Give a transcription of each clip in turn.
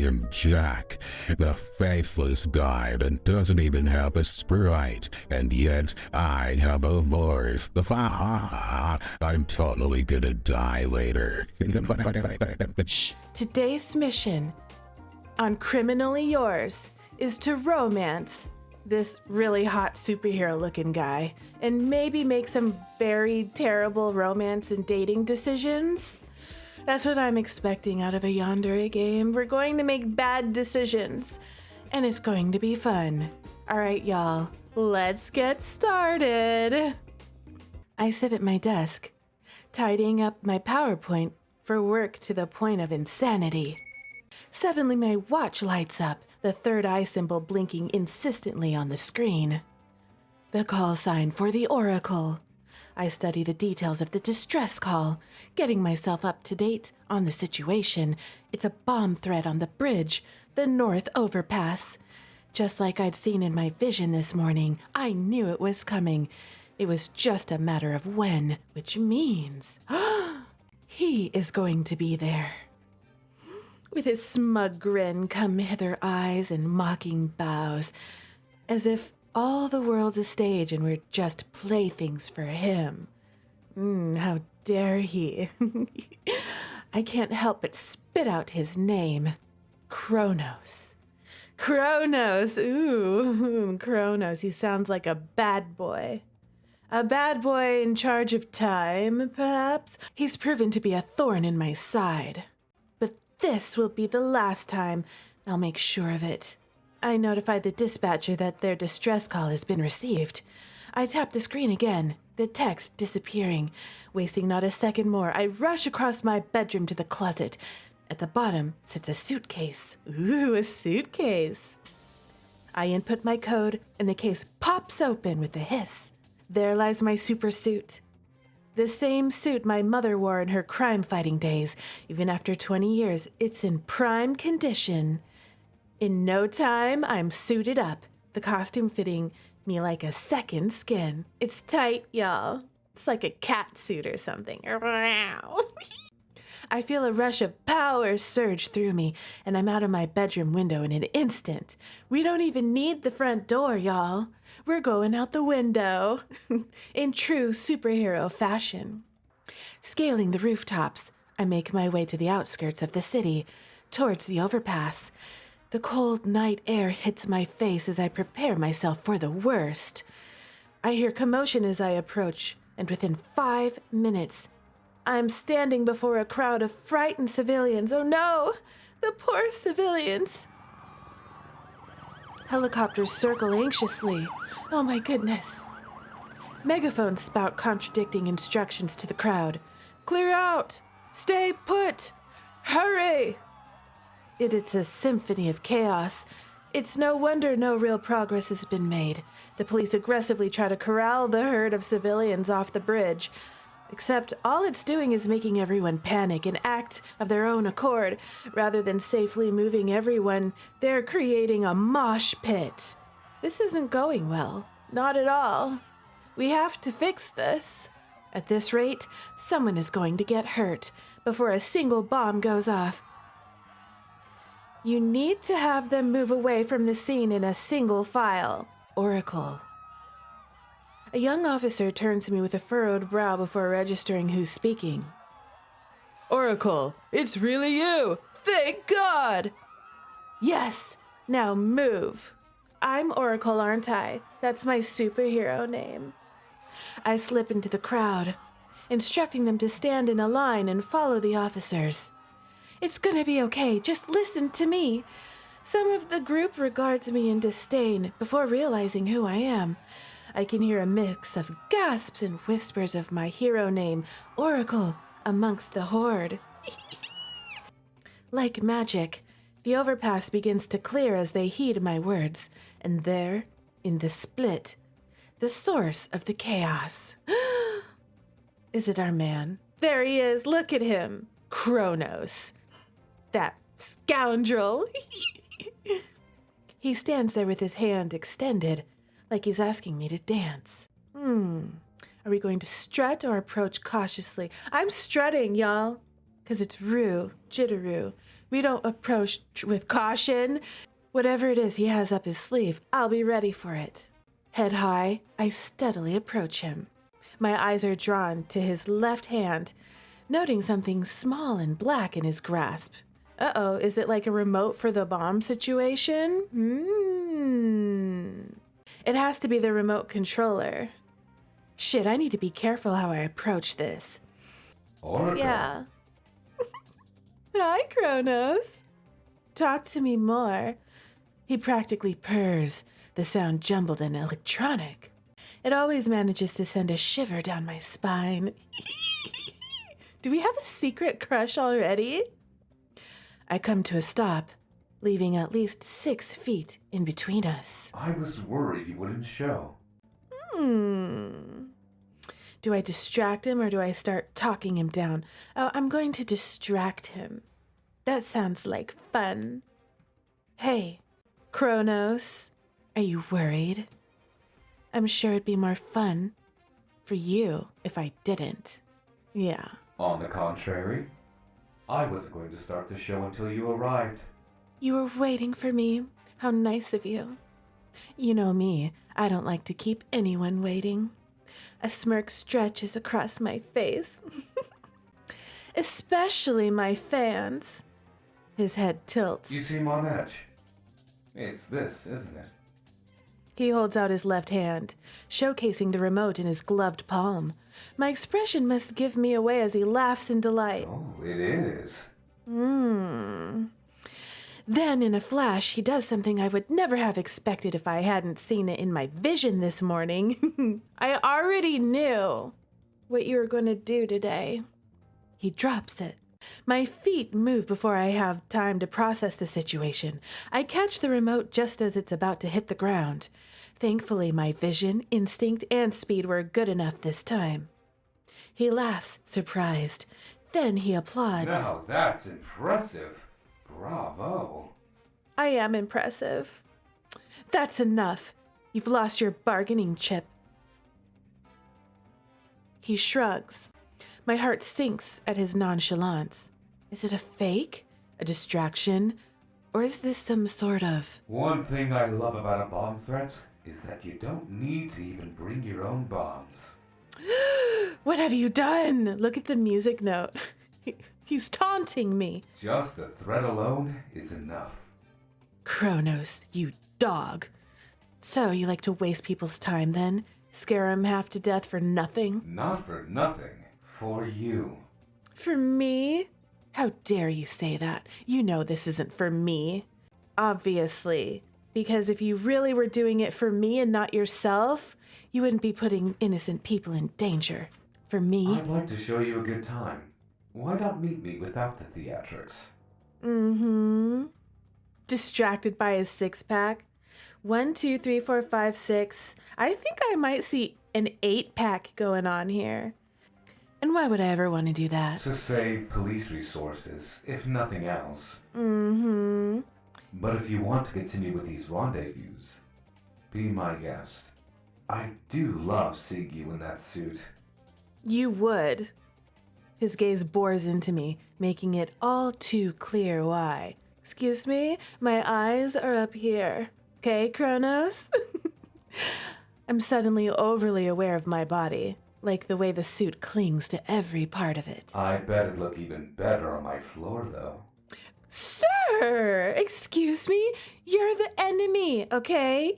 am Jack, the faithless guy that doesn't even have a sprite, and yet I have a voice. I'm totally gonna die later. Shh. Today's mission on Criminally Yours is to romance this really hot superhero-looking guy and maybe make some very terrible romance and dating decisions. That's what I'm expecting out of a Yandere game. We're going to make bad decisions, and it's going to be fun. All right, y'all, let's get started. I sit at my desk, tidying up my PowerPoint for work to the point of insanity. Suddenly, my watch lights up, the third eye symbol blinking insistently on the screen. The call sign for the Oracle. I study the details of the distress call, getting myself up to date on the situation. It's a bomb threat on the bridge, the North Overpass. Just like I'd seen in my vision this morning, I knew it was coming. It was just a matter of when, which means he is going to be there. With his smug grin, come-hither eyes, and mocking bows, as if all the world's a stage and we're just playthings for him. How dare he? I can't help but spit out his name. Chronos. Chronos! Ooh, Chronos. He sounds like a bad boy. A bad boy in charge of time, perhaps? He's proven to be a thorn in my side. But this will be the last time. I'll make sure of it. I notify the dispatcher that their distress call has been received. I tap the screen again, the text disappearing. Wasting not a second more, I rush across my bedroom to the closet. At the bottom sits a suitcase. Ooh, a suitcase. I input my code, and the case pops open with a hiss. There lies my super suit. The same suit my mother wore in her crime-fighting days. Even after 20 years, it's in prime condition. In no time, I'm suited up, the costume fitting me like a second skin. It's tight, y'all. It's like a cat suit or something. I feel a rush of power surge through me, and I'm out of my bedroom window in an instant. We don't even need the front door, y'all. We're going out the window, in true superhero fashion. Scaling the rooftops, I make my way to the outskirts of the city, towards the overpass. The cold night air hits my face as I prepare myself for the worst. I hear commotion as I approach, and within 5 minutes, I'm standing before a crowd of frightened civilians. Oh no, the poor civilians. Helicopters circle anxiously. Oh my goodness. Megaphones spout contradicting instructions to the crowd. Clear out! Stay put! Hurry! It's a symphony of chaos. It's no wonder no real progress has been made. The police aggressively try to corral the herd of civilians off the bridge. Except all it's doing is making everyone panic and act of their own accord. Rather than safely moving everyone, they're creating a mosh pit. This isn't going well. Not at all. We have to fix this. At this rate, someone is going to get hurt before a single bomb goes off. You need to have them move away from the scene in a single file. Oracle. A young officer turns to me with a furrowed brow before registering who's speaking. Oracle, it's really you! Thank God! Yes, now move. I'm Oracle, aren't I? That's my superhero name. I slip into the crowd, instructing them to stand in a line and follow the officers. It's gonna be okay, just listen to me. Some of the group regards me in disdain before realizing who I am. I can hear a mix of gasps and whispers of my hero name, Oracle, amongst the horde. Like magic, the overpass begins to clear as they heed my words, and there, in the split, the source of the chaos. Is it our man? There he is, look at him. Chronos. That scoundrel. He stands there with his hand extended, like he's asking me to dance. Are we going to strut or approach cautiously? I'm strutting, y'all, because it's Jitterrue, We don't approach with caution. Whatever it is he has up his sleeve, I'll be ready for it. Head high, I steadily approach him. My eyes are drawn to his left hand, noting something small and black in his grasp. Uh-oh, is it like a remote for the bomb situation? It has to be the remote controller. Shit, I need to be careful how I approach this. Oracle. Yeah. Hi, Chronos. Talk to me more. He practically purrs, the sound jumbled and electronic. It always manages to send a shiver down my spine. Do we have a secret crush already? I come to a stop, leaving at least 6 feet in between us. I was worried you wouldn't show. Do I distract him or do I start talking him down? Oh, I'm going to distract him. That sounds like fun. Hey, Chronos, are you worried? I'm sure it'd be more fun for you if I didn't. Yeah. On the contrary, I wasn't going to start the show until you arrived. You were waiting for me. How nice of you. You know me, I don't like to keep anyone waiting. A smirk stretches across my face. Especially my fans. His head tilts. You seem on edge. It's this, isn't it? He holds out his left hand, showcasing the remote in his gloved palm. My expression must give me away as he laughs in delight. Oh, it is. Then, in a flash, he does something I would never have expected if I hadn't seen it in my vision this morning. I already knew what you were going to do today. He drops it. My feet move before I have time to process the situation. I catch the remote just as it's about to hit the ground. Thankfully, my vision, instinct, and speed were good enough this time. He laughs, surprised. Then he applauds. Now that's impressive. Bravo. I am impressive. That's enough. You've lost your bargaining chip. He shrugs. My heart sinks at his nonchalance. Is it a fake? A distraction? Or is this some sort of... One thing I love about a bomb threat is that you don't need to even bring your own bombs. What have you done? Look at the music note. He's taunting me. Just the threat alone is enough. Chronos, you dog. So you like to waste people's time then? Scare them half to death for nothing? Not for nothing. For you. For me? How dare you say that? You know this isn't for me. Obviously. Because if you really were doing it for me and not yourself, you wouldn't be putting innocent people in danger. For me... I'd like to show you a good time. Why not meet me without the theatrics? Distracted by his six-pack. 1, 2, 3, 4, 5, 6. I think I might see an 8-pack going on here. And why would I ever want to do that? To save police resources, if nothing else. But if you want to continue with these rendezvous, be my guest. I do love seeing you in that suit. You would. His gaze bores into me, making it all too clear why. Excuse me, my eyes are up here. Okay, Chronos? I'm suddenly overly aware of my body, like the way the suit clings to every part of it. I bet it'd look even better on my floor, though. Sir! Excuse me? You're the enemy, okay?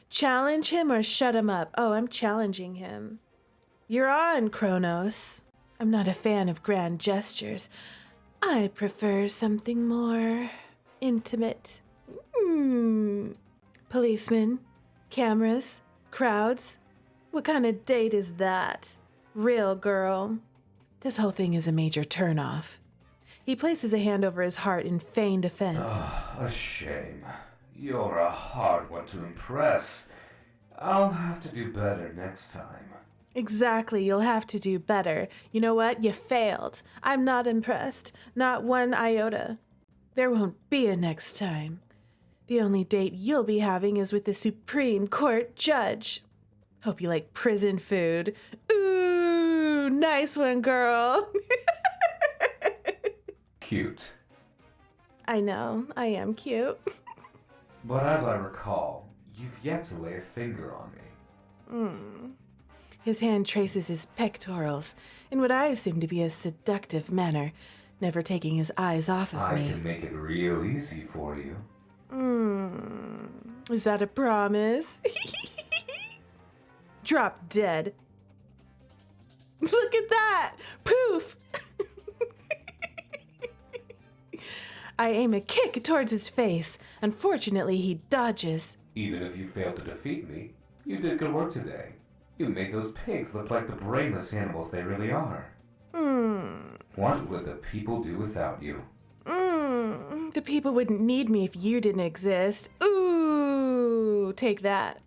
Challenge him or shut him up. Oh, I'm challenging him. You're on, Chronos. I'm not a fan of grand gestures. I prefer something more intimate. Policemen, cameras, crowds. What kind of date is that? Real girl. This whole thing is a major turnoff. He places a hand over his heart in feigned offense. A shame. You're a hard one to impress. I'll have to do better next time. Exactly, you'll have to do better. You know what? You failed. I'm not impressed. Not one iota. There won't be a next time. The only date you'll be having is with the Supreme Court judge. Hope you like prison food. Ooh, nice one, girl. Cute. I know, I am cute. But as I recall, you've yet to lay a finger on me. His hand traces his pectorals in what I assume to be a seductive manner, never taking his eyes off of me. I can make it real easy for you. Is that a promise? Drop dead. Look at that! Poof! I aim a kick towards his face. Unfortunately, he dodges. Even if you failed to defeat me, you did good work today. You made those pigs look like the brainless animals they really are. What would the people do without you? The people wouldn't need me if you didn't exist. Ooh, take that.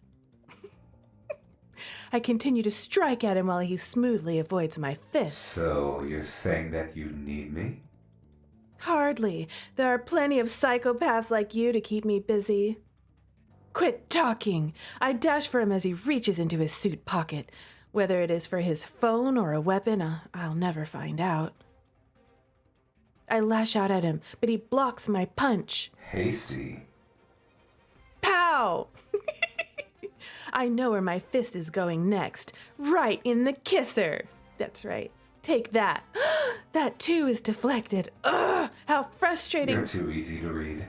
I continue to strike at him while he smoothly avoids my fists. So, you're saying that you need me? Hardly. There are plenty of psychopaths like you to keep me busy. Quit talking! I dash for him as he reaches into his suit pocket. Whether it is for his phone or a weapon, I'll never find out. I lash out at him, but he blocks my punch. Hasty. Pow! I know where my fist is going next. Right in the kisser. That's right. Take that. That too is deflected. Ugh! How frustrating. You're too easy to read.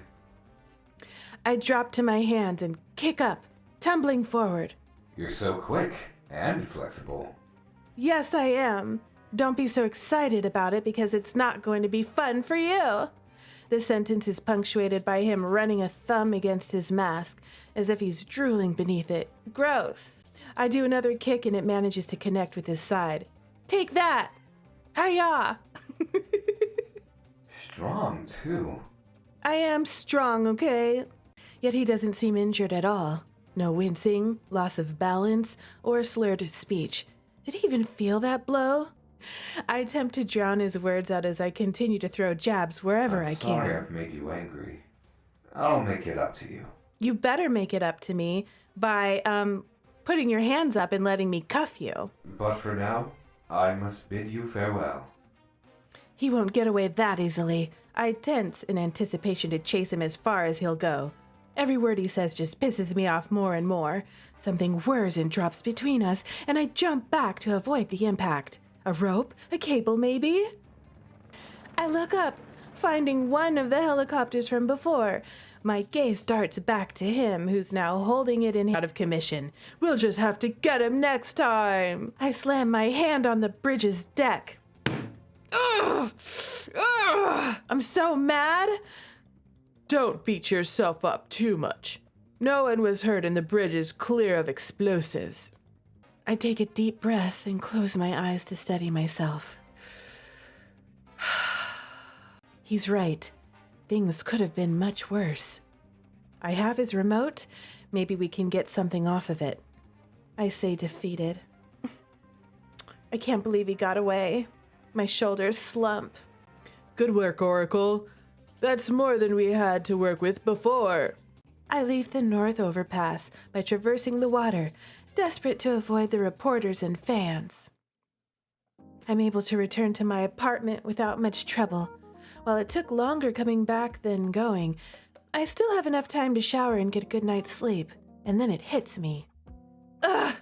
I drop to my hands and kick up, tumbling forward. You're so quick and flexible. Yes, I am. Don't be so excited about it because it's not going to be fun for you. The sentence is punctuated by him running a thumb against his mask, as if he's drooling beneath it. Gross. I do another kick and it manages to connect with his side. Take that! Hiya! Strong, too. I am strong, okay? Yet he doesn't seem injured at all. No wincing, loss of balance, or slurred speech. Did he even feel that blow? I attempt to drown his words out as I continue to throw jabs wherever I can. Sorry I've made you angry. I'll make it up to you. You better make it up to me by, putting your hands up and letting me cuff you. But for now, I must bid you farewell. He won't get away that easily. I tense in anticipation to chase him as far as he'll go. Every word he says just pisses me off more and more. Something whirs and drops between us, and I jump back to avoid the impact. A rope? A cable, maybe? I look up, finding one of the helicopters from before. My gaze darts back to him, who's now holding it in out of commission. We'll just have to get him next time. I slam my hand on the bridge's deck. Ugh! Ugh! I'm so mad. Don't beat yourself up too much. No one was hurt and the bridge is clear of explosives. I take a deep breath and close my eyes to steady myself. He's right. Things could have been much worse. I have his remote. Maybe we can get something off of it. I say defeated. I can't believe he got away. My shoulders slump. Good work, Oracle. That's more than we had to work with before. I leave the north overpass by traversing the water, desperate to avoid the reporters and fans. I'm able to return to my apartment without much trouble. While it took longer coming back than going, I still have enough time to shower and get a good night's sleep, and then it hits me. Ugh!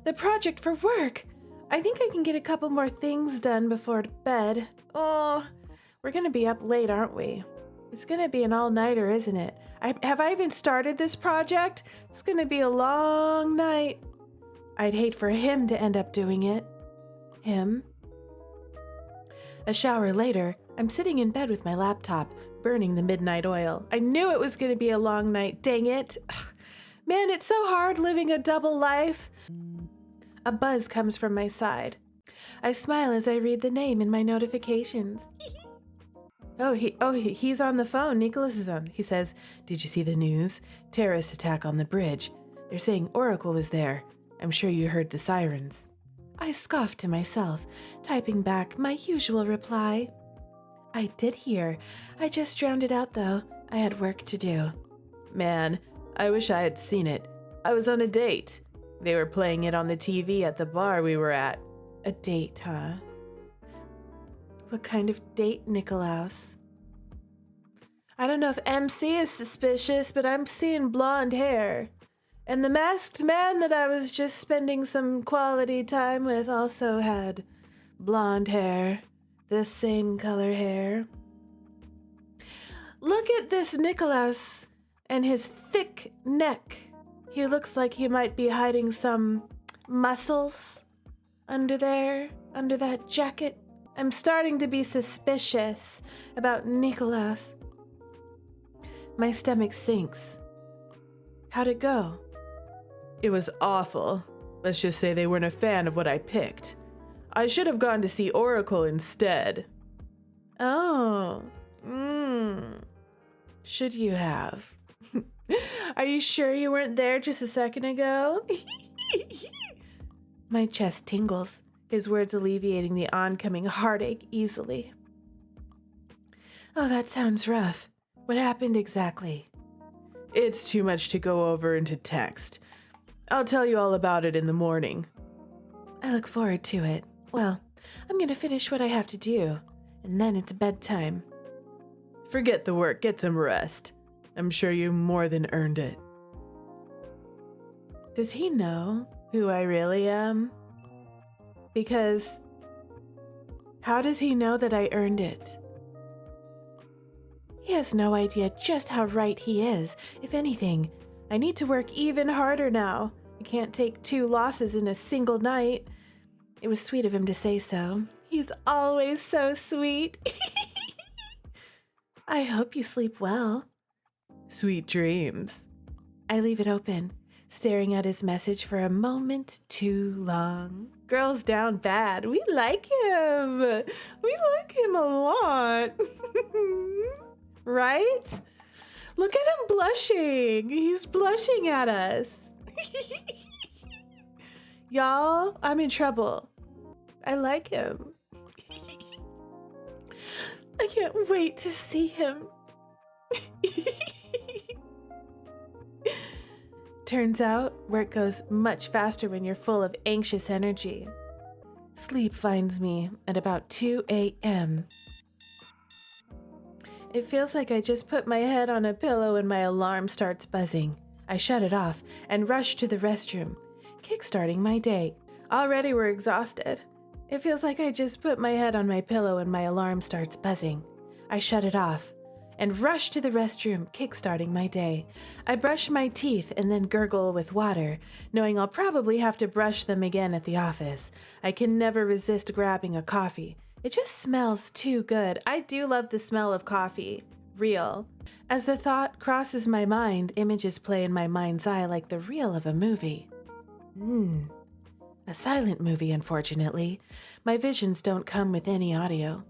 The project for work! I think I can get a couple more things done before bed. Oh, we're gonna be up late, aren't we? It's gonna be an all-nighter, isn't it? Have I even started this project? It's gonna be a long night. I'd hate for him to end up doing it. Him? A shower later, I'm sitting in bed with my laptop, burning the midnight oil. I knew it was gonna be a long night, dang it. Ugh. Man, it's so hard living a double life. A buzz comes from my side. I smile as I read the name in my notifications. He's on the phone. Nicholas is on. He says, "Did you see the news? Terrorist attack on the bridge. They're saying Oracle is there. I'm sure you heard the sirens." I scoff to myself, typing back my usual reply. I did hear. I just drowned it out, though. I had work to do. Man, I wish I had seen it. I was on a date. They were playing it on the TV at the bar we were at. A date, huh? What kind of date, Nikolaus? I don't know if MC is suspicious, but I'm seeing blonde hair. And the masked man that I was just spending some quality time with also had blonde hair. The same color hair. Look at this Nicholas and his thick neck. He looks like he might be hiding some muscles under there, under that jacket. I'm starting to be suspicious about Nicholas. My stomach sinks. How'd it go? It was awful. Let's just say they weren't a fan of what I picked. I should have gone to see Oracle instead. Oh. Should you have? Are you sure you weren't there just a second ago? My chest tingles, his words alleviating the oncoming heartache easily. Oh, that sounds rough. What happened exactly? It's too much to go over into text. I'll tell you all about it in the morning. I look forward to it. Well, I'm gonna finish what I have to do, and then it's bedtime. Forget the work, get some rest. I'm sure you more than earned it. Does he know who I really am? Because how does he know that I earned it? He has no idea just how right he is. If anything, I need to work even harder now. I can't take 2 losses in a single night. It was sweet of him to say so. He's always so sweet. I hope you sleep well. Sweet dreams. I leave it open, staring at his message for a moment too long. Girls down bad. We like him. We like him a lot. Right? Look at him blushing. He's blushing at us. Y'all, I'm in trouble. I like him. I can't wait to see him. Turns out, work goes much faster when you're full of anxious energy. Sleep finds me at about 2 a.m. It feels like I just put my head on a pillow and my alarm starts buzzing. I shut it off and rush to the restroom, kickstarting my day. Already we're exhausted. It feels like I just put my head on my pillow and my alarm starts buzzing. I shut it off and rush to the restroom, kickstarting my day. I brush my teeth and then gurgle with water, knowing I'll probably have to brush them again at the office. I can never resist grabbing a coffee. It just smells too good. I do love the smell of coffee. Real. As the thought crosses my mind, images play in my mind's eye like the reel of a movie. A silent movie, unfortunately. My visions don't come with any audio.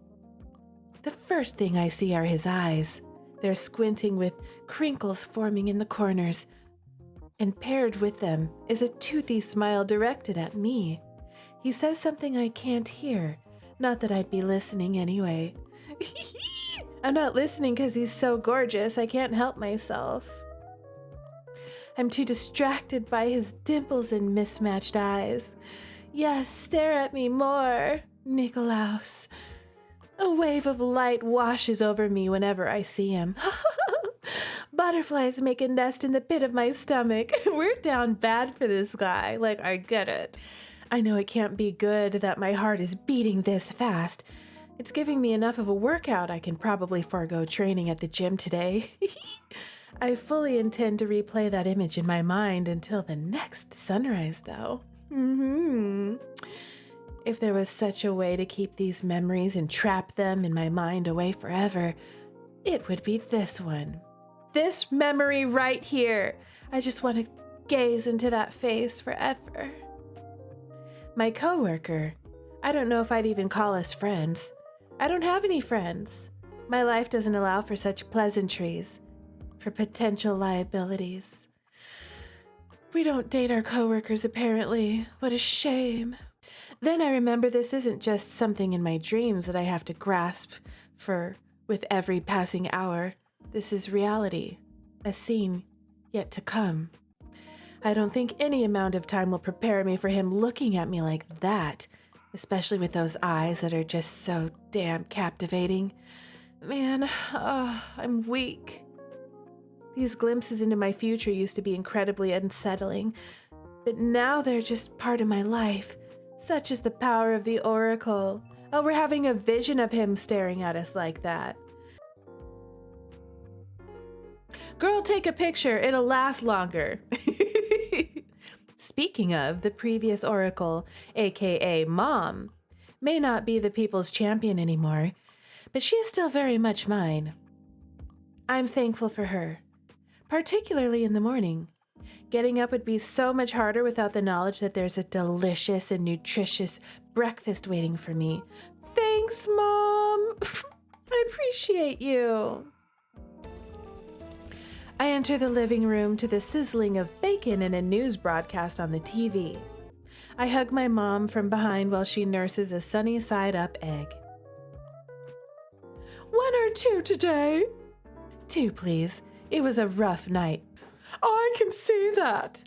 The first thing I see are his eyes. They're squinting with crinkles forming in the corners. And paired with them is a toothy smile directed at me. He says something I can't hear. Not that I'd be listening anyway. I'm not listening because he's so gorgeous. I can't help myself. I'm too distracted by his dimples and mismatched eyes. Yes, stare at me more, Nikolaus. A wave of light washes over me whenever I see him. Butterflies make a nest in the pit of my stomach. We're down bad for this guy. Like, I get it. I know it can't be good that my heart is beating this fast. It's giving me enough of a workout I can probably forego training at the gym today. I fully intend to replay that image in my mind until the next sunrise, though. If there was such a way to keep these memories and trap them in my mind away forever, it would be this one. This memory right here. I just want to gaze into that face forever. My coworker. I don't know if I'd even call us friends. I don't have any friends. My life doesn't allow for such pleasantries, for potential liabilities. We don't date our coworkers, apparently. What a shame. Then I remember this isn't just something in my dreams that I have to grasp for with every passing hour. This is reality, a scene yet to come. I don't think any amount of time will prepare me for him looking at me like that, especially with those eyes that are just so damn captivating. Man, I'm weak. These glimpses into my future used to be incredibly unsettling, but now they're just part of my life. Such is the power of the Oracle. Oh, we're having a vision of him staring at us like that. Girl, take a picture. It'll last longer. Speaking of, the previous Oracle, aka Mom, may not be the people's champion anymore, but she is still very much mine. I'm thankful for her, particularly in the morning. Getting up would be so much harder without the knowledge that there's a delicious and nutritious breakfast waiting for me. Thanks, Mom. I appreciate you. I enter the living room to the sizzling of bacon and a news broadcast on the TV. I hug my mom from behind while she nurses a sunny side up egg. 1 or 2 today? 2, please. It was a rough night. I can see that.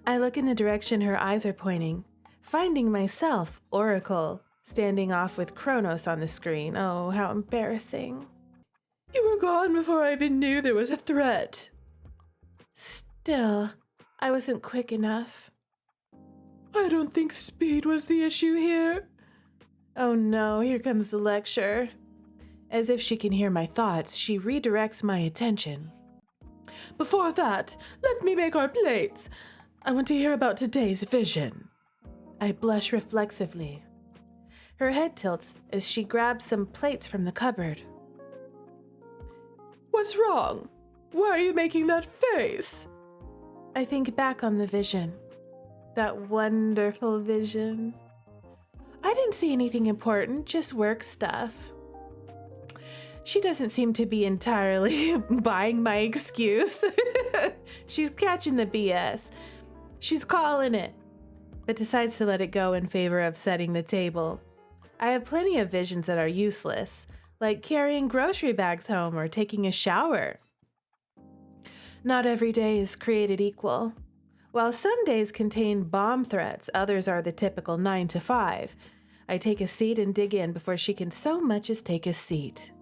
I look in the direction her eyes are pointing, finding myself, Oracle, standing off with Chronos on the screen. Oh, how embarrassing. You were gone before I even knew there was a threat. Still, I wasn't quick enough. I don't think speed was the issue here. Oh no, here comes the lecture. As if she can hear my thoughts, she redirects my attention. Before that, let me make our plates. I want to hear about today's vision. I blush reflexively. Her head tilts as she grabs some plates from the cupboard. What's wrong? Why are you making that face? I think back on the vision. That wonderful vision. I didn't see anything important, just work stuff. She doesn't seem to be entirely buying my excuse. She's catching the BS. She's calling it, but decides to let it go in favor of setting the table. I have plenty of visions that are useless, like carrying grocery bags home or taking a shower. Not every day is created equal. While some days contain bomb threats, others are the typical 9 to 5. I take a seat and dig in before she can so much as take a seat.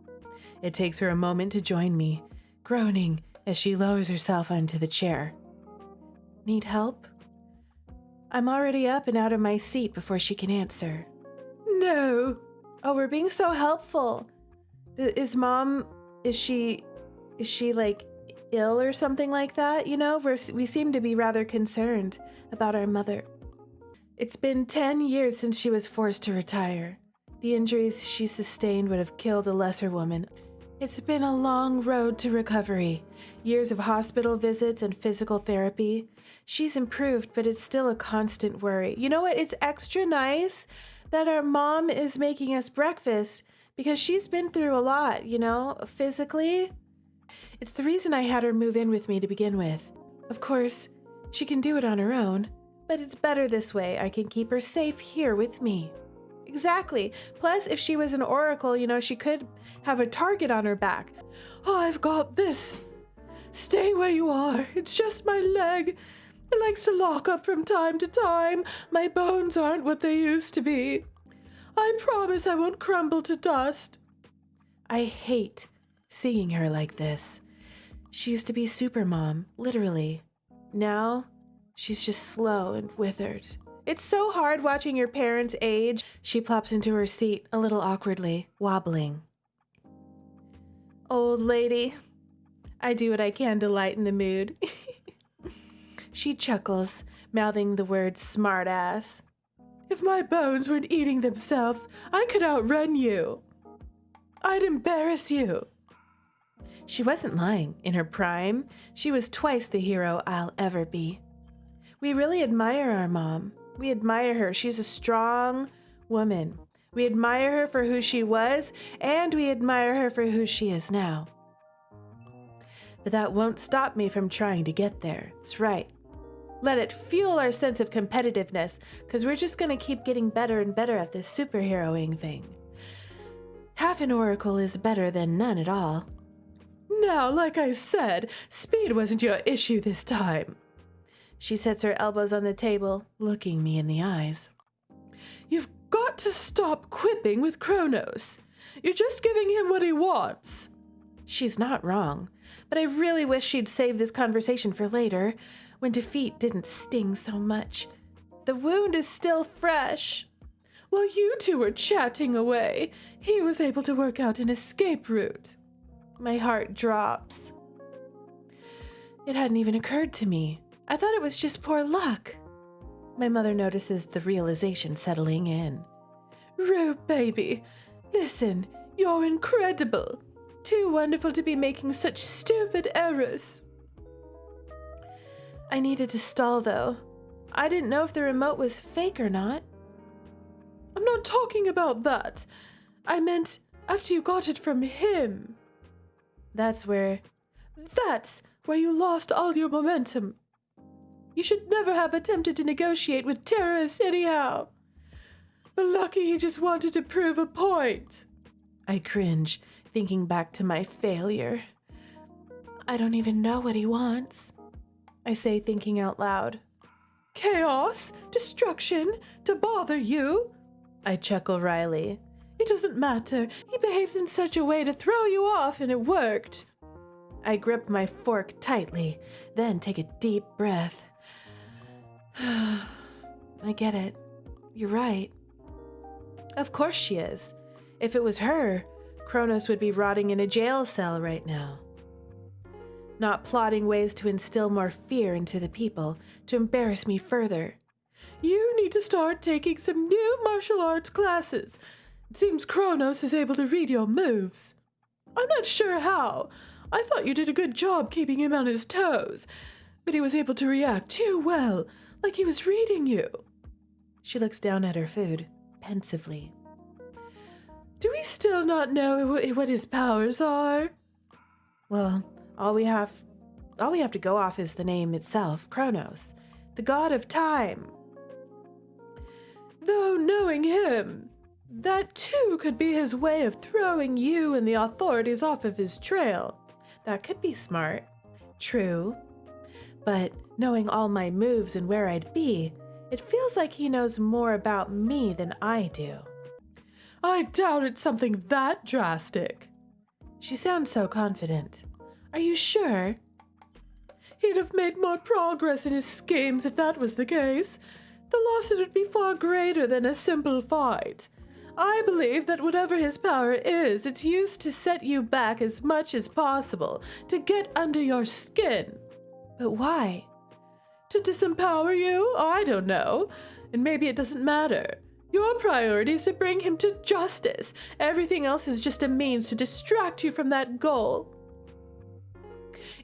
It takes her a moment to join me, groaning as she lowers herself onto the chair. Need help? I'm already up and out of my seat before she can answer. No. Oh, we're being so helpful. Is she like ill or something like that? You know, we seem to be rather concerned about our mother. It's been 10 years since she was forced to retire. The injuries she sustained would have killed a lesser woman. It's been a long road to recovery. Years of hospital visits and physical therapy. She's improved, but it's still a constant worry. You know what? It's extra nice that our mom is making us breakfast because she's been through a lot, you know, physically. It's the reason I had her move in with me to begin with. Of course, she can do it on her own, but it's better this way. I can keep her safe here with me. Exactly. Plus, if she was an oracle, you know, she could have a target on her back. I've got this. Stay where you are. It's just my leg. It likes to lock up from time to time. My bones aren't what they used to be. I promise I won't crumble to dust. I hate seeing her like this. She used to be super mom, literally. Now, she's just slow and withered. It's so hard watching your parents age. She plops into her seat a little awkwardly, wobbling. Old lady, I do what I can to lighten the mood. She chuckles, mouthing the word smartass. If my bones weren't eating themselves, I could outrun you. I'd embarrass you. She wasn't lying. In her prime, she was twice the hero I'll ever be. We really admire our mom. We admire her. She's a strong woman. We admire her for who she was, and we admire her for who she is now. But that won't stop me from trying to get there. That's right. Let it fuel our sense of competitiveness, because we're just going to keep getting better and better at this superheroing thing. Half an oracle is better than none at all. Now, like I said, speed wasn't your issue this time. She sets her elbows on the table, looking me in the eyes. You've got to stop quipping with Chronos. You're just giving him what he wants. She's not wrong, but I really wish she'd save this conversation for later, when defeat didn't sting so much. The wound is still fresh. While you two were chatting away, he was able to work out an escape route. My heart drops. It hadn't even occurred to me. I thought it was just poor luck. My mother notices the realization settling in. Rue, baby, listen, you're incredible. Too wonderful to be making such stupid errors. I needed to stall, though. I didn't know if the remote was fake or not. I'm not talking about that. I meant after you got it from him. That's where you lost all your momentum. You should never have attempted to negotiate with terrorists anyhow. But lucky he just wanted to prove a point. I cringe, thinking back to my failure. I don't even know what he wants. I say, thinking out loud. Chaos? Destruction? To bother you? I chuckle wryly. It doesn't matter. He behaves in such a way to throw you off, and it worked. I grip my fork tightly, then take a deep breath. I get it. You're right. Of course she is. If it was her, Chronos would be rotting in a jail cell right now. Not plotting ways to instill more fear into the people, to embarrass me further. You need to start taking some new martial arts classes. It seems Chronos is able to read your moves. I'm not sure how. I thought you did a good job keeping him on his toes, but he was able to react too well, like he was reading you. She looks down at her food, pensively. Do we still not know what his powers are? Well, all we have to go off is the name itself, Chronos, the god of time. Though knowing him, that too could be his way of throwing you and the authorities off of his trail. That could be smart. True. But knowing all my moves and where I'd be, it feels like he knows more about me than I do. I doubt it's something that drastic. She sounds so confident. Are you sure? He'd have made more progress in his schemes if that was the case. The losses would be far greater than a simple fight. I believe that whatever his power is, it's used to set you back as much as possible, to get under your skin. But why? To disempower you? I don't know. And maybe it doesn't matter. Your priority is to bring him to justice. Everything else is just a means to distract you from that goal.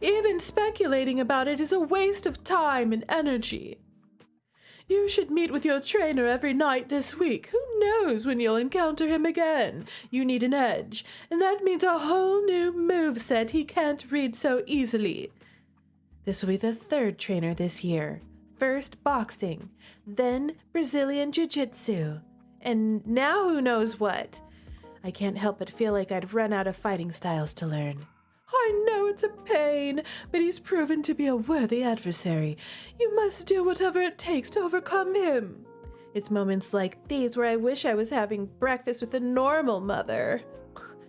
Even speculating about it is a waste of time and energy. You should meet with your trainer every night this week. Who knows when you'll encounter him again? You need an edge, and that means a whole new moveset he can't read so easily. This will be the third trainer this year. First boxing, then Brazilian Jiu-Jitsu, and now who knows what. I can't help but feel like I'd run out of fighting styles to learn. I know it's a pain, but he's proven to be a worthy adversary. You must do whatever it takes to overcome him. It's moments like these where I wish I was having breakfast with a normal mother.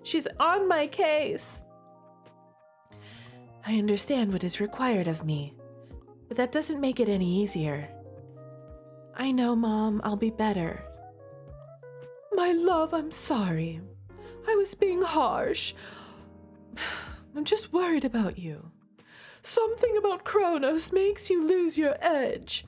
She's on my case. I understand what is required of me, but that doesn't make it any easier. I know, Mom, I'll be better. My love, I'm sorry. I was being harsh. I'm just worried about you. Something about Chronos makes you lose your edge.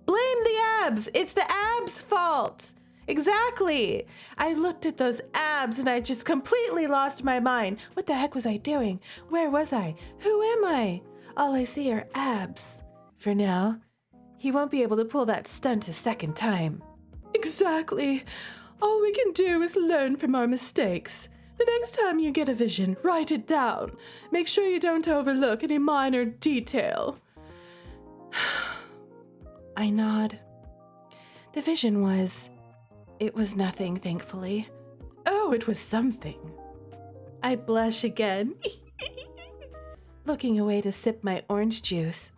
Blame the abs! It's the abs' fault! Exactly! I looked at those abs and I just completely lost my mind. What the heck was I doing? Where was I? Who am I? All I see are abs. For now, he won't be able to pull that stunt a second time. Exactly. All we can do is learn from our mistakes. The next time you get a vision, write it down. Make sure you don't overlook any minor detail. I nod. The vision was... It was nothing, thankfully. Oh, it was something. I blush again, looking away to sip my orange juice.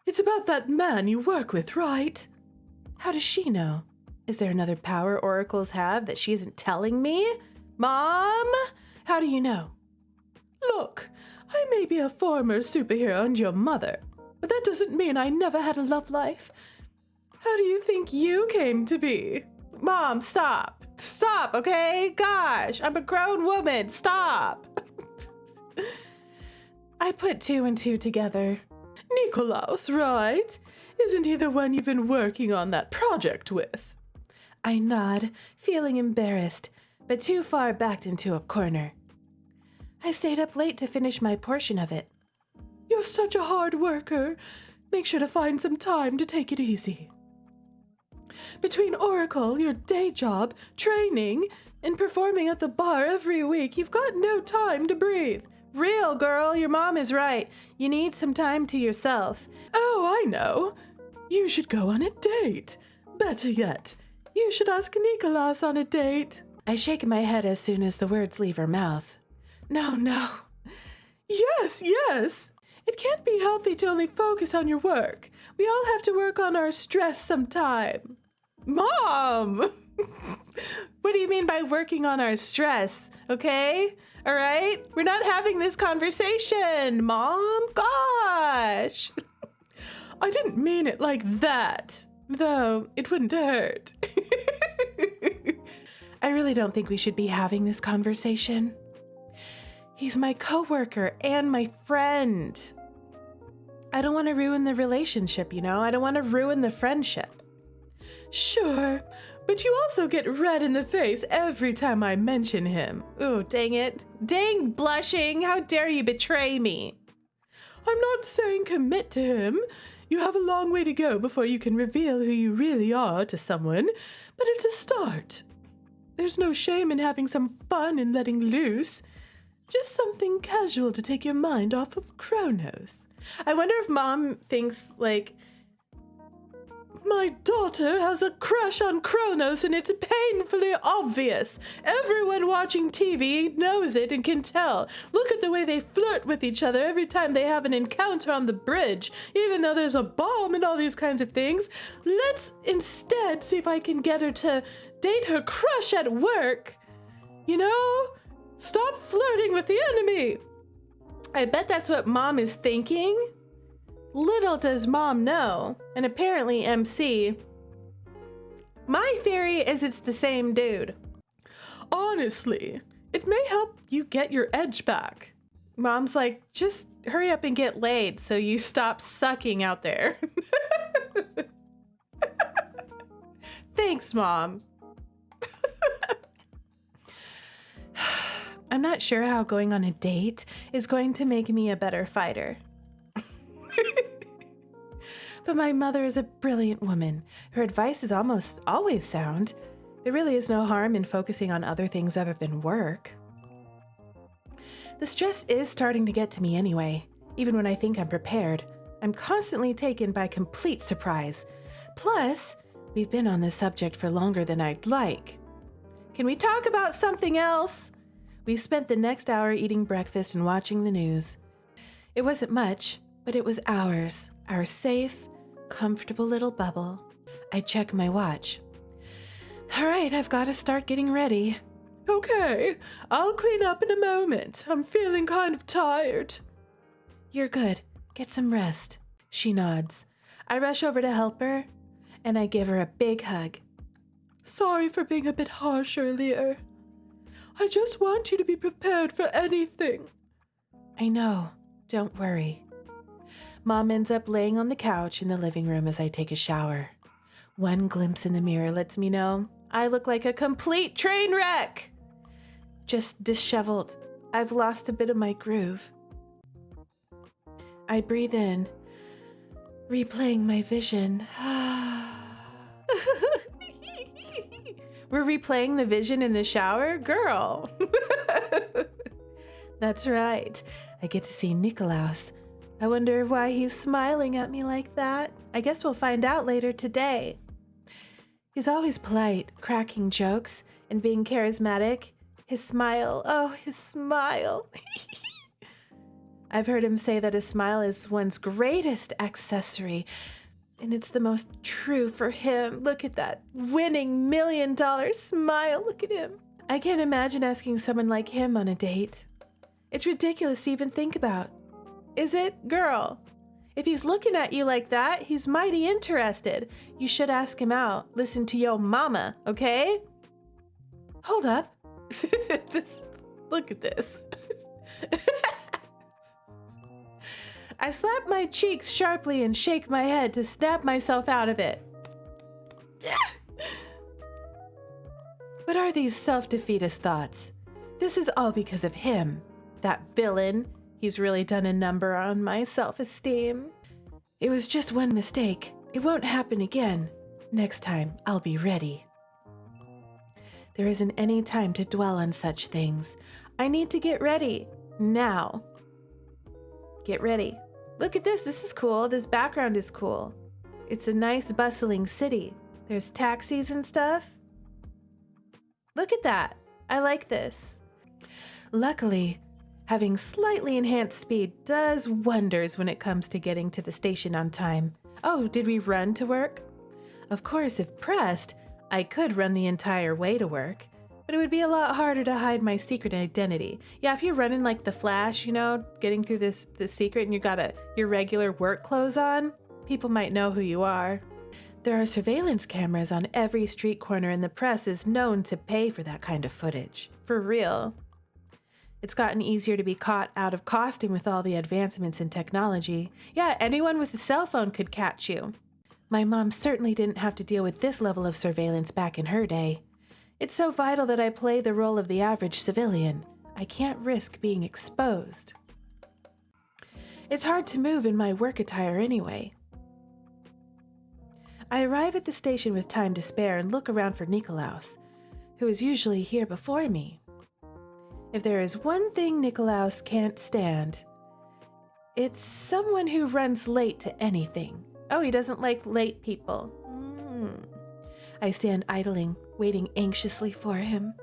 It's about that man you work with, right? How does she know? Is there another power oracles have that she isn't telling me? Mom? How do you know? Look, I may be a former superhero and your mother, but that doesn't mean I never had a love life. How do you think you came to be? Mom, stop. Stop, okay? Gosh, I'm a grown woman. Stop. I put 2 and 2 together. Nikolaus, right? Isn't he the one you've been working on that project with? I nod, feeling embarrassed, but too far backed into a corner. I stayed up late to finish my portion of it. You're such a hard worker. Make sure to find some time to take it easy. Between Oracle, your day job, training, and performing at the bar every week, you've got no time to breathe. Real, girl, your mom is right. You need some time to yourself. Oh, I know. You should go on a date. Better yet, you should ask Nikolaus on a date. I shake my head as soon as the words leave her mouth. No. Yes. It can't be healthy to only focus on your work. We all have to work on our stress sometime. Mom! What do you mean by working on our stress? Okay? All right? We're not having this conversation, Mom. Gosh! I didn't mean it like that, though it wouldn't hurt. I really don't think we should be having this conversation. He's my coworker and my friend. I don't want to ruin the relationship, you know? I don't want to ruin the friendship. Sure, but you also get red in the face every time I mention him. Oh, dang it. Dang blushing, how dare you betray me? I'm not saying commit to him. You have a long way to go before you can reveal who you really are to someone, but it's a start. There's no shame in having some fun and letting loose. Just something casual to take your mind off of Chronos. I wonder if Mom thinks, like, my daughter has a crush on Chronos and it's painfully obvious. Everyone watching TV knows it and can tell. Look at the way they flirt with each other every time they have an encounter on the bridge, even though there's a bomb and all these kinds of things. Let's instead see if I can get her to date her crush at work. You know? Stop flirting with the enemy. I bet that's what Mom is thinking. Little does Mom know, and apparently MC. My theory is it's the same dude. Honestly, it may help you get your edge back. Mom's like, just hurry up and get laid so you stop sucking out there. Thanks, Mom. I'm not sure how going on a date is going to make me a better fighter. But my mother is a brilliant woman. Her advice is almost always sound. There really is no harm in focusing on other things other than work. The stress is starting to get to me anyway. Even when I think I'm prepared, I'm constantly taken by complete surprise. Plus, we've been on this subject for longer than I'd like. Can we talk about something else? We spent the next hour eating breakfast and watching the news. It wasn't much, but it was ours. Our safe, comfortable little bubble. I check my watch. All right, I've got to start getting ready. Okay, I'll clean up in a moment. I'm feeling kind of tired. You're good. Get some rest. She nods. I rush over to help her, and I give her a big hug. Sorry for being a bit harsh earlier. I just want you to be prepared for anything. I know. Don't worry. Mom ends up laying on the couch in the living room as I take a shower. One glimpse in the mirror lets me know I look like a complete train wreck. Just disheveled. I've lost a bit of my groove. I breathe in, replaying my vision. We're replaying the vision in the shower? Girl. That's right. I get to see Nikolaus. I wonder why he's smiling at me like that. I guess we'll find out later today. He's always polite, cracking jokes, and being charismatic. His smile, oh, his smile. I've heard him say that a smile is one's greatest accessory, and it's the most true for him. Look at that winning $1 million smile. Look at him. I can't imagine asking someone like him on a date. It's ridiculous to even think about. Is it, girl? If he's looking at you like that, he's mighty interested. You should ask him out. Listen to yo mama, okay? Hold up. Look at this. I slap my cheeks sharply and shake my head to snap myself out of it. What are these self-defeatist thoughts? This is all because of him. That villain. He's really done a number on my self-esteem. It was just one mistake. It won't happen again. Next time, I'll be ready. There isn't any time to dwell on such things. I need to get ready. Now. Get ready. Look at this. This is cool. This background is cool. It's a nice, bustling city. There's taxis and stuff. Look at that. I like this. Luckily, having slightly enhanced speed does wonders when it comes to getting to the station on time. Oh, did we run to work? Of course, if pressed, I could run the entire way to work, but it would be a lot harder to hide my secret identity. Yeah, if you're running like the Flash, you know, getting through this secret and you got your regular work clothes on, people might know who you are. There are surveillance cameras on every street corner and the press is known to pay for that kind of footage. For real. It's gotten easier to be caught out of costume with all the advancements in technology. Yeah, anyone with a cell phone could catch you. My mom certainly didn't have to deal with this level of surveillance back in her day. It's so vital that I play the role of the average civilian. I can't risk being exposed. It's hard to move in my work attire anyway. I arrive at the station with time to spare and look around for Nikolaus, who is usually here before me. If there is one thing Nikolaus can't stand, it's someone who runs late to anything. Oh, he doesn't like late people. I stand idling, waiting anxiously for him.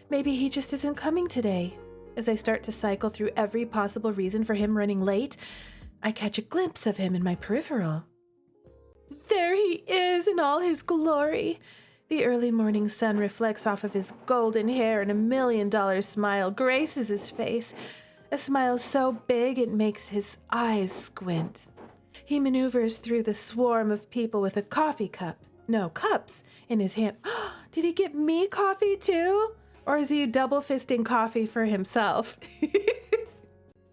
Maybe he just isn't coming today. As I start to cycle through every possible reason for him running late, I catch a glimpse of him in my peripheral. There he is in all his glory. The early morning sun reflects off of his golden hair and $1 million smile graces his face. A smile so big it makes his eyes squint. He maneuvers through the swarm of people with a coffee cups in his hand. Did he get me coffee too? Or is he double fisting coffee for himself?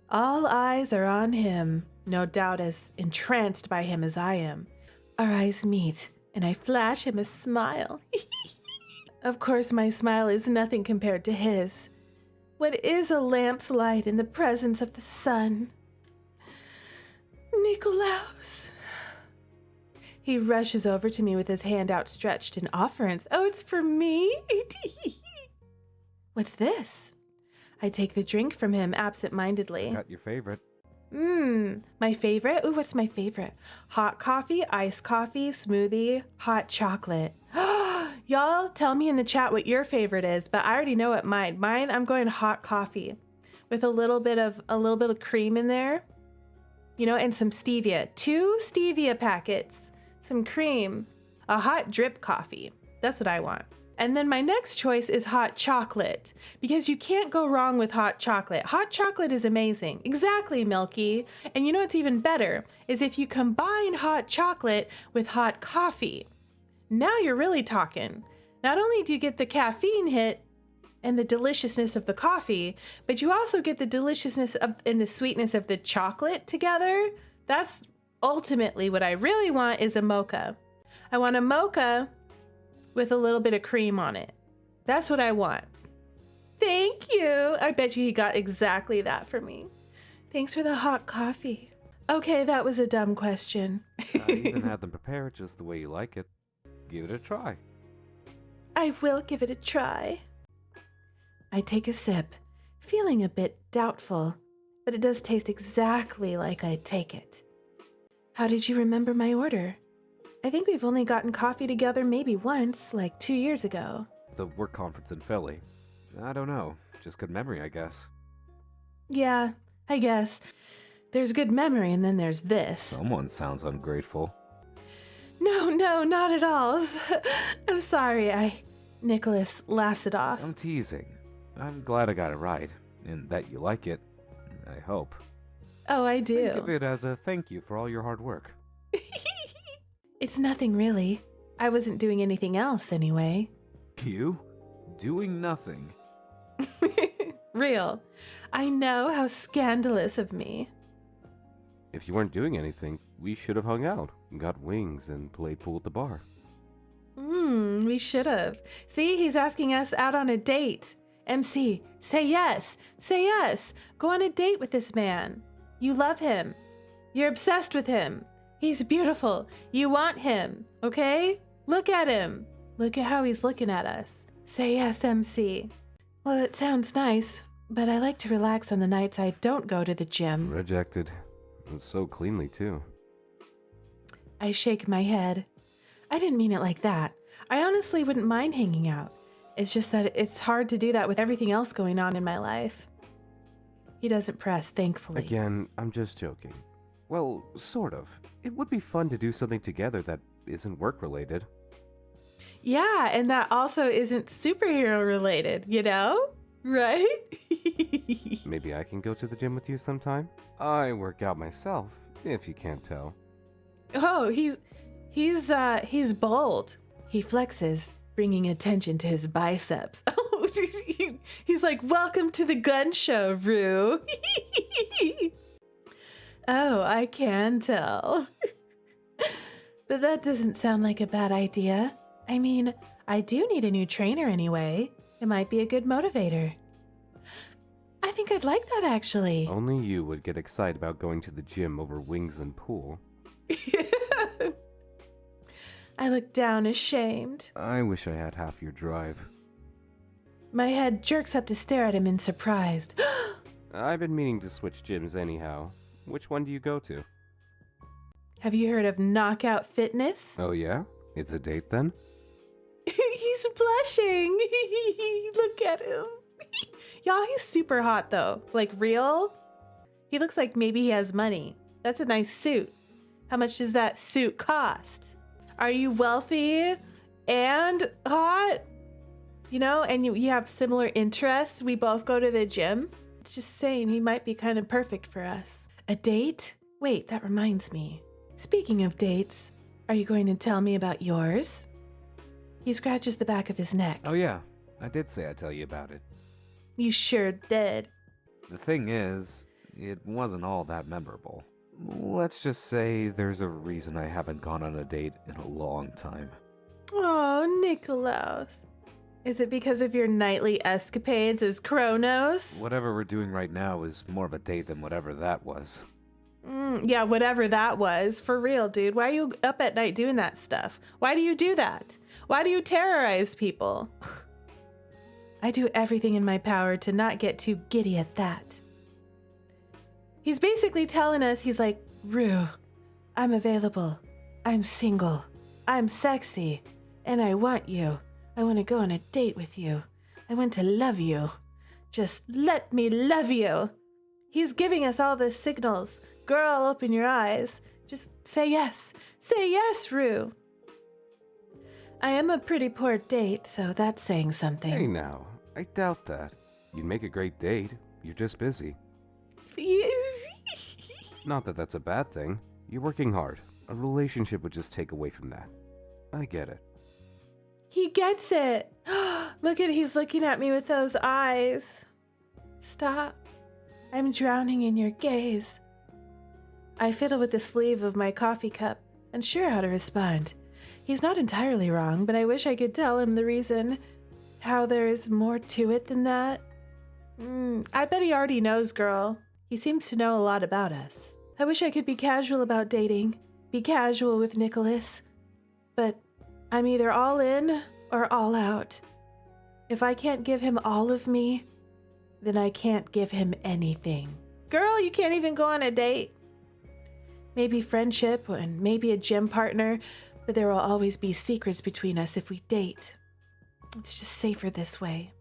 All eyes are on him, no doubt as entranced by him as I am. Our eyes meet, and I flash him a smile. Of course, my smile is nothing compared to his. What is a lamp's light in the presence of the sun? Nikolaus. He rushes over to me with his hand outstretched in offerance. Oh, it's for me? What's this? I take the drink from him absent-mindedly. Got your favorite. My favorite? Ooh, what's my favorite? Hot coffee, iced coffee, smoothie, hot chocolate. Y'all tell me in the chat what your favorite is, but I already know what mine. I'm going hot coffee with a little bit of cream in there. You know, and some stevia. 2 stevia packets, some cream, a hot drip coffee. That's what I want. And then my next choice is hot chocolate, because you can't go wrong with hot chocolate. Hot chocolate is amazing. Exactly, Milky. And you know what's even better is if you combine hot chocolate with hot coffee. Now you're really talking. Not only do you get the caffeine hit and the deliciousness of the coffee, but you also get the deliciousness and the sweetness of the chocolate together. That's ultimately what I really want is a mocha. I want a mocha with a little bit of cream on it. That's what I want. Thank you. I bet you he got exactly that for me. Thanks for the hot coffee. Okay, that was a dumb question. I even had them prepared just the way you like it. Give it a try. I will give it a try. I take a sip, feeling a bit doubtful, but it does taste exactly like I'd take it. How did you remember my order? I think we've only gotten coffee together maybe once, like 2 years ago. The work conference in Philly. I don't know. Just good memory, I guess. Yeah, I guess. There's good memory and then there's this. Someone sounds ungrateful. No, not at all. I'm sorry, Nicholas laughs it off. I'm teasing. I'm glad I got it right, and that you like it. I hope. Oh, I do. Think of it as a thank you for all your hard work. It's nothing really. I wasn't doing anything else anyway. You? Doing nothing? Real. I know, how scandalous of me. If you weren't doing anything, we should have hung out, got wings, and played pool at the bar. We should have. See, he's asking us out on a date. MC, say yes. Say yes. Go on a date with this man. You love him. You're obsessed with him. He's beautiful. You want him, okay? Look at him. Look at how he's looking at us. Say yes, MC. Well, it sounds nice, but I like to relax on the nights I don't go to the gym. Rejected. And so cleanly, too. I shake my head. I didn't mean it like that. I honestly wouldn't mind hanging out. It's just that it's hard to do that with everything else going on in my life. He doesn't press, thankfully. Again, I'm just joking. Well, sort of. It would be fun to do something together that isn't work-related. Yeah, and that also isn't superhero-related, you know? Right? Maybe I can go to the gym with you sometime? I work out myself, if you can't tell. Oh, he's bold. He flexes, bringing attention to his biceps. Oh, he's like, welcome to the gun show, Rue. Oh, I can tell. But that doesn't sound like a bad idea. I mean, I do need a new trainer anyway. It might be a good motivator. I think I'd like that, actually. Only you would get excited about going to the gym over wings and pool. I look down ashamed. I wish I had half your drive. My head jerks up to stare at him in surprise. I've been meaning to switch gyms anyhow. Which one do you go to? Have you heard of Knockout Fitness? Oh yeah? It's a date then? He's blushing. Look at him. Y'all, he's super hot though. Like real. He looks like maybe he has money. That's a nice suit. How much does that suit cost? Are you wealthy and hot? You know, and you have similar interests. We both go to the gym. Just saying, he might be kind of perfect for us. A date? Wait, that reminds me. Speaking of dates, are you going to tell me about yours? He scratches the back of his neck. Oh yeah, I did say I'd tell you about it. You sure did. The thing is, it wasn't all that memorable. Let's just say there's a reason I haven't gone on a date in a long time. Oh, Nikolaus. Is it because of your nightly escapades as Chronos? Whatever we're doing right now is more of a date than whatever that was. Yeah, whatever that was. For real, dude. Why are you up at night doing that stuff? Why do you do that? Why do you terrorize people? I do everything in my power to not get too giddy at that. He's basically telling us, he's like, Rue, I'm available. I'm single. I'm sexy. And I want you. I want to go on a date with you. I want to love you. Just let me love you. He's giving us all the signals. Girl, open your eyes. Just say yes. Say yes, Rue. I am a pretty poor date, so that's saying something. Hey now, I doubt that. You'd make a great date. You're just busy. Not that that's a bad thing. You're working hard. A relationship would just take away from that. I get it. He gets it. Look at, he's looking at me with those eyes. Stop. I'm drowning in your gaze. I fiddle with the sleeve of my coffee cup, unsure how to respond. He's not entirely wrong, but I wish I could tell him the reason, how there is more to it than that. I bet he already knows, girl. He seems to know a lot about us. I wish I could be casual about dating, be casual with Nicholas, but I'm either all in or all out. If I can't give him all of me, then I can't give him anything. Girl, you can't even go on a date. Maybe friendship and maybe a gym partner, but there will always be secrets between us if we date. It's just safer this way.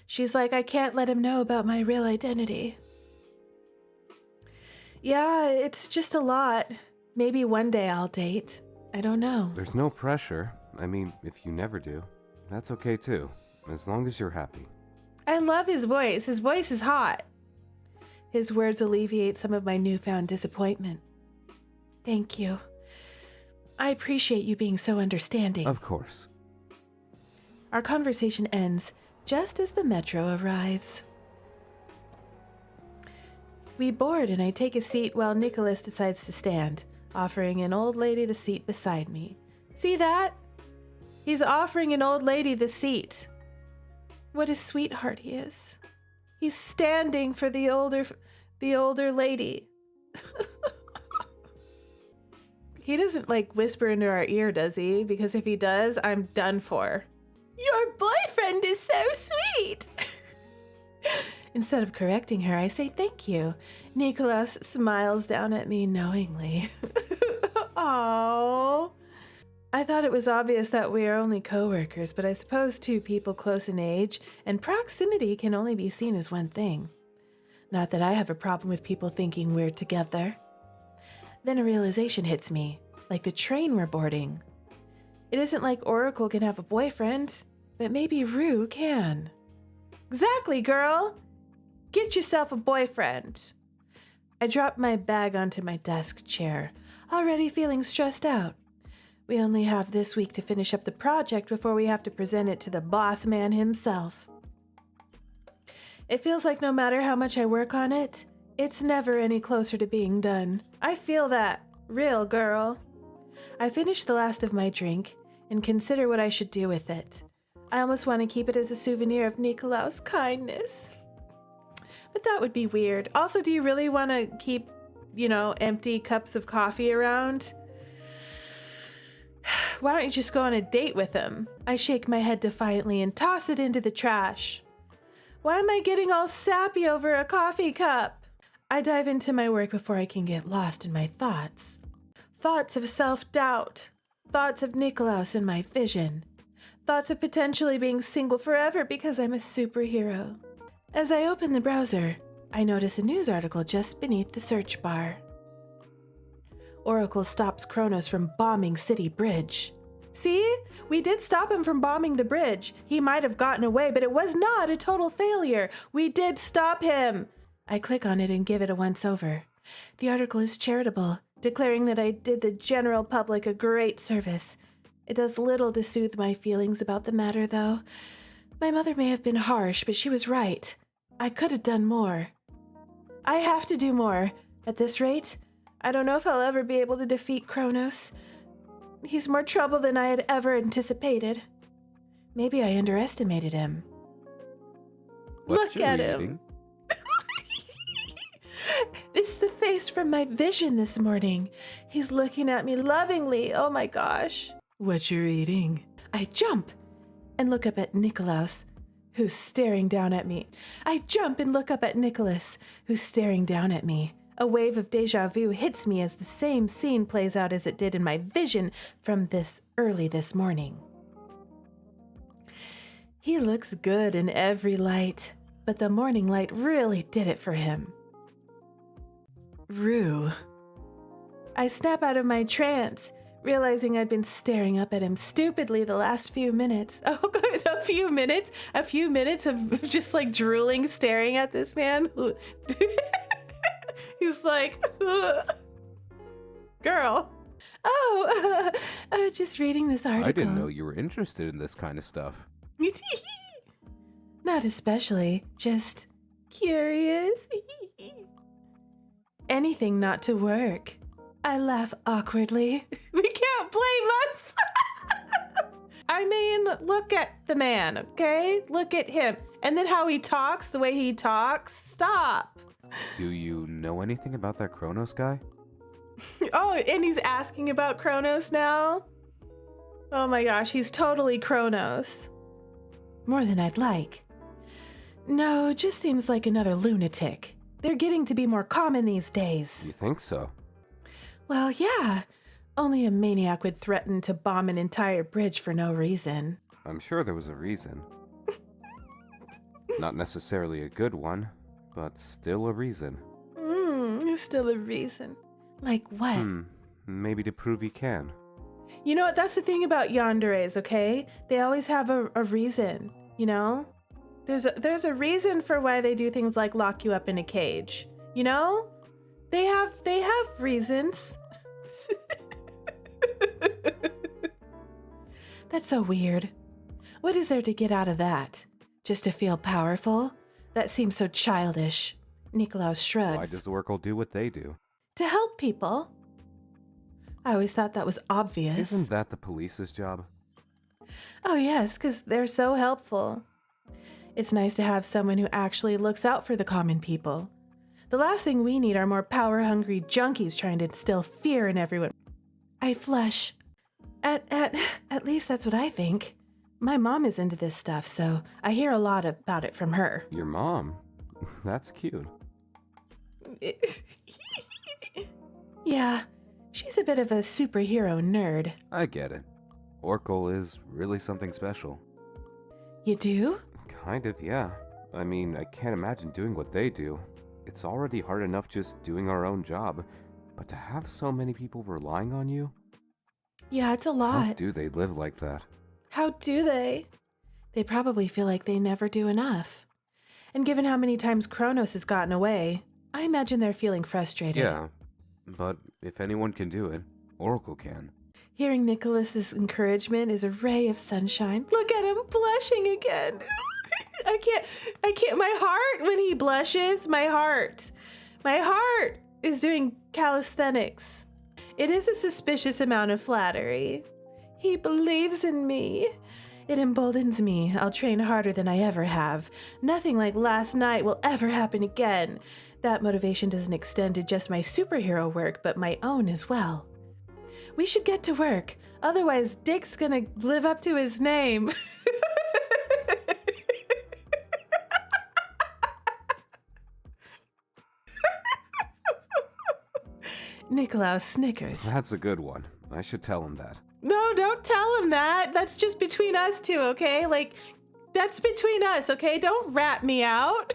She's like, I can't let him know about my real identity. Yeah, it's just a lot. Maybe one day I'll date. I don't know. There's no pressure. I mean, if you never do. That's okay too, as long as you're happy. I love his voice. His voice is hot. His words alleviate some of my newfound disappointment. Thank you. I appreciate you being so understanding. Of course. Our conversation ends just as the metro arrives. We board and I take a seat while Nicholas decides to stand, offering an old lady the seat beside me. See that? He's offering an old lady the seat. What a sweetheart he is. He's standing for the older lady. He doesn't whisper into our ear, does he? Because if he does, I'm done for. Your boyfriend is so sweet. Instead of correcting her, I say thank you. Nicholas smiles down at me knowingly. Aww. I thought it was obvious that we are only co-workers, but I suppose two people close in age and proximity can only be seen as one thing. Not that I have a problem with people thinking we're together. Then a realization hits me, like the train we're boarding. It isn't like Oracle can have a boyfriend, but maybe Rue can. Exactly, girl! Get yourself a boyfriend. I drop my bag onto my desk chair, already feeling stressed out. We only have this week to finish up the project before we have to present it to the boss man himself. It feels like no matter how much I work on it, it's never any closer to being done. I feel that. Real girl. I finish the last of my drink and consider what I should do with it. I almost want to keep it as a souvenir of Nikolaus' kindness. But that would be weird. Also, do you really want to keep, empty cups of coffee around? Why don't you just go on a date with him? I shake my head defiantly and toss it into the trash. Why am I getting all sappy over a coffee cup? I dive into my work before I can get lost in my thoughts. Thoughts of self-doubt. Thoughts of Nikolaus in my vision. Thoughts of potentially being single forever because I'm a superhero. As I open the browser, I notice a news article just beneath the search bar. Oracle stops Chronos from bombing City Bridge. See? We did stop him from bombing the bridge. He might have gotten away, but it was not a total failure. We did stop him. I click on it and give it a once-over. The article is charitable, declaring that I did the general public a great service. It does little to soothe my feelings about the matter, though. My mother may have been harsh, but she was right. I could have done more. I have to do more. At this rate, I don't know if I'll ever be able to defeat Chronos. He's more trouble than I had ever anticipated. Maybe I underestimated him. Look at him. It's the face from my vision this morning. He's looking at me lovingly. Oh my gosh. What you eating? I jump and look up at Nikolaus, who's staring down at me. I jump and look up at Nicholas, who's staring down at me. A wave of deja vu hits me as the same scene plays out as it did in my vision from early this morning. He looks good in every light, but the morning light really did it for him. Rue. I snap out of my trance, realizing I'd been staring up at him stupidly the last few minutes. Oh, a few minutes? A few minutes of just drooling, staring at this man? He's like, girl. Oh, just reading this article. I didn't know you were interested in this kind of stuff. Not especially, just curious. Anything not to work. I laugh awkwardly. We can't blame us. I mean, look at the man, okay? Look at him. And then how he talks, the way he talks. Stop. Do you know anything about that Chronos guy? Oh, and he's asking about Chronos now? Oh my gosh, he's totally Chronos. More than I'd like. No, just seems like another lunatic. They're getting to be more common these days. You think so? Well, yeah. Only a maniac would threaten to bomb an entire bridge for no reason. I'm sure there was a reason. Not necessarily a good one, but still a reason. Still a reason. Like what? Maybe to prove he can. You know what? That's the thing about yanderes, okay? They always have a reason, you know? There's a reason for why they do things like lock you up in a cage, you know? They have reasons. That's so weird. What is there to get out of that? Just to feel powerful? That seems so childish. Nikolaus shrugs. Why does Oracle do what they do? To help people. I always thought that was obvious. Isn't that the police's job? Oh yes, because they're so helpful. It's nice to have someone who actually looks out for the common people. The last thing we need are more power-hungry junkies trying to instill fear in everyone. I flush. At least that's what I think. My mom is into this stuff, so I hear a lot about it from her. Your mom? That's cute. Yeah, she's a bit of a superhero nerd. I get it. Oracle is really something special. You do? Kind of, yeah. I mean, I can't imagine doing what they do. It's already hard enough just doing our own job, but to have so many people relying on you? Yeah, it's a lot. How do they live like that? How do they? They probably feel like they never do enough. And given how many times Chronos has gotten away, I imagine they're feeling frustrated. Yeah, but if anyone can do it, Oracle can. Hearing Nicholas's encouragement is a ray of sunshine. Look at him blushing again. I can't, my heart, when he blushes, my heart is doing calisthenics. It is a suspicious amount of flattery. He believes in me. It emboldens me. I'll train harder than I ever have. Nothing like last night will ever happen again. That motivation doesn't extend to just my superhero work, but my own as well. We should get to work. Otherwise, Dick's gonna live up to his name. Nikolaus snickers. That's a good one. I should tell him that. No, don't tell him that. That's just between us two, okay? Like, that's between us, okay? Don't rat me out.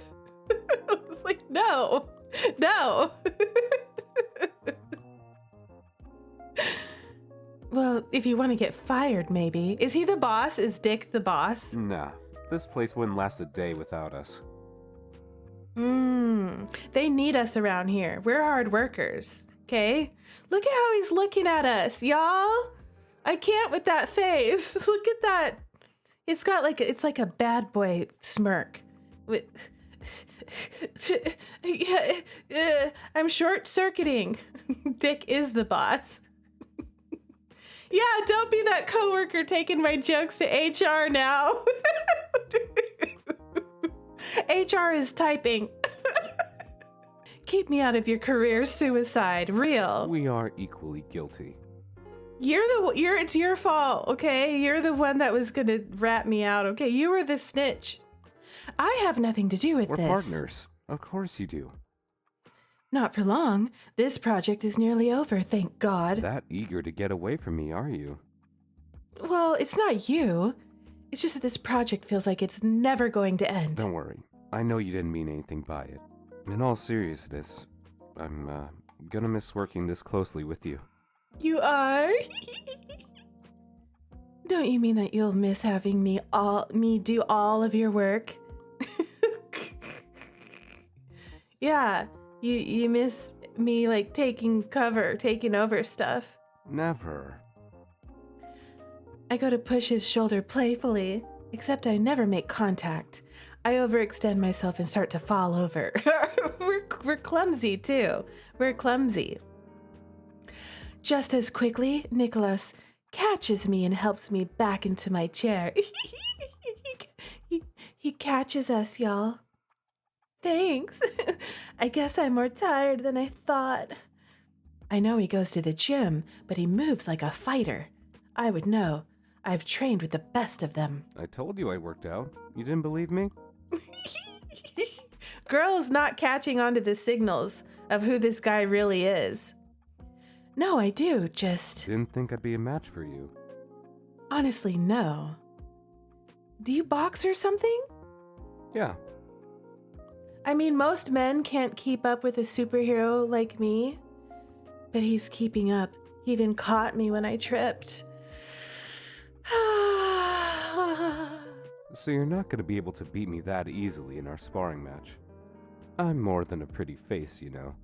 Like, no. Well, if you want to get fired, maybe. Is he the boss? Is Dick the boss? Nah, this place wouldn't last a day without us. They need us around here. We're hard workers, okay? Look at how he's looking at us, y'all. I can't with that face. Look at that. It's like a bad boy smirk. I'm short-circuiting. Dick is the boss. Yeah, don't be that coworker taking my jokes to HR now. HR is typing. Keep me out of your career suicide. Real. We are equally guilty. It's your fault, okay? You're the one that was gonna rat me out, okay? You were the snitch. I have nothing to do with We're this. partners. Of course you do. Not for long. This project is nearly over, thank God. That eager to get away from me, are you? Well, it's not you. It's just that this project feels like it's never going to end. Don't worry. I know you didn't mean anything by it. In all seriousness, I'm gonna miss working this closely with you. You are? Don't you mean that you'll miss having me do all of your work? Yeah, you miss me like taking over stuff. Never. I go to push his shoulder playfully, except I never make contact. I overextend myself and start to fall over. We're clumsy too. We're clumsy. Just as quickly, Nikolaus catches me and helps me back into my chair. He catches us, y'all. Thanks. I guess I'm more tired than I thought. I know he goes to the gym, but he moves like a fighter. I would know. I've trained with the best of them. I told you I worked out. You didn't believe me? Girl's not catching on to the signals of who this guy really is. No, I do, just... Didn't think I'd be a match for you. Honestly, no. Do you box or something? Yeah. I mean, most men can't keep up with a superhero like me. But he's keeping up. He even caught me when I tripped. So you're not going to be able to beat me that easily in our sparring match. I'm more than a pretty face, you know.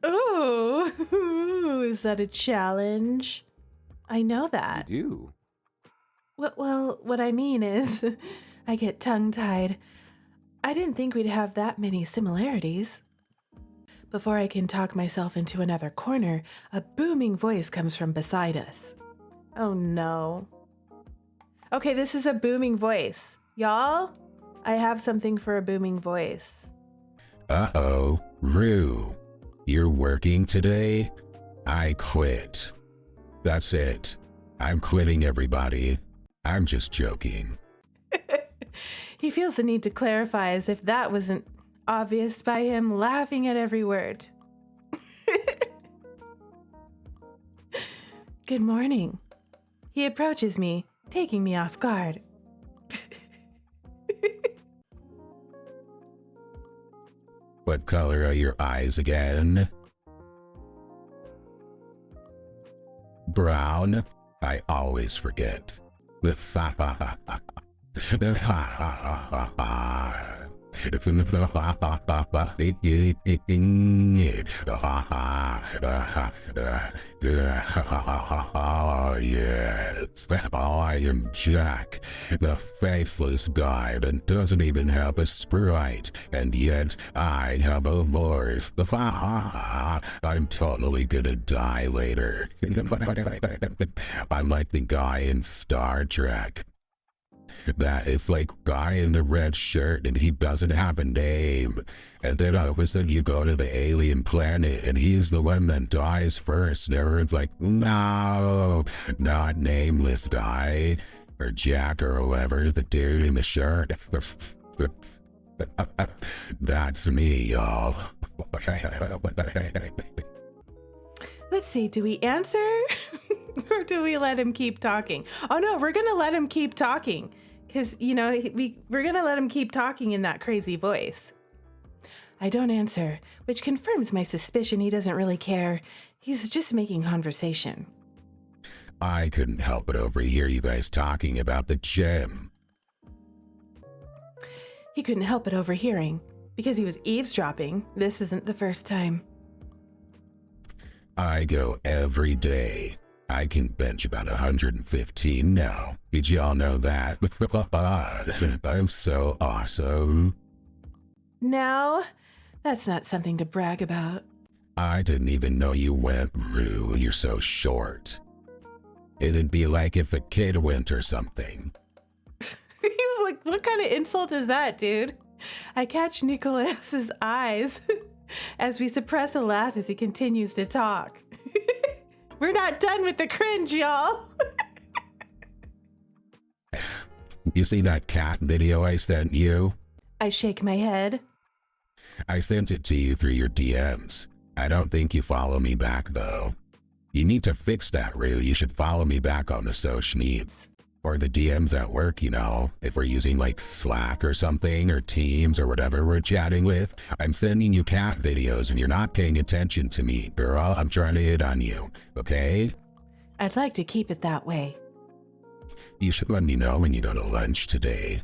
Ooh, is that a challenge? I know that. You do? Well, what I mean is, I get tongue-tied. I didn't think we'd have that many similarities. Before I can talk myself into another corner, a booming voice comes from beside us. Oh no. Okay, this is a booming voice. Y'all, I have something for a booming voice. Uh-oh, Rue. You're working today? I quit. That's it. I'm quitting, everybody. I'm just joking. He feels the need to clarify as if that wasn't obvious by him laughing at every word. Good morning. He approaches me, taking me off guard. What color are your eyes again? Brown? I always forget. Yes, I am Jack, the faithless guy that doesn't even have a sprite, and yet I have a voice. I'm totally gonna die later. I'm like the guy in Star Trek. That is like guy in the red shirt and he doesn't have a name. And then all of a sudden you go to the alien planet and he's the one that dies first. And everyone's like, no, not nameless guy. Or Jack or whoever, the dude in the shirt. That's me, y'all. Let's see, do we answer? Or do we let him keep talking? Oh no, we're gonna let him keep talking. Because, you know, we're gonna let him keep talking in that crazy voice. I don't answer, which confirms my suspicion he doesn't really care. He's just making conversation. I couldn't help but overhear you guys talking about the gem. He couldn't help but overhearing, because he was eavesdropping. This isn't the first time. I go every day. I can bench about 115 now. Did y'all know that? I'm so awesome. Now, that's not something to brag about. I didn't even know you went, Rue. You're so short. It'd be like if a kid went or something. He's like, what kind of insult is that, dude? I catch Nicholas's eyes as we suppress a laugh as he continues to talk. We're not done with the cringe, y'all. You see that cat video I sent you? I shake my head. I sent it to you through your DMs. I don't think you follow me back, though. You need to fix that, Rue. You should follow me back on the social needs. Or the DMs at work, you know, if we're using like Slack or something, or Teams or whatever we're chatting with. I'm sending you cat videos and you're not paying attention to me, girl. I'm trying to hit on you, okay? I'd like to keep it that way. You should let me know when you go to lunch today.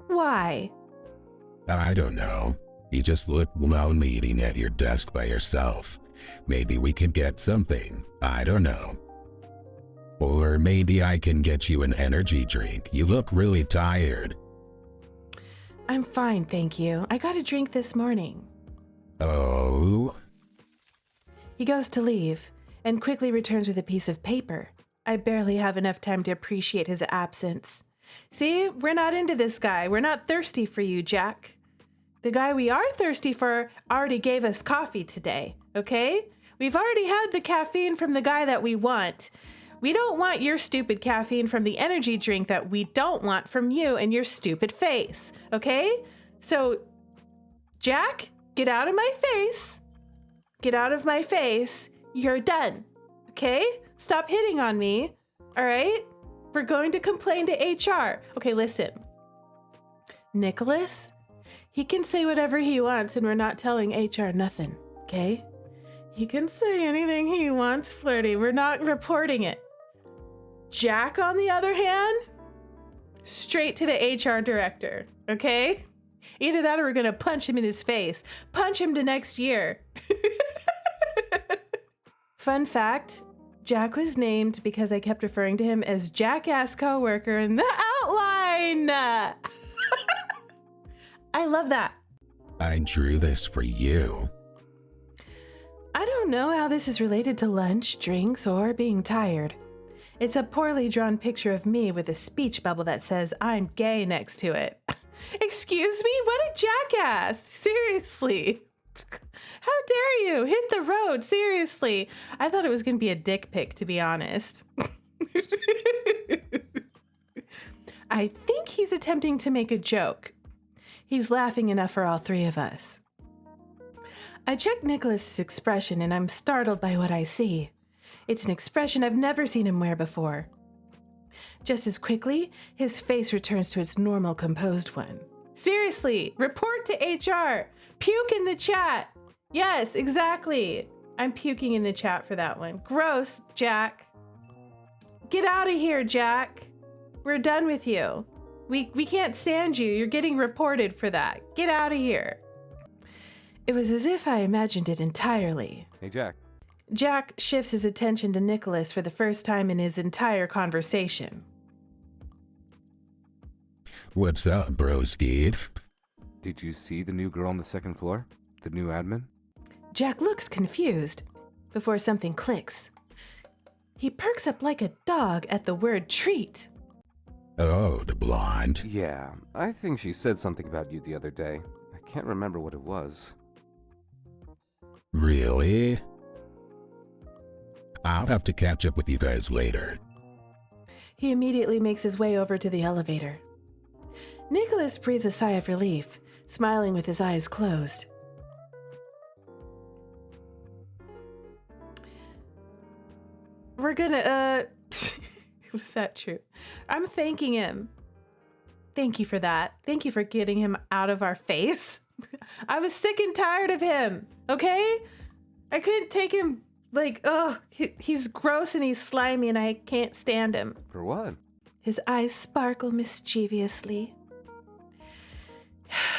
Why? I don't know. You just look lonely eating at your desk by yourself. Maybe we could get something. I don't know. Or maybe I can get you an energy drink. You look really tired. I'm fine, thank you. I got a drink this morning. Oh? He goes to leave and quickly returns with a piece of paper. I barely have enough time to appreciate his absence. See, we're not into this guy. We're not thirsty for you, Jack. The guy we are thirsty for already gave us coffee today, okay? We've already had the caffeine from the guy that we want. We don't want your stupid caffeine from the energy drink that we don't want from you and your stupid face, okay? So, Jack, get out of my face. Get out of my face. You're done, okay? Stop hitting on me, all right? We're going to complain to HR. Okay, listen. Nicholas, he can say whatever he wants and we're not telling HR nothing, okay? He can say anything he wants, Flirty. We're not reporting it. Jack, on the other hand, straight to the HR director, okay? Either that or we're gonna punch him in his face. Punch him to next year. Fun fact, Jack was named because I kept referring to him as Jackass Coworker in the outline. I love that. I drew this for you. I don't know how this is related to lunch, drinks, or being tired. It's a poorly drawn picture of me with a speech bubble that says I'm gay next to it. Excuse me? What a jackass! Seriously. How dare you? Hit the road, seriously. I thought it was going to be a dick pic, to be honest. I think he's attempting to make a joke. He's laughing enough for all three of us. I check Nicholas's expression and I'm startled by what I see. It's an expression I've never seen him wear before. Just as quickly, his face returns to its normal, composed one. Seriously, report to HR. Puke in the chat. Yes, exactly. I'm puking in the chat for that one. Gross, Jack. Get out of here, Jack. We're done with you. We can't stand you. You're getting reported for that. Get out of here. It was as if I imagined it entirely. Hey, Jack. Jack shifts his attention to Nicholas for the first time in his entire conversation. What's up, broski? Did you see the new girl on the second floor? The new admin? Jack looks confused before something clicks. He perks up like a dog at the word treat. Oh, the blonde. Yeah, I think she said something about you the other day. I can't remember what it was. Really? I'll have to catch up with you guys later. He immediately makes his way over to the elevator. Nicholas breathes a sigh of relief, smiling with his eyes closed. We're gonna, was that true? I'm thanking him. Thank you for that. Thank you for getting him out of our face. I was sick and tired of him, okay? I couldn't take him, like, he's gross and he's slimy and I can't stand him. For what? His eyes sparkle mischievously.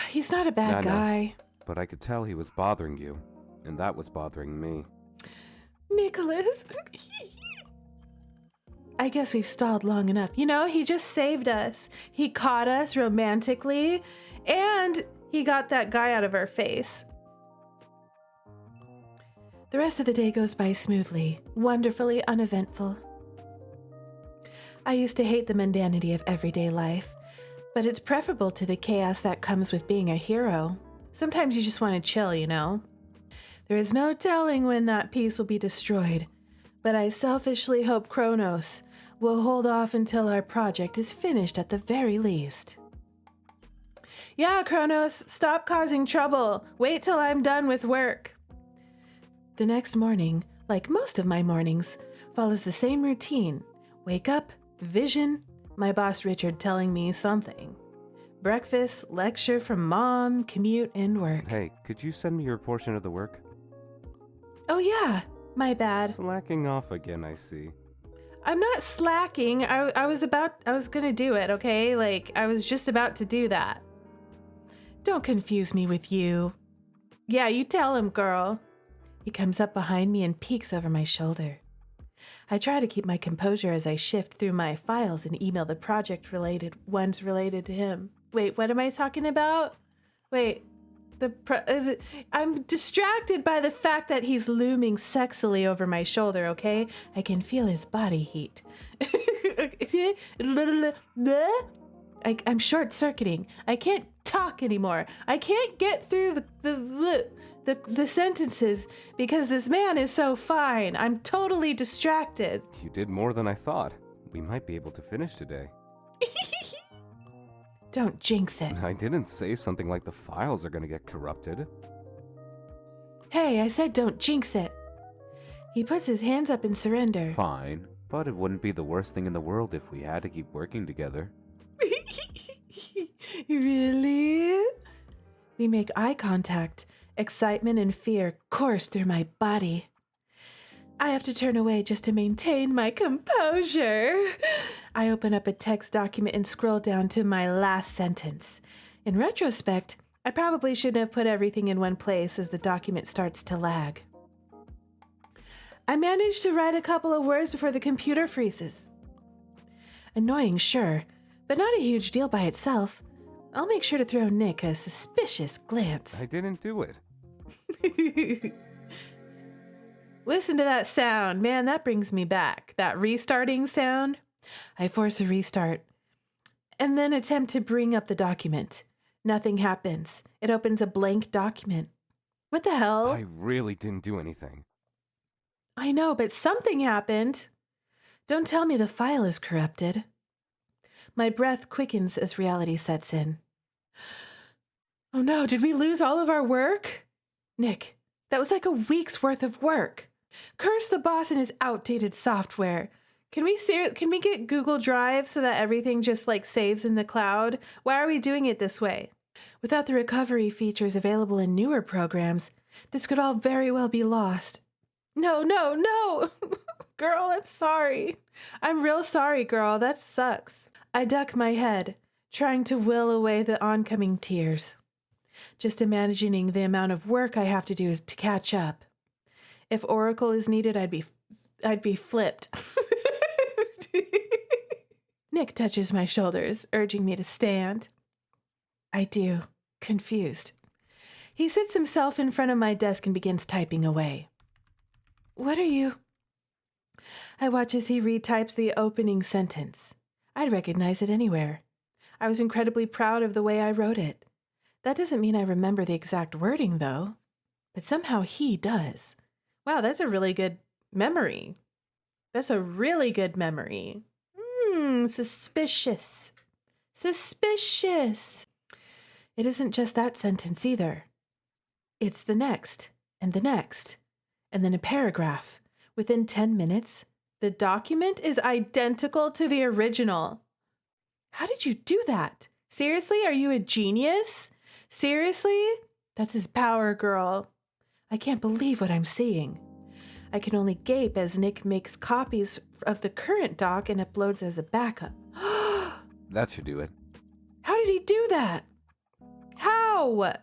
He's not a bad guy. But I could tell he was bothering you, and that was bothering me. Nicholas. I guess we've stalled long enough. You know, he just saved us. He caught us romantically, and he got that guy out of our face. The rest of the day goes by smoothly, wonderfully uneventful. I used to hate the mundanity of everyday life, but it's preferable to the chaos that comes with being a hero. Sometimes you just want to chill, you know? There is no telling when that peace will be destroyed, but I selfishly hope Chronos will hold off until our project is finished at the very least. Yeah, Chronos, stop causing trouble. Wait till I'm done with work. The next morning, like most of my mornings, follows the same routine. Wake up, vision, my boss Richard telling me something. Breakfast, lecture from mom, commute, and work. Hey, could you send me your portion of the work? Oh yeah, my bad. Slacking off again, I see. I'm not slacking. I was gonna do it, okay? Like, I was just about to do that. Don't confuse me with you. Yeah, you tell him, girl. He comes up behind me and peeks over my shoulder. I try to keep my composure as I shift through my files and email the project-related ones related to him. Wait, what am I talking about? Wait, I'm distracted by the fact that he's looming sexily over my shoulder, okay? I can feel his body heat. I'm short-circuiting. I can't talk anymore. I can't get through the sentences because this man is so fine. I'm totally distracted. You did more than I thought. We might be able to finish today. Don't jinx it. I didn't say something like the files are gonna get corrupted. Hey, I said don't jinx it. He puts his hands up in surrender. Fine, but it wouldn't be the worst thing in the world if we had to keep working together. Really? We make eye contact, Excitement and fear course through my body. I have to turn away just to maintain my composure. I open up a text document and scroll down to my last sentence. In retrospect, I probably shouldn't have put everything in one place as the document starts to lag. I managed to write a couple of words before the computer freezes. Annoying, sure, but not a huge deal by itself. I'll make sure to throw Nick a suspicious glance. I didn't do it. Listen to that sound. Man, that brings me back. That restarting sound. I force a restart and then attempt to bring up the document. Nothing happens. It opens a blank document. What the hell? I really didn't do anything. I know, but something happened. Don't tell me the file is corrupted. My breath quickens as reality sets in. Oh no, did we lose all of our work? Nick, that was like a week's worth of work. Curse the boss and his outdated software. Can we get Google Drive so that everything just like saves in the cloud? Why are we doing it this way? Without the recovery features available in newer programs, this could all very well be lost. No. Girl, I'm sorry. I'm real sorry, girl. That sucks. I duck my head, trying to will away the oncoming tears. Just imagining the amount of work I have to do to catch up. If Oracle is needed, I'd be flipped. Nick touches my shoulders, urging me to stand. I do, confused. He sits himself in front of my desk and begins typing away. What are you? I watch as he retypes the opening sentence. I'd recognize it anywhere. I was incredibly proud of the way I wrote it. That doesn't mean I remember the exact wording, though. But somehow he does. Wow, that's a really good memory. That's a really good memory. Suspicious. Suspicious. It isn't just that sentence either. It's the next, and then a paragraph. Within 10 minutes, the document is identical to the original. How did you do that? Seriously, are you a genius? Seriously? That's his power, girl. I can't believe what I'm seeing. I can only gape as Nick makes copies of the current doc and uploads as a backup. That should do it. How did he do that? How?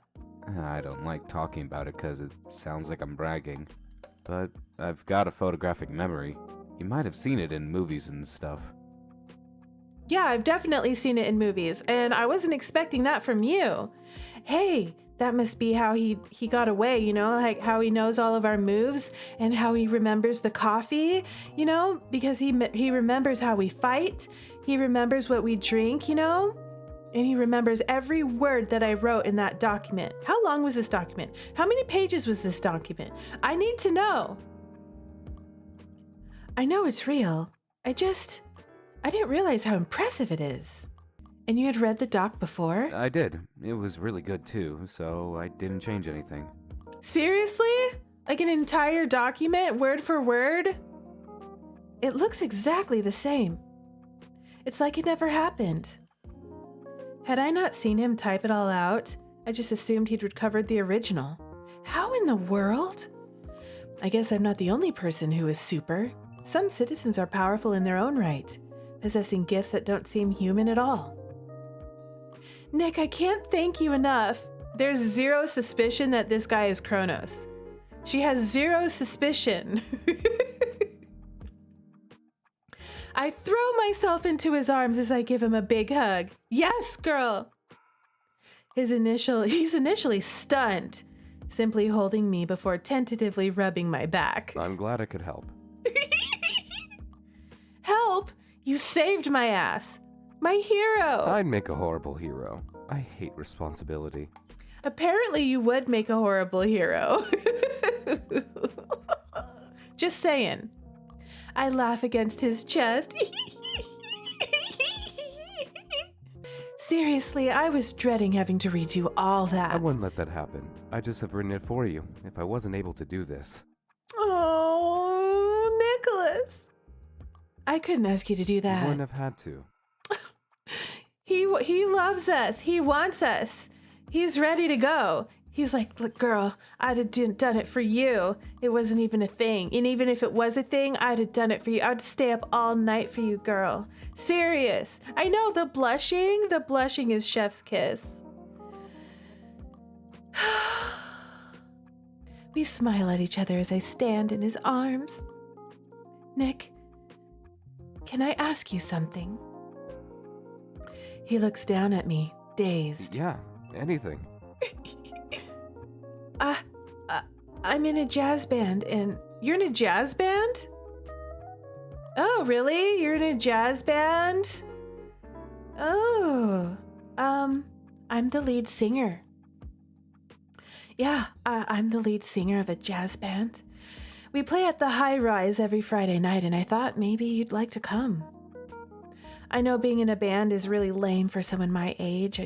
I don't like talking about it because it sounds like I'm bragging. But I've got a photographic memory. You might have seen it in movies and stuff. Yeah, I've definitely seen it in movies, and I wasn't expecting that from you. Hey, that must be how he got away, you know, like how he knows all of our moves and how he remembers the coffee, you know, because he remembers how we fight. He remembers what we drink, you know, and he remembers every word that I wrote in that document. How long was this document? How many pages was this document? I need to know. I know it's real. I didn't realize how impressive it is. And you had read the doc before? I did. It was really good too, so I didn't change anything. Seriously? Like an entire document, word for word? It looks exactly the same. It's like it never happened. Had I not seen him type it all out, I just assumed he'd recovered the original. How in the world? I guess I'm not the only person who is super. Some citizens are powerful in their own right, possessing gifts that don't seem human at all. Nick, I can't thank you enough. There's zero suspicion that this guy is Chronos. She has zero suspicion. I throw myself into his arms as I give him a big hug. Yes, girl. He's initially stunned, simply holding me before tentatively rubbing my back. I'm glad I could help. Help? You saved my ass. My hero. I'd make a horrible hero. I hate responsibility. Apparently you would make a horrible hero. Just saying. I laugh against his chest. Seriously, I was dreading having to redo all that. I wouldn't let that happen. I just have written it for you if I wasn't able to do this. Oh, Nicholas. I couldn't ask you to do that. You wouldn't have had to. He loves us. He wants us. He's ready to go. He's like, look, girl, I'd have done it for you. It wasn't even a thing. And even if it was a thing, I'd have done it for you. I'd stay up all night for you, girl. Serious. I know the blushing is chef's kiss. We smile at each other as I stand in his arms. Nick, can I ask you something? He looks down at me, dazed. Yeah, anything. I'm in a jazz band, and you're in a jazz band? Oh, really? You're in a jazz band? Oh, I'm the lead singer. Yeah, I'm the lead singer of a jazz band. We play at the High Rise every Friday night, and I thought maybe you'd like to come. I know being in a band is really lame for someone my age.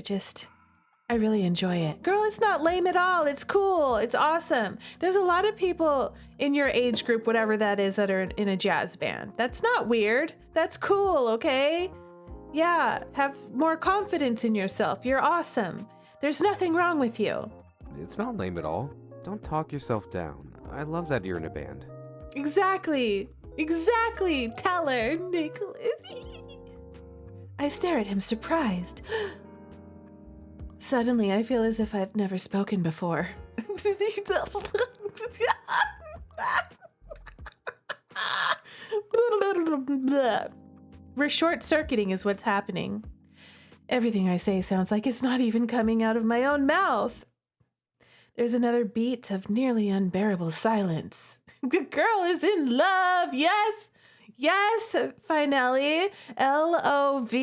I really enjoy it. Girl, it's not lame at all. It's cool. It's awesome. There's a lot of people in your age group, whatever that is, that are in a jazz band. That's not weird. That's cool, okay? Yeah, have more confidence in yourself. You're awesome. There's nothing wrong with you. It's not lame at all. Don't talk yourself down. I love that you're in a band. Exactly. Tell her, Nicholas. I stare at him, surprised. Suddenly, I feel as if I've never spoken before. We're short-circuiting is what's happening. Everything I say sounds like it's not even coming out of my own mouth. There's another beat of nearly unbearable silence. The girl is in love. Yes, finally. Love.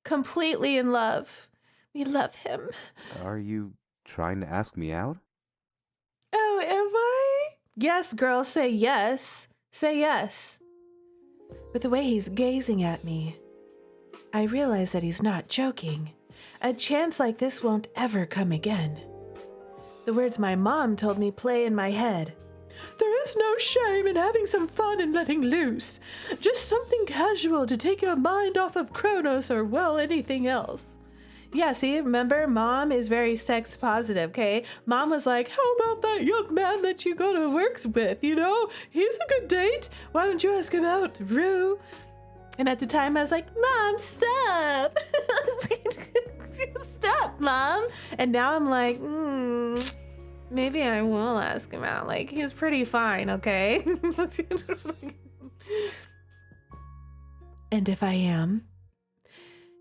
Completely in love. We love him. Are you trying to ask me out? Oh, am I? Yes, girl, say yes. Say yes. With the way he's gazing at me, I realize that he's not joking. A chance like this won't ever come again. The words my mom told me play in my head. There is no shame in having some fun and letting loose. Just something casual to take your mind off of Chronos or, well, anything else. Yeah, see, remember, Mom is very sex positive, okay? Mom was like, how about that young man that you go to works with, you know? He's a good date. Why don't you ask him out, Rue? And at the time, I was like, Mom, stop. Stop, Mom. And now I'm like, maybe I will ask him out. Like, he's pretty fine, okay? And if I am?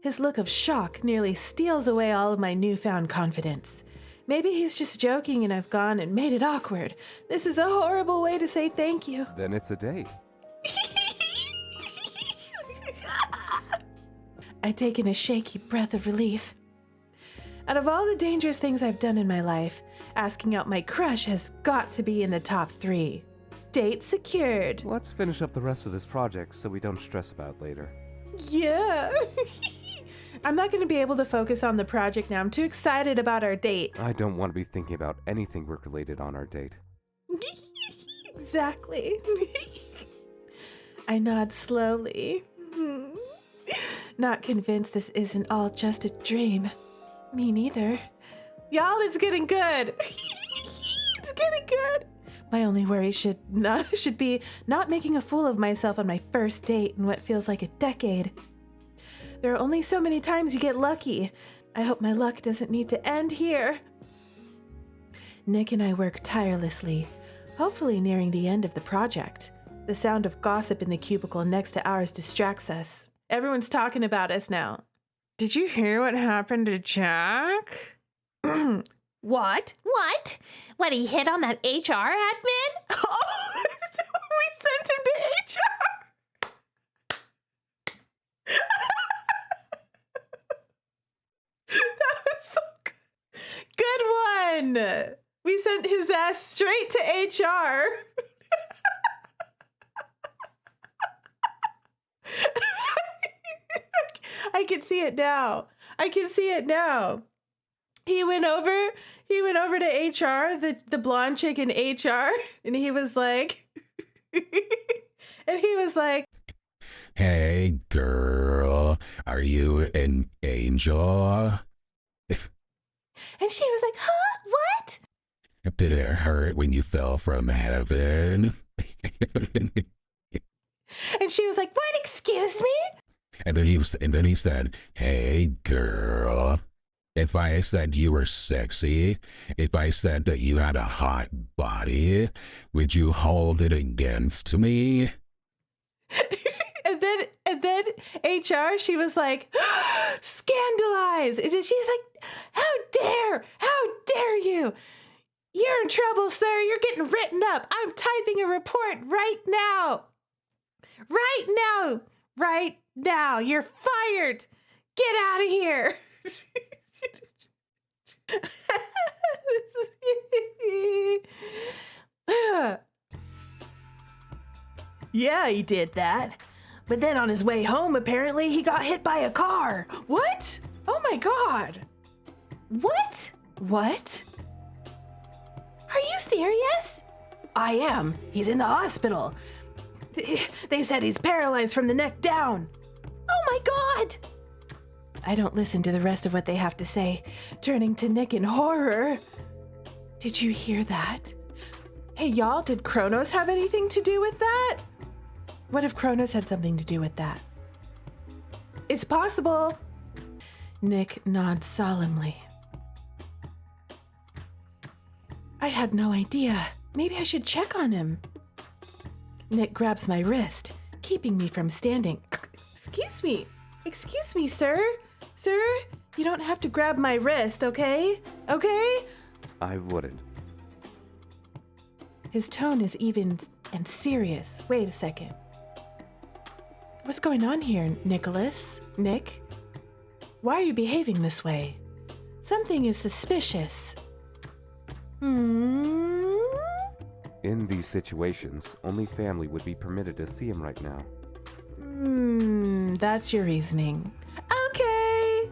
His look of shock nearly steals away all of my newfound confidence. Maybe he's just joking and I've gone and made it awkward. This is a horrible way to say thank you. Then it's a date. I take in a shaky breath of relief. Out of all the dangerous things I've done in my life, asking out my crush has got to be in the top 3. Date secured. Let's finish up the rest of this project so we don't stress about later. Yeah. I'm not going to be able to focus on the project now. I'm too excited about our date. I don't want to be thinking about anything work-related on our date. Exactly. I nod slowly. Not convinced this isn't all just a dream. Me neither. Y'all, it's getting good. It's getting good. My only worry should be not making a fool of myself on my first date in what feels like a decade. There are only so many times you get lucky. I hope my luck doesn't need to end here. Nick and I work tirelessly, hopefully nearing the end of the project. The sound of gossip in the cubicle next to ours distracts us. Everyone's talking about us now. Did you hear what happened to Jack? What? What, he hit on that HR admin? Oh, we sent him to HR. That was so good. Good one. We sent his ass straight to HR. I can see it now. He went over to HR, the blonde chick in HR, and he was like, Hey, girl, are you an angel? And she was like, huh? What? Did it hurt when you fell from heaven? And she was like, what? Excuse me? And then he said, hey, girl. If I said you were sexy, if I said that you had a hot body, would you hold it against me? and then HR, she was like, scandalized. And she's like, how dare you? You're in trouble, sir. You're getting written up. I'm typing a report right now. Right now. You're fired. Get out of here. Yeah, he did that. But then on his way home, apparently he got hit by a car. What? Oh my God. What? Are you serious? I am. He's in the hospital. They said he's paralyzed from the neck down. Oh my God. I don't listen to the rest of what they have to say, turning to Nick in horror. Did you hear that? Hey, y'all, did Chronos have anything to do with that? What if Chronos had something to do with that? It's possible. Nick nods solemnly. I had no idea. Maybe I should check on him. Nick grabs my wrist, keeping me from standing. Excuse me, sir. Sir, you don't have to grab my wrist, okay? Okay? I wouldn't. His tone is even and serious. Wait a second. What's going on here, Nicholas? Nick? Why are you behaving this way? Something is suspicious. In these situations, only family would be permitted to see him right now. That's your reasoning. Okay.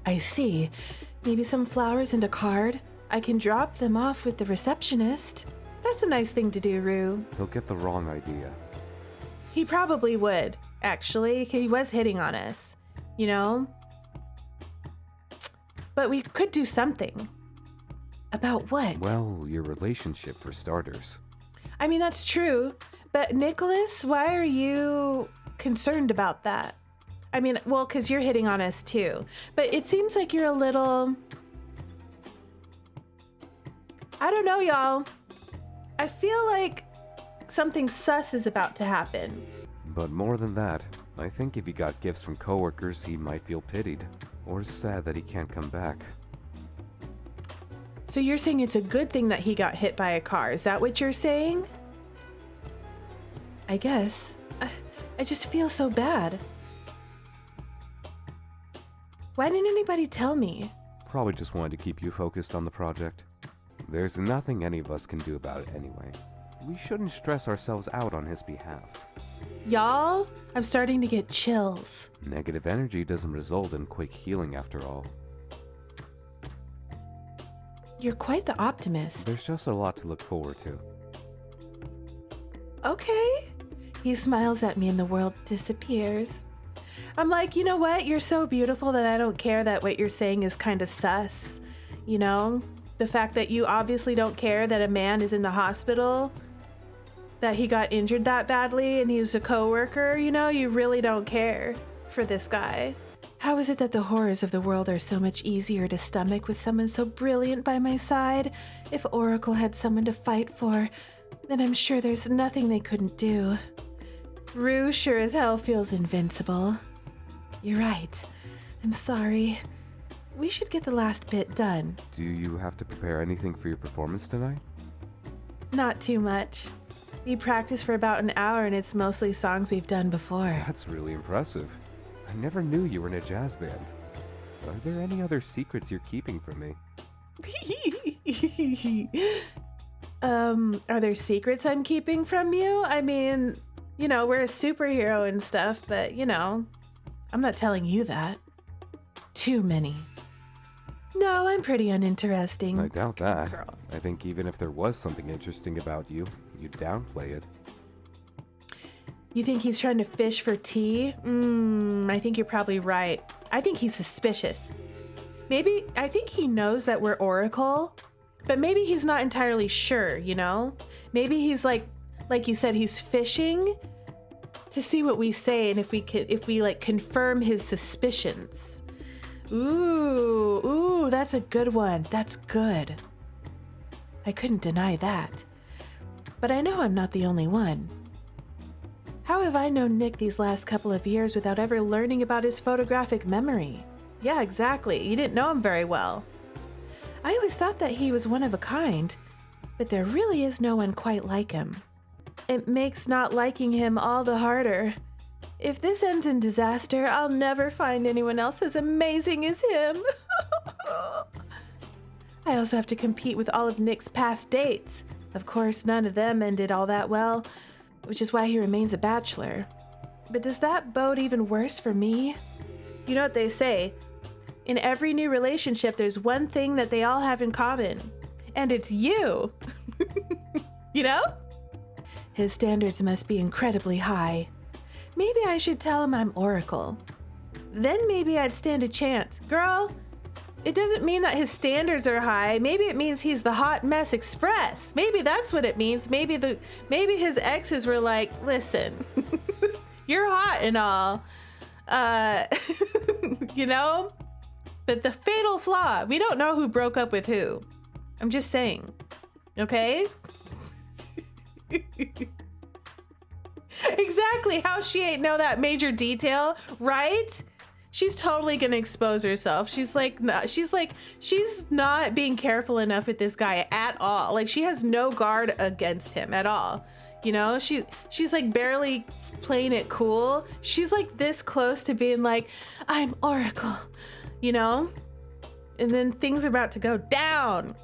I see. Maybe some flowers and a card. I can drop them off with the receptionist. That's a nice thing to do, Rue. He'll get the wrong idea. He probably would, actually. He was hitting on us, you know? But we could do something. About what? Well, your relationship for starters. I mean, that's true. But Nicholas, why are you concerned about that? I mean, well, because you're hitting on us too. But it seems like you're a little... I don't know, y'all. I feel like something sus is about to happen. But more than that, I think if he got gifts from coworkers, he might feel pitied. Or sad that he can't come back. So you're saying it's a good thing that he got hit by a car. Is that what you're saying? I guess. I just feel so bad. Why didn't anybody tell me? Probably just wanted to keep you focused on the project. There's nothing any of us can do about it anyway. We shouldn't stress ourselves out on his behalf. Y'all, I'm starting to get chills. Negative energy doesn't result in quick healing after all. You're quite the optimist. There's just a lot to look forward to. Okay. He smiles at me and the world disappears. I'm like, you know what? You're so beautiful that I don't care that what you're saying is kind of sus. You know? The fact that you obviously don't care that a man is in the hospital, that he got injured that badly and he's a coworker, you know? You really don't care for this guy. How is it that the horrors of the world are so much easier to stomach with someone so brilliant by my side? If Oracle had someone to fight for, then I'm sure there's nothing they couldn't do. Rue sure as hell feels invincible. You're right. I'm sorry. We should get the last bit done. Do you have to prepare anything for your performance tonight? Not too much. We practice for about an hour and it's mostly songs we've done before. That's really impressive. I never knew you were in a jazz band. Are there any other secrets you're keeping from me? Are there secrets I'm keeping from you? I mean, you know, we're a superhero and stuff, but, you know, I'm not telling you that. Too many. No, I'm pretty uninteresting. I doubt that. Girl. I think even if there was something interesting about you, you'd downplay it. You think he's trying to fish for tea? I think you're probably right. I think he's suspicious. Maybe, I think he knows that we're Oracle, but maybe he's not entirely sure, you know? Maybe he's like you said, he's fishing to see what we say and if we like confirm his suspicions. Ooh, that's a good one. That's good. I couldn't deny that. But I know I'm not the only one. How have I known Nick these last couple of years without ever learning about his photographic memory? Yeah, exactly. You didn't know him very well. I always thought that he was one of a kind, but there really is no one quite like him. It makes not liking him all the harder. If this ends in disaster, I'll never find anyone else as amazing as him. I also have to compete with all of Nick's past dates. Of course, none of them ended all that well, which is why he remains a bachelor. But does that bode even worse for me? You know what they say, in every new relationship, there's one thing that they all have in common, and it's you. You know? His standards must be incredibly high. Maybe I should tell him I'm Oracle. Then maybe I'd stand a chance. Girl, it doesn't mean that his standards are high. Maybe it means he's the hot mess express. Maybe that's what it means. Maybe his exes were like, listen, you're hot and all, you know? But the fatal flaw, we don't know who broke up with who. I'm just saying, okay? Exactly, how she ain't know that major detail, right? She's totally gonna expose herself. She's not being careful enough with this guy at all. Like, she has no guard against him at all. You know, she's like barely playing it cool. She's like this close to being like, I'm Oracle, you know? And then things are about to go down.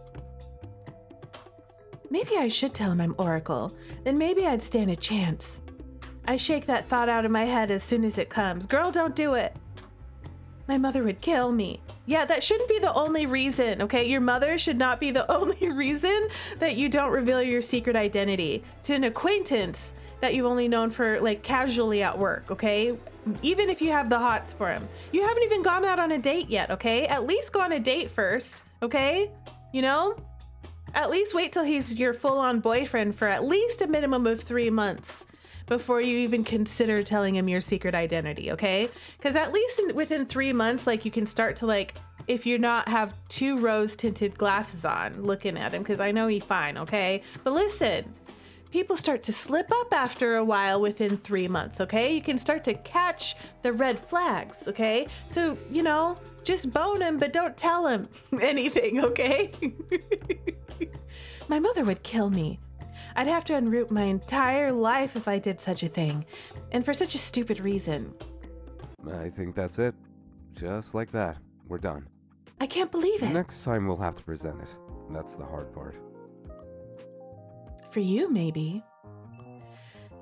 Maybe I should tell him I'm Oracle. Then maybe I'd stand a chance. I shake that thought out of my head as soon as it comes. Girl, don't do it. My mother would kill me. Yeah, that shouldn't be the only reason, okay? Your mother should not be the only reason that you don't reveal your secret identity to an acquaintance that you've only known for like casually at work, okay? Even if you have the hots for him. You haven't even gone out on a date yet, okay? At least go on a date first, okay? You know? At least wait till he's your full-on boyfriend for at least a minimum of 3 months before you even consider telling him your secret identity, okay? Because at least within 3 months, like, you can start to, like, if you're not have 2 rose-tinted glasses on looking at him, because I know he's fine, okay? But listen, people start to slip up after a while within 3 months, okay? You can start to catch the red flags, okay? So, you know, just bone him, but don't tell him anything, okay? My mother would kill me. I'd have to unroot my entire life if I did such a thing, and for such a stupid reason. I think that's it. Just like that. We're done. I can't believe it. Next time we'll have to present it. That's the hard part. For you, maybe.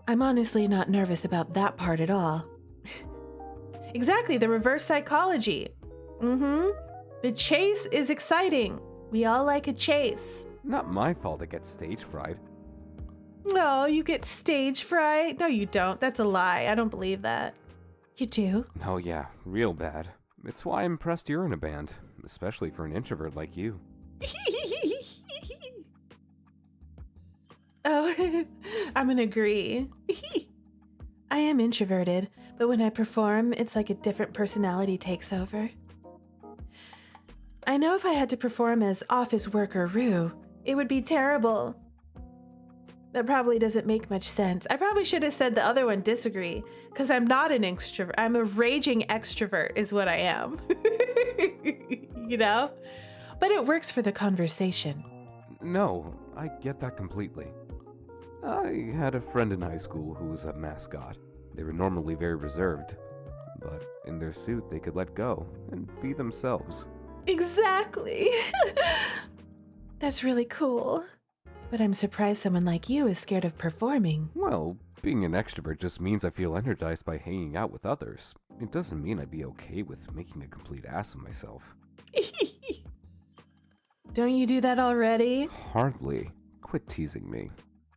I'm honestly not nervous about that part at all. Exactly, the reverse psychology. The chase is exciting. We all like a chase. Not my fault I get stage fright. Oh, you get stage fright? No, you don't. That's a lie. I don't believe that. You do? Oh yeah, real bad. It's why I'm impressed you're in a band, especially for an introvert like you. Oh, I'm gonna agree. I am introverted, but when I perform, it's like a different personality takes over. I know if I had to perform as office worker Rue, it would be terrible. That probably doesn't make much sense. I probably should have said the other one, disagree, because I'm not an extrovert. I'm a raging extrovert is what I am. You know? But it works for the conversation. No, I get that completely. I had a friend in high school who was a mascot. They were normally very reserved, but in their suit they could let go and be themselves. Exactly. That's really cool. But I'm surprised someone like you is scared of performing. Well, being an extrovert just means I feel energized by hanging out with others. It doesn't mean I'd be okay with making a complete ass of myself. Don't you do that already? Hardly. Quit teasing me.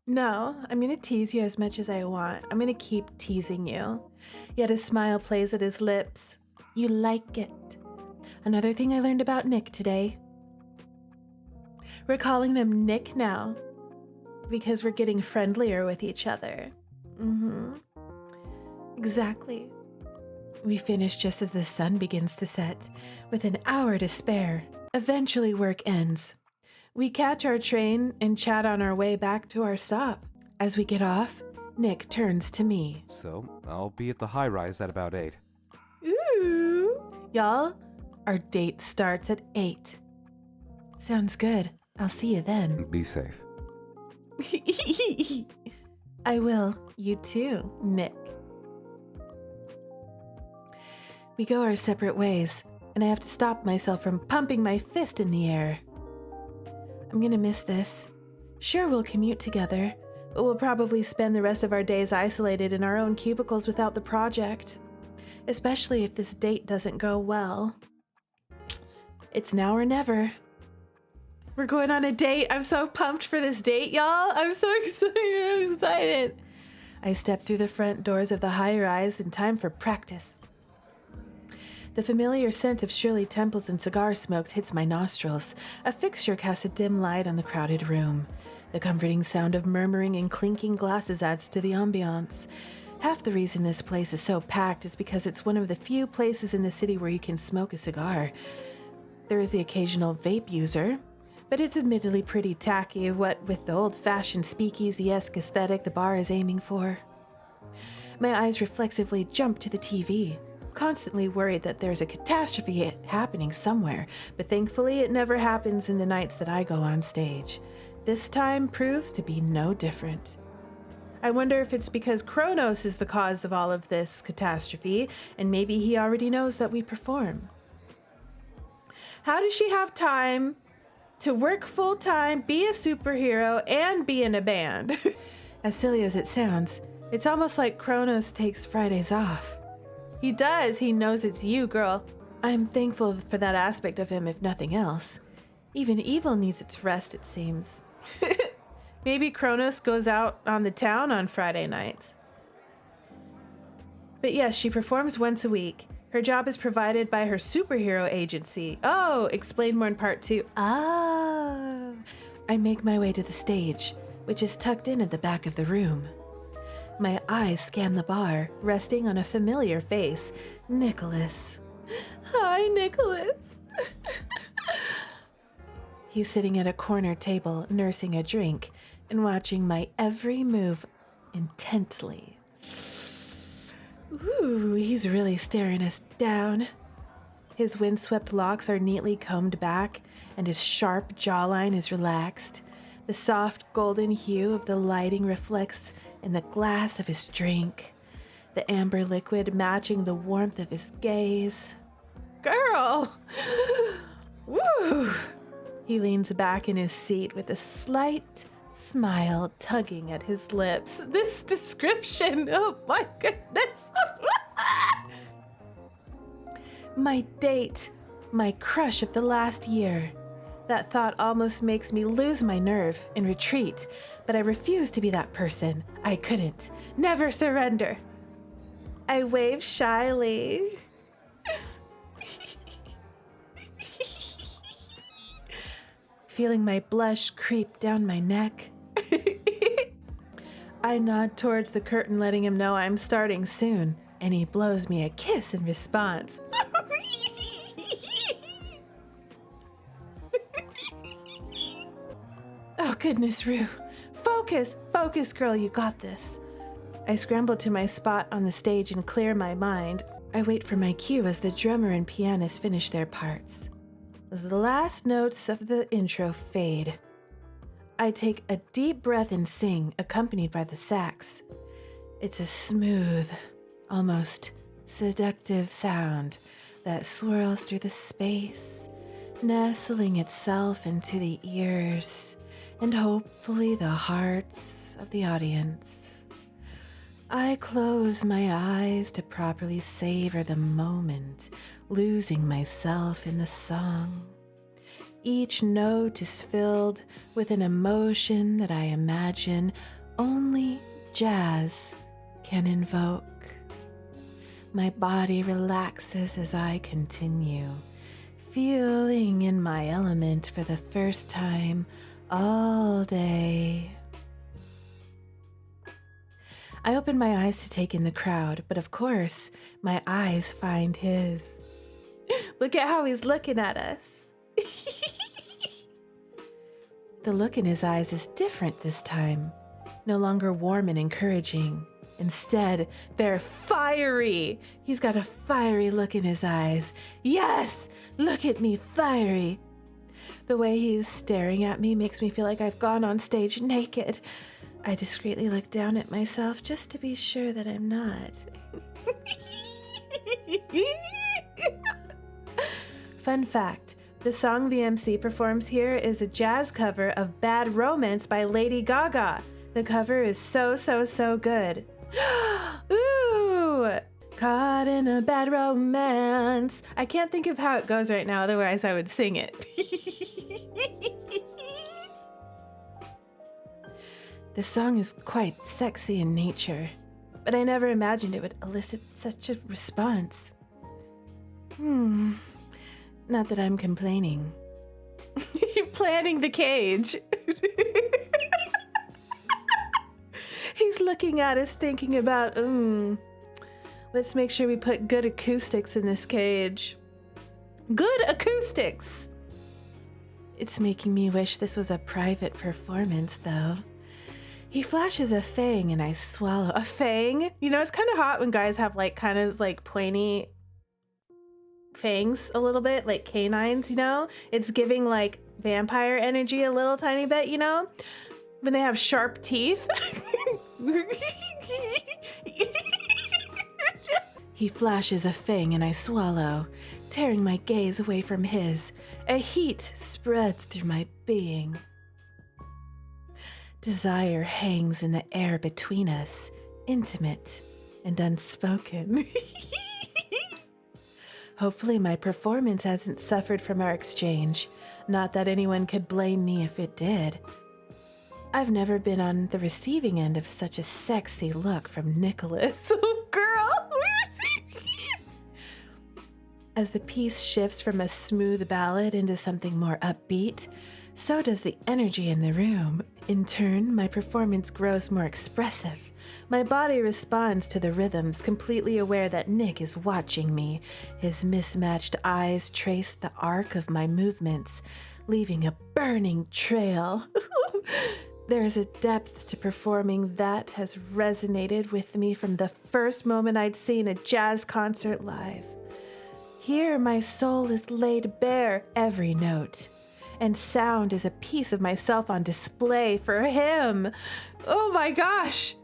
No, I'm gonna tease you as much as I want. I'm gonna keep teasing you. Yet a smile plays at his lips. You like it. Another thing I learned about Nick today. We're calling them Nick now because we're getting friendlier with each other. Exactly. We finish just as the sun begins to set, with an hour to spare. Eventually work ends. We catch our train and chat on our way back to our stop. As we get off, Nick turns to me. So, I'll be at the high-rise at about 8. Ooh. Y'all, our date starts at 8. Sounds good. I'll see you then. Be safe. I will. You too, Nick. We go our separate ways, and I have to stop myself from pumping my fist in the air. I'm gonna miss this. Sure, we'll commute together, but we'll probably spend the rest of our days isolated in our own cubicles without the project. Especially if this date doesn't go well. It's now or never. We're going on a date. I'm so pumped for this date, y'all. I'm so excited. I step through the front doors of the high-rise in time for practice. The familiar scent of Shirley Temples and cigar smokes hits my nostrils. A fixture casts a dim light on the crowded room. The comforting sound of murmuring and clinking glasses adds to the ambiance. Half the reason this place is so packed is because it's one of the few places in the city where you can smoke a cigar. There is the occasional vape user, but it's admittedly pretty tacky, what with the old-fashioned speakeasy-esque aesthetic the bar is aiming for. My eyes reflexively jump to the TV, constantly worried that there's a catastrophe happening somewhere, but thankfully it never happens in the nights that I go on stage. This time proves to be no different. I wonder if it's because Chronos is the cause of all of this catastrophe, and maybe he already knows that we perform. How does she have time to work full-time, be a superhero, and be in a band? As silly as it sounds, it's almost like Chronos takes Fridays off. He does. He knows it's you, girl. I'm thankful for that aspect of him, if nothing else. Even evil needs its rest, it seems. Maybe Chronos goes out on the town on Friday nights. But yes, she performs once a week. Her job is provided by her superhero agency. Oh, explain more in part 2. Oh. I make my way to the stage, which is tucked in at the back of the room. My eyes scan the bar, resting on a familiar face, Nicholas. Hi, Nicholas. He's sitting at a corner table, nursing a drink, and watching my every move intently. Ooh, he's really staring us down. His windswept locks are neatly combed back, and his sharp jawline is relaxed. The soft golden hue of the lighting reflects in the glass of his drink, the amber liquid matching the warmth of his gaze. Girl! Woo! He leans back in his seat with a slight smile tugging at his lips. This description, oh my goodness. My date, my crush of the last year. That thought almost makes me lose my nerve and retreat, but I refuse to be that person. I couldn't. Never surrender. I wave shyly. Feeling my blush creep down my neck. I nod towards the curtain, letting him know I'm starting soon, and he blows me a kiss in response. Oh, goodness, Rue. Focus, focus, girl, you got this. I scramble to my spot on the stage and clear my mind. I wait for my cue as the drummer and pianist finish their parts. As the last notes of the intro fade, I take a deep breath and sing, accompanied by the sax. It's a smooth, almost seductive sound that swirls through the space, nestling itself into the ears and hopefully the hearts of the audience. I close my eyes to properly savor the moment, losing myself in the song. Each note is filled with an emotion that I imagine only jazz can invoke. My body relaxes as I continue, feeling in my element for the first time all day. I open my eyes to take in the crowd, but of course, my eyes find his. Look at how he's looking at us. The look in his eyes is different this time. No longer warm and encouraging. Instead, they're fiery. He's got a fiery look in his eyes. Yes, look at me, fiery. The way he's staring at me makes me feel like I've gone on stage naked. I discreetly look down at myself just to be sure that I'm not. Fun fact, the song the MC performs here is a jazz cover of Bad Romance by Lady Gaga. The cover is so good. Ooh! Caught in a bad romance. I can't think of how it goes right now, otherwise I would sing it. The song is quite sexy in nature, but I never imagined it would elicit such a response. Not that I'm complaining. You're planning the cage. He's looking at us thinking about, let's make sure we put good acoustics in this cage. Good acoustics! It's making me wish this was a private performance, though. He flashes a fang and I swallow. A fang? You know, it's kind of hot when guys have kind of pointy fangs a little bit, like canines, you know? It's giving vampire energy a little tiny bit, you know? When they have sharp teeth. He flashes a fang and I swallow, tearing my gaze away from his. A heat spreads through my being. Desire hangs in the air between us, intimate and unspoken. Hopefully my performance hasn't suffered from our exchange. Not that anyone could blame me if it did. I've never been on the receiving end of such a sexy look from Nicholas. Oh, girl! As the piece shifts from a smooth ballad into something more upbeat, so does the energy in the room. In turn, my performance grows more expressive. My body responds to the rhythms, completely aware that Nick is watching me. His mismatched eyes trace the arc of my movements, leaving a burning trail. There is a depth to performing that has resonated with me from the first moment I'd seen a jazz concert live. Here, my soul is laid bare, every note. And sound is a piece of myself on display for him. Oh my gosh.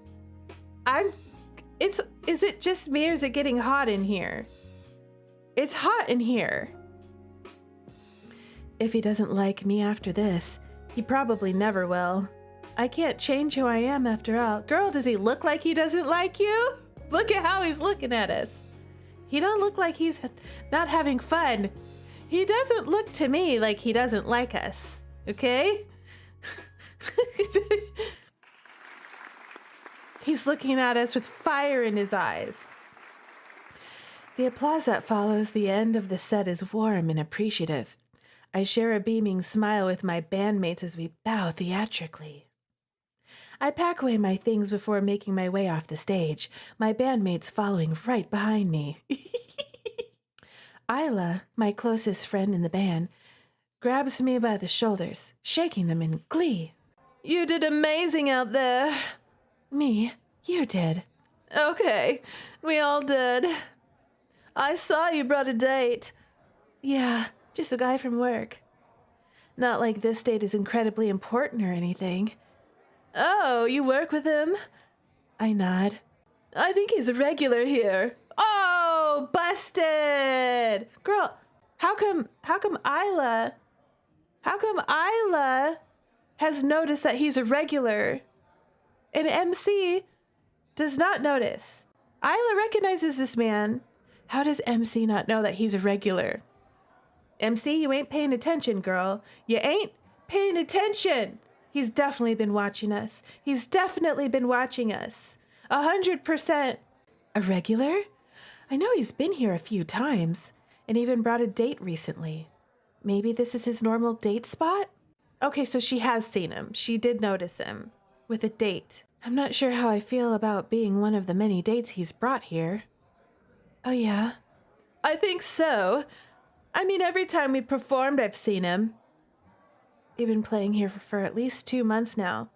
Is it just me or is it getting hot in here? It's hot in here. If he doesn't like me after this, he probably never will. I can't change who I am after all. Girl, does he look like he doesn't like you? Look at how he's looking at us. He don't look like he's not having fun. He doesn't look to me like he doesn't like us, okay? He's looking at us with fire in his eyes. The applause that follows the end of the set is warm and appreciative. I share a beaming smile with my bandmates as we bow theatrically. I pack away my things before making my way off the stage, my bandmates following right behind me. Isla, my closest friend in the band, grabs me by the shoulders, shaking them in glee. You did amazing out there. Me, you did. Okay, we all did. I saw you brought a date. Yeah, just a guy from work. Not like this date is incredibly important or anything. Oh, you work with him? I nod. I think he's a regular here. Oh, busted! Girl, how come Isla has noticed that he's a regular and MC does not notice? Isla recognizes this man. How does MC not know that he's a regular? MC, you ain't paying attention, girl. You ain't paying attention. He's definitely been watching us. He's definitely been watching us. 100%. A regular? I know he's been here a few times and even brought a date recently. Maybe this is his normal date spot? Okay, so she has seen him. She did notice him with a date. I'm not sure how I feel about being one of the many dates he's brought here. Oh, yeah? I think so. I mean, every time we performed, I've seen him. We've been playing here for at least 2 months now.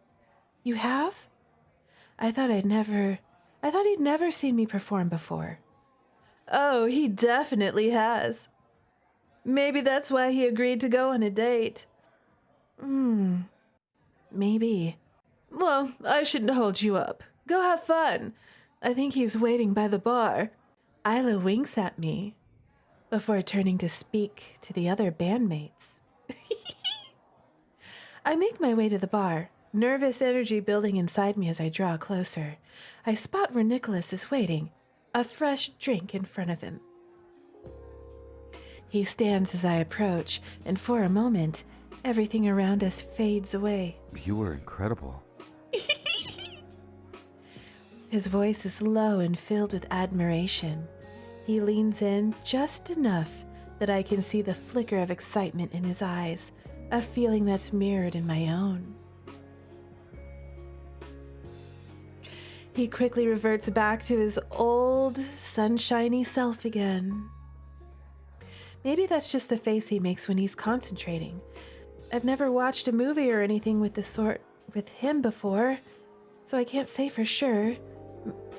You have? I thought he'd never seen me perform before. Oh, he definitely has. Maybe that's why he agreed to go on a date. Maybe. Well, I shouldn't hold you up. Go have fun. I think he's waiting by the bar. Isla winks at me before turning to speak to the other bandmates. I make my way to the bar, nervous energy building inside me as I draw closer. I spot where Nicholas is waiting, a fresh drink in front of him. He stands as I approach, and for a moment, everything around us fades away. You were incredible. His voice is low and filled with admiration. He leans in just enough that I can see the flicker of excitement in his eyes, a feeling that's mirrored in my own. He quickly reverts back to his old, sunshiny self again. Maybe that's just the face he makes when he's concentrating. I've never watched a movie or anything with the sort with him before, so I can't say for sure.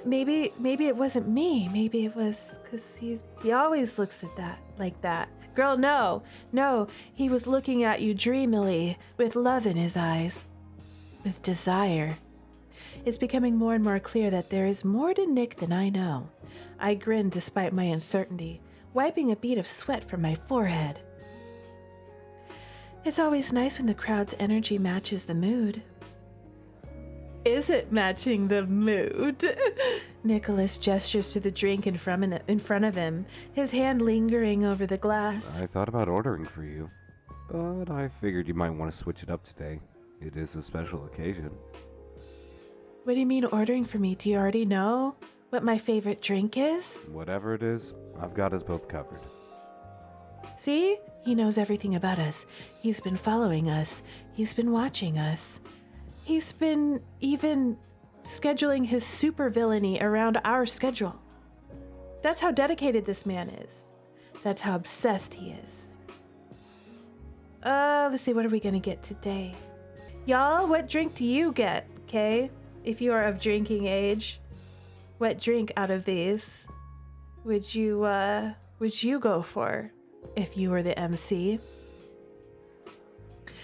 Maybe it wasn't me. Maybe it was because he always looks at that like that. Girl, no, he was looking at you dreamily, with love in his eyes, with desire. It's becoming more and more clear that there is more to Nick than I know. I grin despite my uncertainty, wiping a bead of sweat from my forehead. It's always nice when the crowd's energy matches the mood. Is it matching the mood? Nicholas gestures to the drink in front of him, his hand lingering over the glass. I thought about ordering for you, but I figured you might want to switch it up today. It is a special occasion. What do you mean ordering for me? Do you already know what my favorite drink is? Whatever it is, I've got us both covered. See? He knows everything about us. He's been following us. He's been watching us. He's been even scheduling his supervillainy around our schedule. That's how dedicated this man is. That's how obsessed he is. Let's see, what are we gonna get today? Y'all, what drink do you get, okay? If you are of drinking age, what drink out of these would you go for if you were the MC?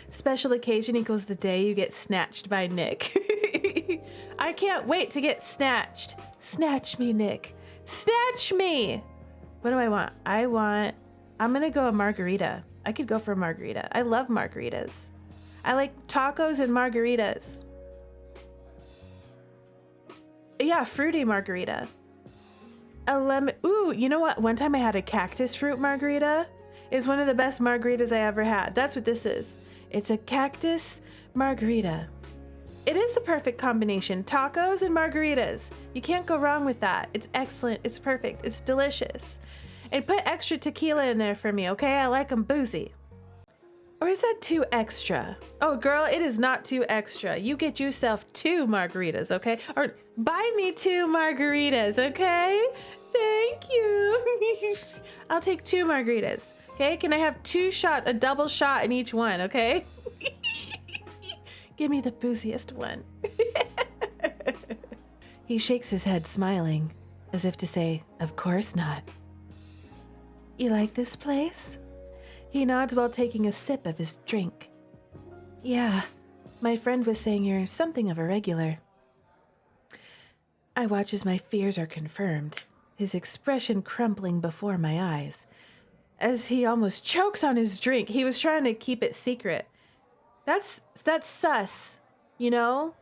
Special occasion equals the day you get snatched by Nick. I can't wait to get snatched. Snatch me, Nick. Snatch me! What do I want? I'm gonna go a margarita. I could go for a margarita. I love margaritas. I like tacos and margaritas. Yeah, fruity margarita. A lemon. Ooh, you know what? One time I had a cactus fruit margarita. It's one of the best margaritas I ever had. That's what this is. It's a cactus margarita. It is the perfect combination. Tacos and margaritas. You can't go wrong with that. It's excellent. It's perfect. It's delicious. And put extra tequila in there for me, okay? I like them boozy. Or is that too extra? Oh, girl, it is not too extra. You get yourself 2 margaritas, okay? Or buy me 2 margaritas, okay? Thank you. I'll take 2 margaritas, okay? Can I have 2 shots, a double shot in each one, okay? Give me the booziest one. He shakes his head, smiling, as if to say, of course not. You like this place? He nods while taking a sip of his drink. Yeah, my friend was saying you're something of a regular. I watch as my fears are confirmed, his expression crumpling before my eyes. As he almost chokes on his drink, he was trying to keep it secret. That's sus, you know?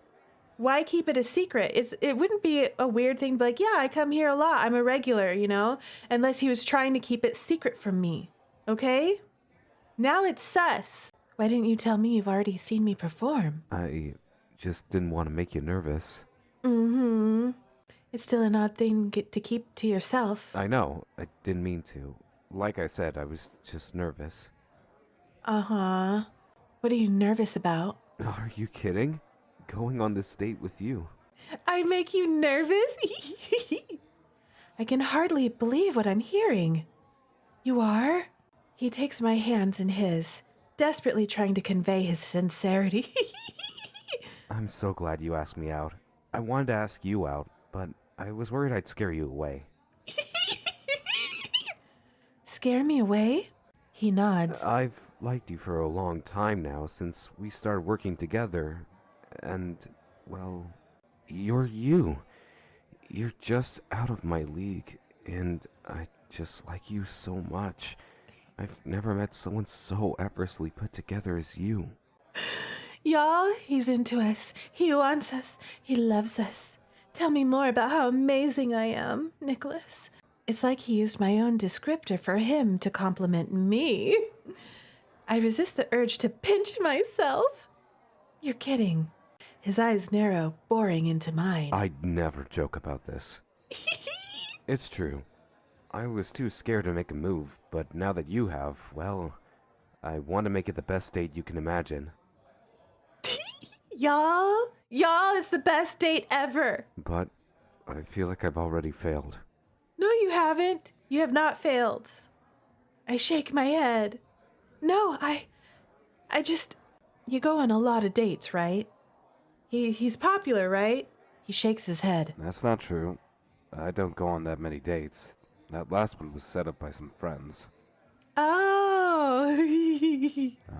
Why keep it a secret? It wouldn't be a weird thing to be like, yeah, I come here a lot. I'm a regular, you know? Unless he was trying to keep it secret from me, okay? Now it's sus. Why didn't you tell me you've already seen me perform? I just didn't want to make you nervous. Mm-hmm. It's still an odd thing to keep to yourself. I know. I didn't mean to. Like I said, I was just nervous. Uh-huh. What are you nervous about? Are you kidding? Going on this date with you. I make you nervous? I can hardly believe what I'm hearing. You are? He takes my hands in his, desperately trying to convey his sincerity. I'm so glad you asked me out. I wanted to ask you out, but I was worried I'd scare you away. Scare me away? He nods. I've liked you for a long time now, since we started working together. And, well, you're you. You're just out of my league, and I just like you so much. I've never met someone so effortlessly put together as you. Y'all, he's into us. He wants us. He loves us. Tell me more about how amazing I am, Nicholas. It's like he used my own descriptor for him to compliment me. I resist the urge to pinch myself. You're kidding. His eyes narrow, boring into mine. I'd never joke about this. It's true. I was too scared to make a move, but now that you have, well, I want to make it the best date you can imagine. Y'all, it's the best date ever. But I feel like I've already failed. No, you haven't. You have not failed. I shake my head. No, I just, you go on a lot of dates, right? He's popular, right? He shakes his head. That's not true. I don't go on that many dates. That last one was set up by some friends. Oh.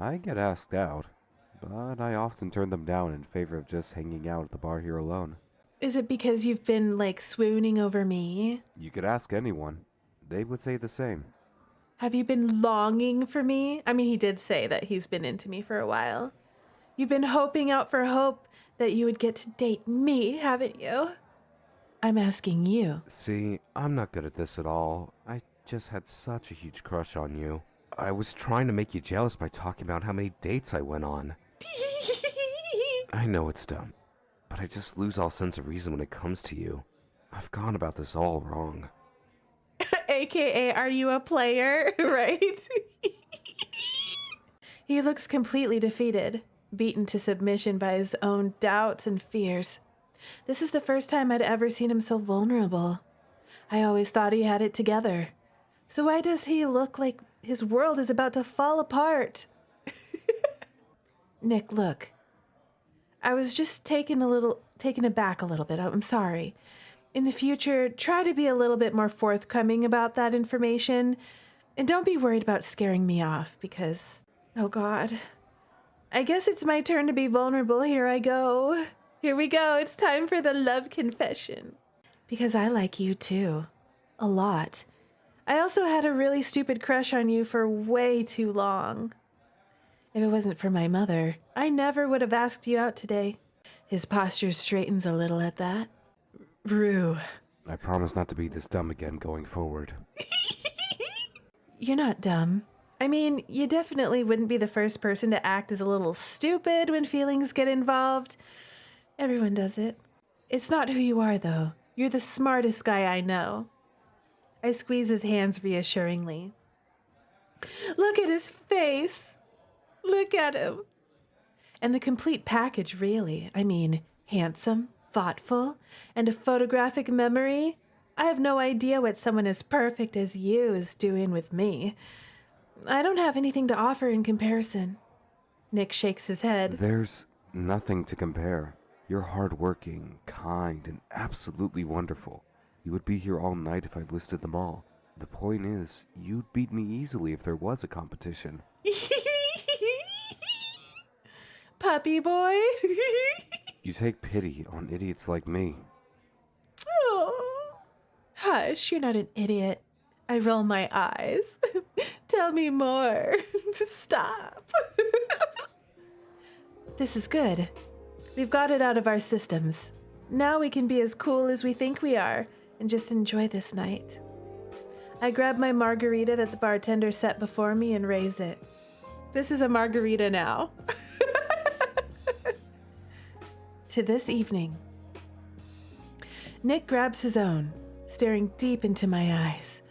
I get asked out, but I often turn them down in favor of just hanging out at the bar here alone. Is it because you've been, like, swooning over me? You could ask anyone. They would say the same. Have you been longing for me? I mean, he did say that he's been into me for a while. You've been hoping out for hope that you would get to date me, haven't you? I'm asking you. See, I'm not good at this at all. I just had such a huge crush on you. I was trying to make you jealous by talking about how many dates I went on. I know it's dumb, but I just lose all sense of reason when it comes to you. I've gone about this all wrong. AKA, are you a player? Right? He looks completely defeated, beaten to submission by his own doubts and fears. This is the first time I'd ever seen him so vulnerable. I always thought he had it together. So why does he look like his world is about to fall apart? Nick, look. I was just taken aback a little bit. I'm sorry. In the future, try to be a little bit more forthcoming about that information. And don't be worried about scaring me off because, oh God. I guess it's my turn to be vulnerable. Here I go. Here we go. It's time for the love confession. Because I like you too. A lot. I also had a really stupid crush on you for way too long. If it wasn't for my mother, I never would have asked you out today. His posture straightens a little at that. Rue. I promise not to be this dumb again going forward. You're not dumb. I mean, you definitely wouldn't be the first person to act as a little stupid when feelings get involved. Everyone does it. It's not who you are, though. You're the smartest guy I know. I squeeze his hands reassuringly. Look at his face. Look at him. And the complete package, really. I mean, handsome, thoughtful, and a photographic memory. I have no idea what someone as perfect as you is doing with me. I don't have anything to offer in comparison. Nick shakes his head. There's nothing to compare. You're hardworking, kind, and absolutely wonderful. You would be here all night if I listed them all. The point is, you'd beat me easily if there was a competition. Puppy boy. You take pity on idiots like me. Oh. Hush, you're not an idiot. I roll my eyes. Tell me more. Stop. This is good. We've got it out of our systems. Now we can be as cool as we think we are and just enjoy this night. I grab my margarita that the bartender set before me and raise it. This is a margarita now. To this evening. Nick grabs his own, staring deep into my eyes,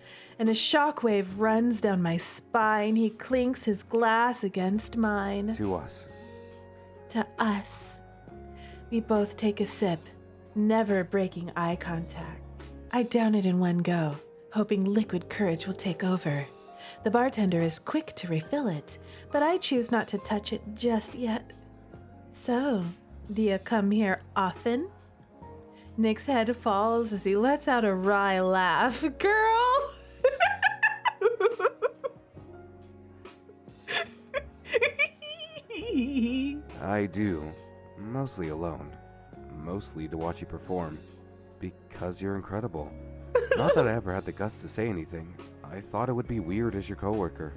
and a shockwave runs down my spine. He clinks his glass against mine. To us. To us. We both take a sip, never breaking eye contact. I down it in one go, hoping liquid courage will take over. The bartender is quick to refill it, but I choose not to touch it just yet. So, do you come here often? Nick's head falls as he lets out a wry laugh. Girl! I do. Mostly alone. Mostly to watch you perform. Because you're incredible. Not that I ever had the guts to say anything. I thought it would be weird as your coworker.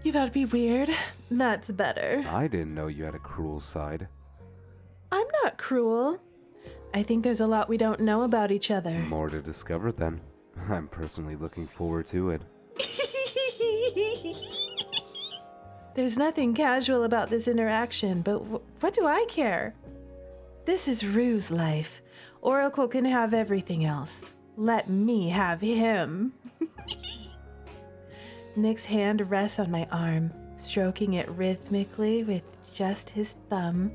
You thought it'd be weird? That's better. I didn't know you had a cruel side. I'm not cruel. I think there's a lot we don't know about each other. More to discover then. I'm personally looking forward to it. There's nothing casual about this interaction, but what do I care? This is Rue's life. Oracle can have everything else. Let me have him. Nick's hand rests on my arm, stroking it rhythmically with just his thumb.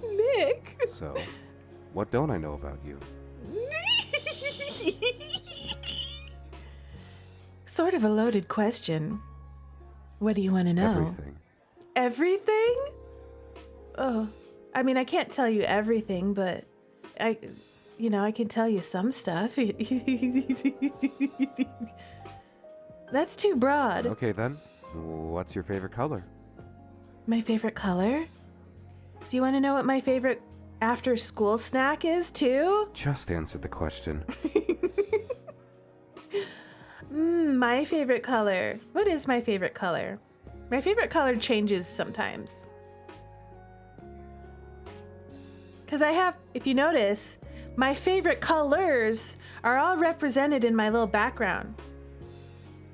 Nick! So, what don't I know about you? Sort of a loaded question. What do you want to know? Everything. Everything? Oh, I mean, I can't tell you everything, but I can tell you some stuff. That's too broad. Okay then. What's your favorite color? My favorite color? Do you want to know what my favorite after school snack is too? Just answer the question. My favorite color. What is my favorite color? My favorite color changes sometimes. Because if you notice, my favorite colors are all represented in my little background.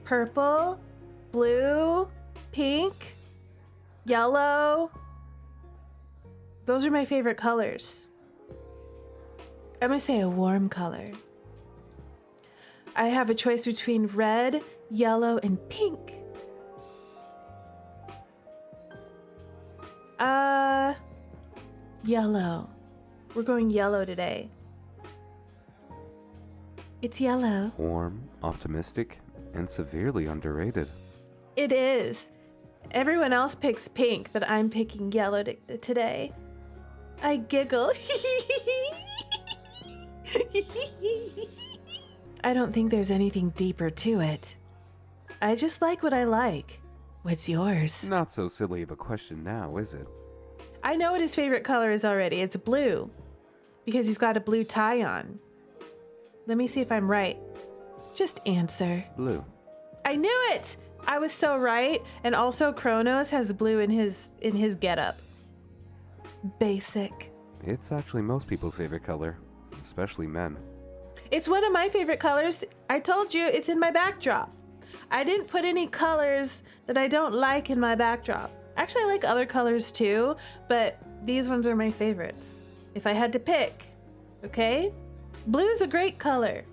Purple, blue, pink, yellow. Those are my favorite colors. I'm going to say a warm color. I have a choice between red, yellow, and pink. Yellow. We're going yellow today. It's yellow. Warm, optimistic, and severely underrated. It is. Everyone else picks pink, but I'm picking yellow today. I giggle. I don't think there's anything deeper to it. I just like what I like. What's yours? Not so silly of a question now, is it? I know what his favorite color is already. It's blue. Because he's got a blue tie on. Let me see if I'm right. Just answer. Blue. I knew it! I was so right. And also Chronos has blue in his getup. Basic. It's actually most people's favorite color, especially men. It's one of my favorite colors. I told you it's in my backdrop. I didn't put any colors that I don't like in my backdrop. Actually, I like other colors too, but these ones are my favorites. If I had to pick, okay? Blue is a great color.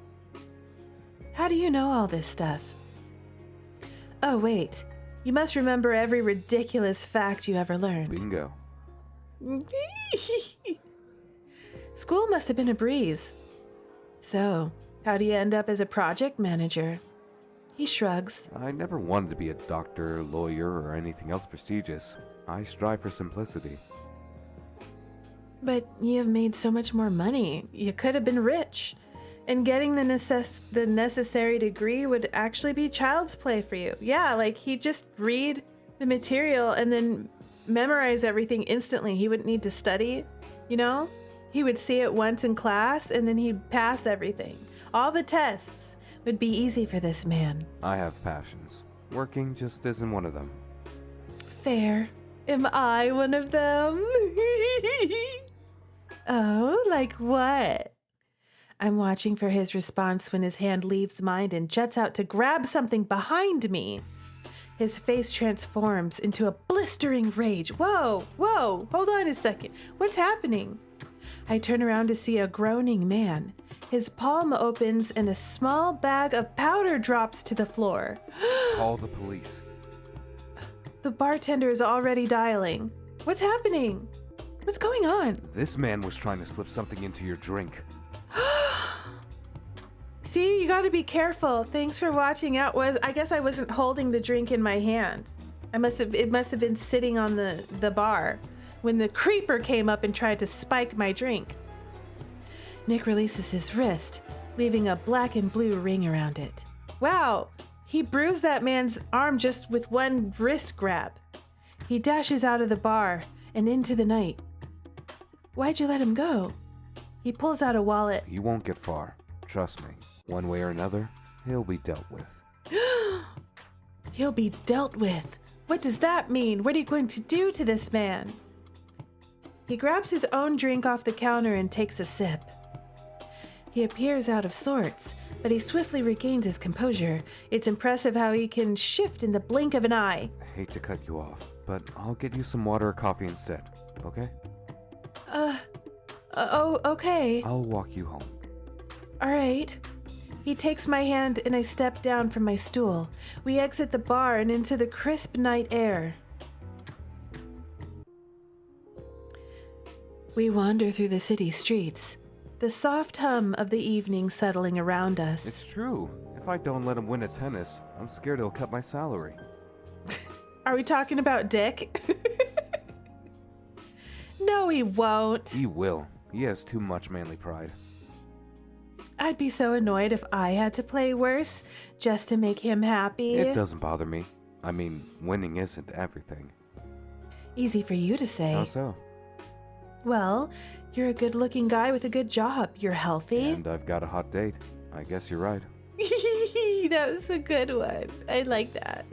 How do you know all this stuff? Oh, wait. You must remember every ridiculous fact you ever learned. Bingo. School must have been a breeze. So, how do you end up as a project manager? He shrugs. I never wanted to be a doctor, lawyer, or anything else prestigious. I strive for simplicity. But you have made so much more money. You could have been rich. And getting the necessary degree would actually be child's play for you. Yeah, like he'd just read the material and then memorize everything instantly. He wouldn't need to study, you know? He would see it once in class and then he'd pass everything. All the tests would be easy for this man. I have passions. Working just isn't one of them. Fair. Am I one of them? Oh, like what? I'm watching for his response when his hand leaves mine and juts out to grab something behind me. His face transforms into a blistering rage. Whoa, hold on a second. What's happening? I turn around to see a groaning man. His palm opens and a small bag of powder drops to the floor. Call the police. The bartender is already dialing. What's happening? What's going on? This man was trying to slip something into your drink. See, you gotta be careful. Thanks for watching out. I guess I wasn't holding the drink in my hand. It must have been sitting on the bar when the creeper came up and tried to spike my drink. Nick releases his wrist, leaving a black and blue ring around it. Wow, he bruised that man's arm just with one wrist grab. He dashes out of the bar and into the night. Why'd you let him go? He pulls out a wallet. He won't get far. Trust me. One way or another, he'll be dealt with. He'll be dealt with. What does that mean? What are you going to do to this man? He grabs his own drink off the counter and takes a sip. He appears out of sorts, but he swiftly regains his composure. It's impressive how he can shift in the blink of an eye. I hate to cut you off, but I'll get you some water or coffee instead, okay? Okay. I'll walk you home. All right. He takes my hand and I step down from my stool. We exit the bar and into the crisp night air. We wander through the city streets, the soft hum of the evening settling around us. It's true. If I don't let him win at tennis, I'm scared he'll cut my salary. Are we talking about Dick? No, he won't. He will. He has too much manly pride. I'd be so annoyed if I had to play worse just to make him happy. It doesn't bother me. I mean, winning isn't everything. Easy for you to say. How so? Well, you're a good-looking guy with a good job. You're healthy. And I've got a hot date. I guess you're right. That was a good one. I like that.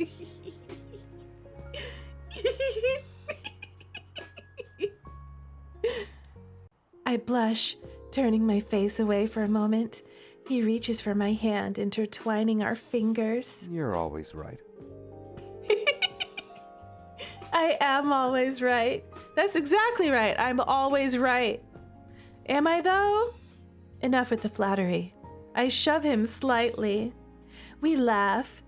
I blush, turning my face away for a moment. He reaches for my hand, intertwining our fingers. You're always right. I am always right. That's exactly right. I'm always right. Am I, though? Enough with the flattery. I shove him slightly. We laugh,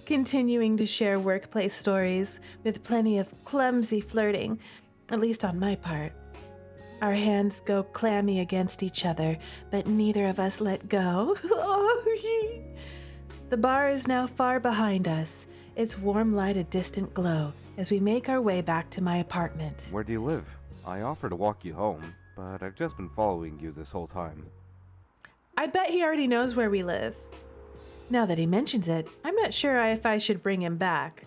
continuing to share workplace stories with plenty of clumsy flirting, at least on my part. Our hands go clammy against each other, but neither of us let go. The bar is now far behind us, its warm light a distant glow as we make our way back to my apartment. Where do you live? I offered to walk you home, but I've just been following you this whole time. I bet he already knows where we live. Now that he mentions it, I'm not sure if I should bring him back.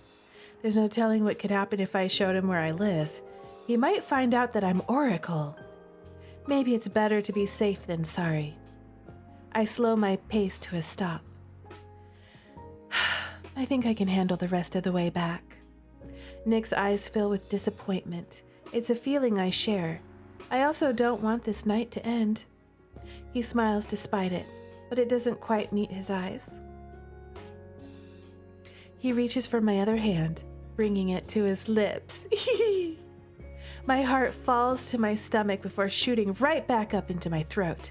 There's no telling what could happen if I showed him where I live. He might find out that I'm Oracle. Maybe it's better to be safe than sorry. I slow my pace to a stop. I think I can handle the rest of the way back. Nick's eyes fill with disappointment. It's a feeling I share. I also don't want this night to end. He smiles despite it, but it doesn't quite meet his eyes. He reaches for my other hand, bringing it to his lips. My heart falls to my stomach before shooting right back up into my throat.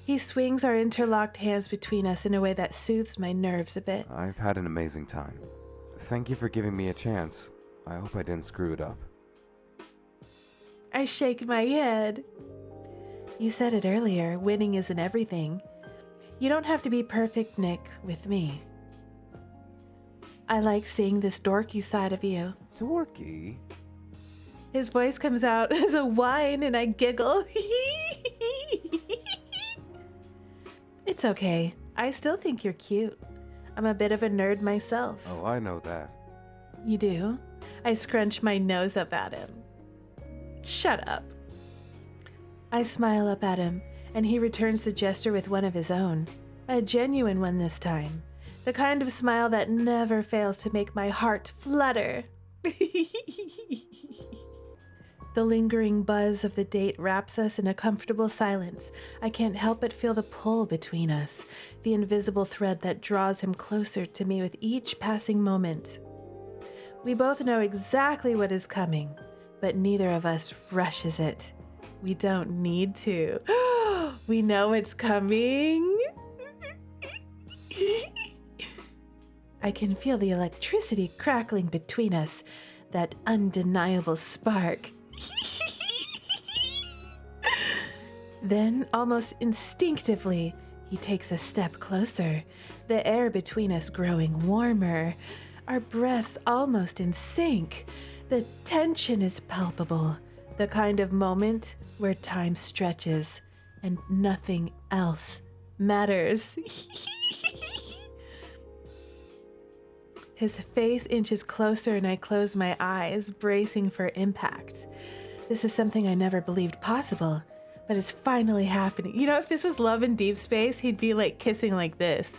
He swings our interlocked hands between us in a way that soothes my nerves a bit. I've had an amazing time. Thank you for giving me a chance. I hope I didn't screw it up. I shake my head. You said it earlier, winning isn't everything. You don't have to be perfect, Nick, with me. I like seeing this dorky side of you. Dorky? His voice comes out as a whine and I giggle. It's okay. I still think you're cute. I'm a bit of a nerd myself. Oh, I know that. You do? I scrunch my nose up at him. Shut up. I smile up at him, and he returns the gesture with one of his own. A genuine one this time. The kind of smile that never fails to make my heart flutter. The lingering buzz of the date wraps us in a comfortable silence. I can't help but feel the pull between us, the invisible thread that draws him closer to me with each passing moment. We both know exactly what is coming, but neither of us rushes it. We don't need to. We know it's coming. I can feel the electricity crackling between us, that undeniable spark. Then, almost instinctively, he takes a step closer, the air between us growing warmer, our breaths almost in sync. The tension is palpable, the kind of moment where time stretches and nothing else matters. His face inches closer and I close my eyes, bracing for impact. This is something I never believed possible, but it's finally happening. You know, if this was Love in Deep Space, he'd be like kissing like this.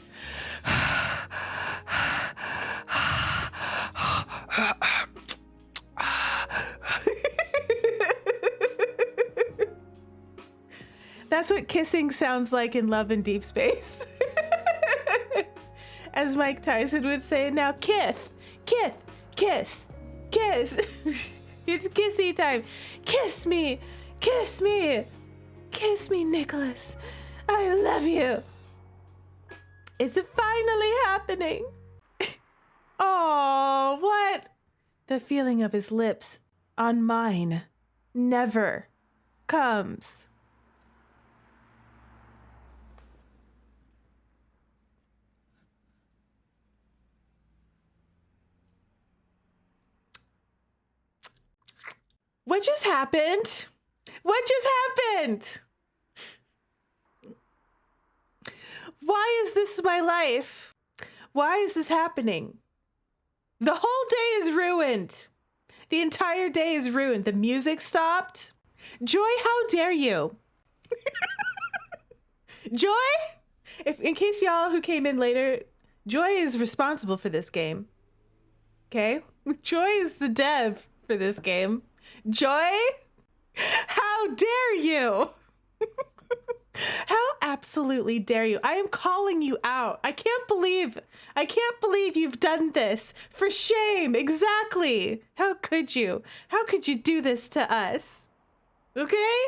That's what kissing sounds like in Love in Deep Space. As Mike Tyson would say, now kiss, kiss, kiss, kiss. It's kissy time. Kiss me, kiss me, kiss me, Nicholas. I love you. It's finally happening. Oh, what? The feeling of his lips on mine never comes. What just happened? What just happened? Why is this my life? Why is this happening? The whole day is ruined. The entire day is ruined. The music stopped. Joy, how dare you? Joy? In case y'all who came in later, Joy is responsible for this game. Okay? Joy is the dev for this game. Joy? How dare you? How absolutely dare you? I am calling you out. I can't believe you've done this. For shame. Exactly. How could you? How could you do this to us? Okay?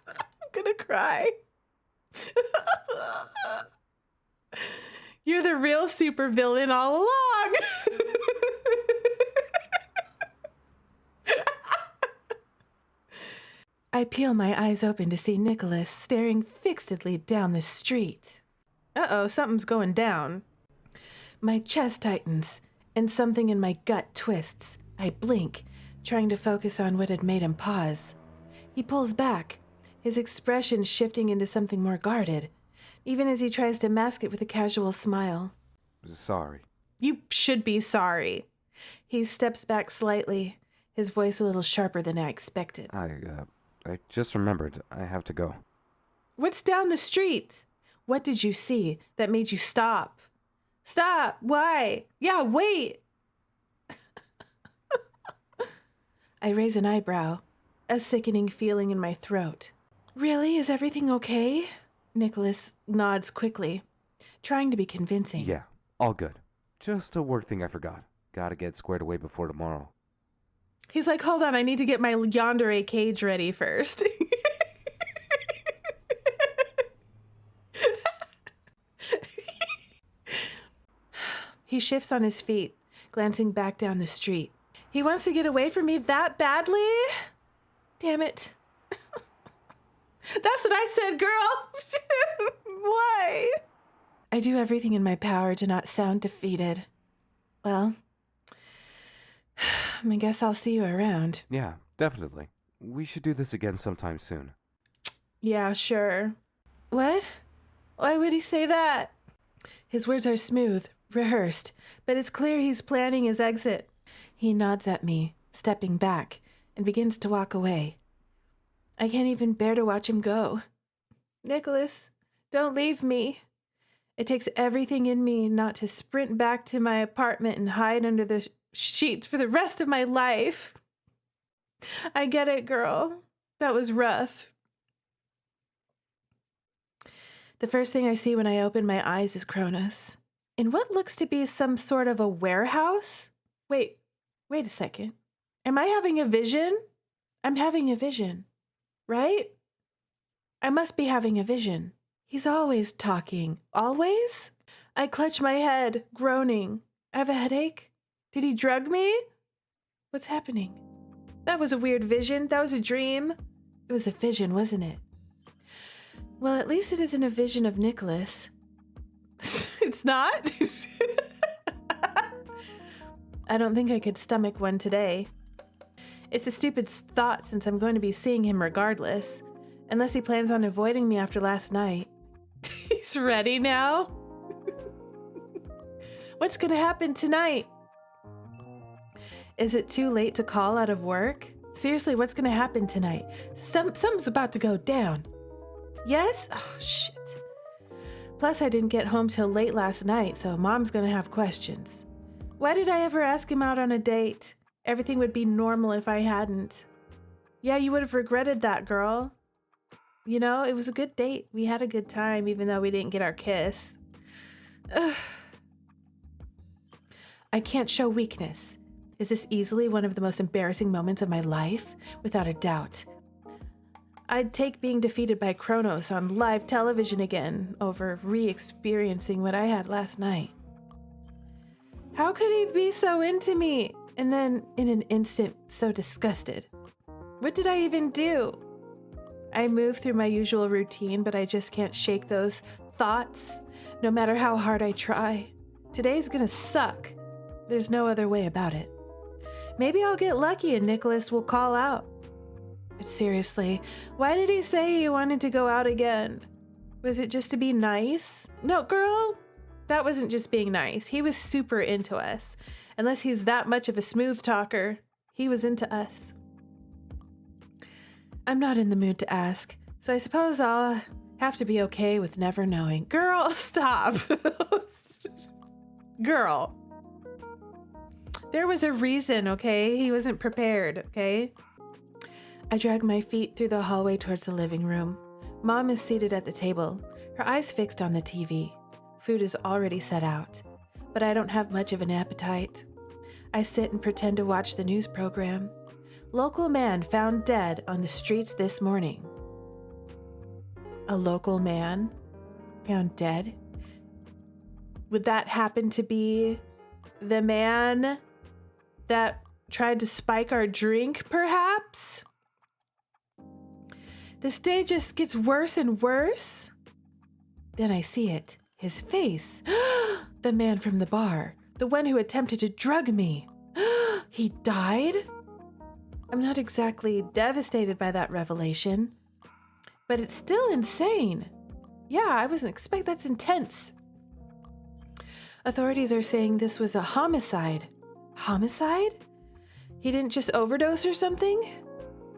I'm gonna cry. You're the real supervillain all along. I peel my eyes open to see Nicholas staring fixedly down the street. Uh-oh, something's going down. My chest tightens, and something in my gut twists. I blink, trying to focus on what had made him pause. He pulls back, his expression shifting into something more guarded, even as he tries to mask it with a casual smile. Sorry. You should be sorry. He steps back slightly, his voice a little sharper than I expected. I just remembered. I have to go. What's down the street? What did you see that made you stop? Stop! Why? Yeah, wait! I raise an eyebrow, a sickening feeling in my throat. Really? Is everything okay? Nicholas nods quickly, trying to be convincing. Yeah, all good. Just a work thing I forgot. Gotta get squared away before tomorrow. He's like, hold on, I need to get my Yandere cage ready first. He shifts on his feet, glancing back down the street. He wants to get away from me that badly? Damn it. That's what I said, girl. Why? I do everything in my power to not sound defeated. Well, I guess I'll see you around. Yeah, definitely. We should do this again sometime soon. Yeah, sure. What? Why would he say that? His words are smooth, rehearsed, but it's clear he's planning his exit. He nods at me, stepping back, and begins to walk away. I can't even bear to watch him go. Nicholas, don't leave me. It takes everything in me not to sprint back to my apartment and hide under the sheets for the rest of my life. I get it, girl. That was rough. The first thing I see when I open my eyes is Chronos. In what looks to be some sort of a warehouse? Wait a second. Am I having a vision? I'm having a vision, right? I must be having a vision. He's always talking. Always? I clutch my head, groaning. I have a headache? Did he drug me? What's happening? That was a weird vision. That was a dream. It was a vision, wasn't it? Well, at least it isn't a vision of Nicholas. It's not? I don't think I could stomach one today. It's a stupid thought since I'm going to be seeing him regardless. Unless he plans on avoiding me after last night. He's ready now? What's going to happen tonight? Is it too late to call out of work? Seriously, what's going to happen tonight? Something's about to go down. Yes? Oh, shit. Plus, I didn't get home till late last night, so Mom's going to have questions. Why did I ever ask him out on a date? Everything would be normal if I hadn't. Yeah, you would have regretted that, girl. You know, it was a good date. We had a good time, even though we didn't get our kiss. Ugh. I can't show weakness. Is this easily one of the most embarrassing moments of my life? Without a doubt. I'd take being defeated by Chronos on live television again over re-experiencing what I had last night. How could he be so into me? And then, in an instant, so disgusted. What did I even do? I move through my usual routine, but I just can't shake those thoughts, no matter how hard I try. Today's gonna suck. There's no other way about it. Maybe I'll get lucky and Nicholas will call out. But seriously, why did he say he wanted to go out again? Was it just to be nice? No, girl, that wasn't just being nice. He was super into us. Unless he's that much of a smooth talker, he was into us. I'm not in the mood to ask, so I suppose I'll have to be okay with never knowing. Girl, stop. Girl. There was a reason, okay? He wasn't prepared, okay? I drag my feet through the hallway towards the living room. Mom is seated at the table, her eyes fixed on the TV. Food is already set out, but I don't have much of an appetite. I sit and pretend to watch the news program. Local man found dead on the streets this morning. A local man found dead? Would that happen to be the man that tried to spike our drink, perhaps? This day just gets worse and worse. Then I see it. His face. The man from the bar. The one who attempted to drug me. He died? I'm not exactly devastated by that revelation. But it's still insane. Yeah, I wasn't expecting. That's intense. Authorities are saying this was a homicide. Homicide? He didn't just overdose or something?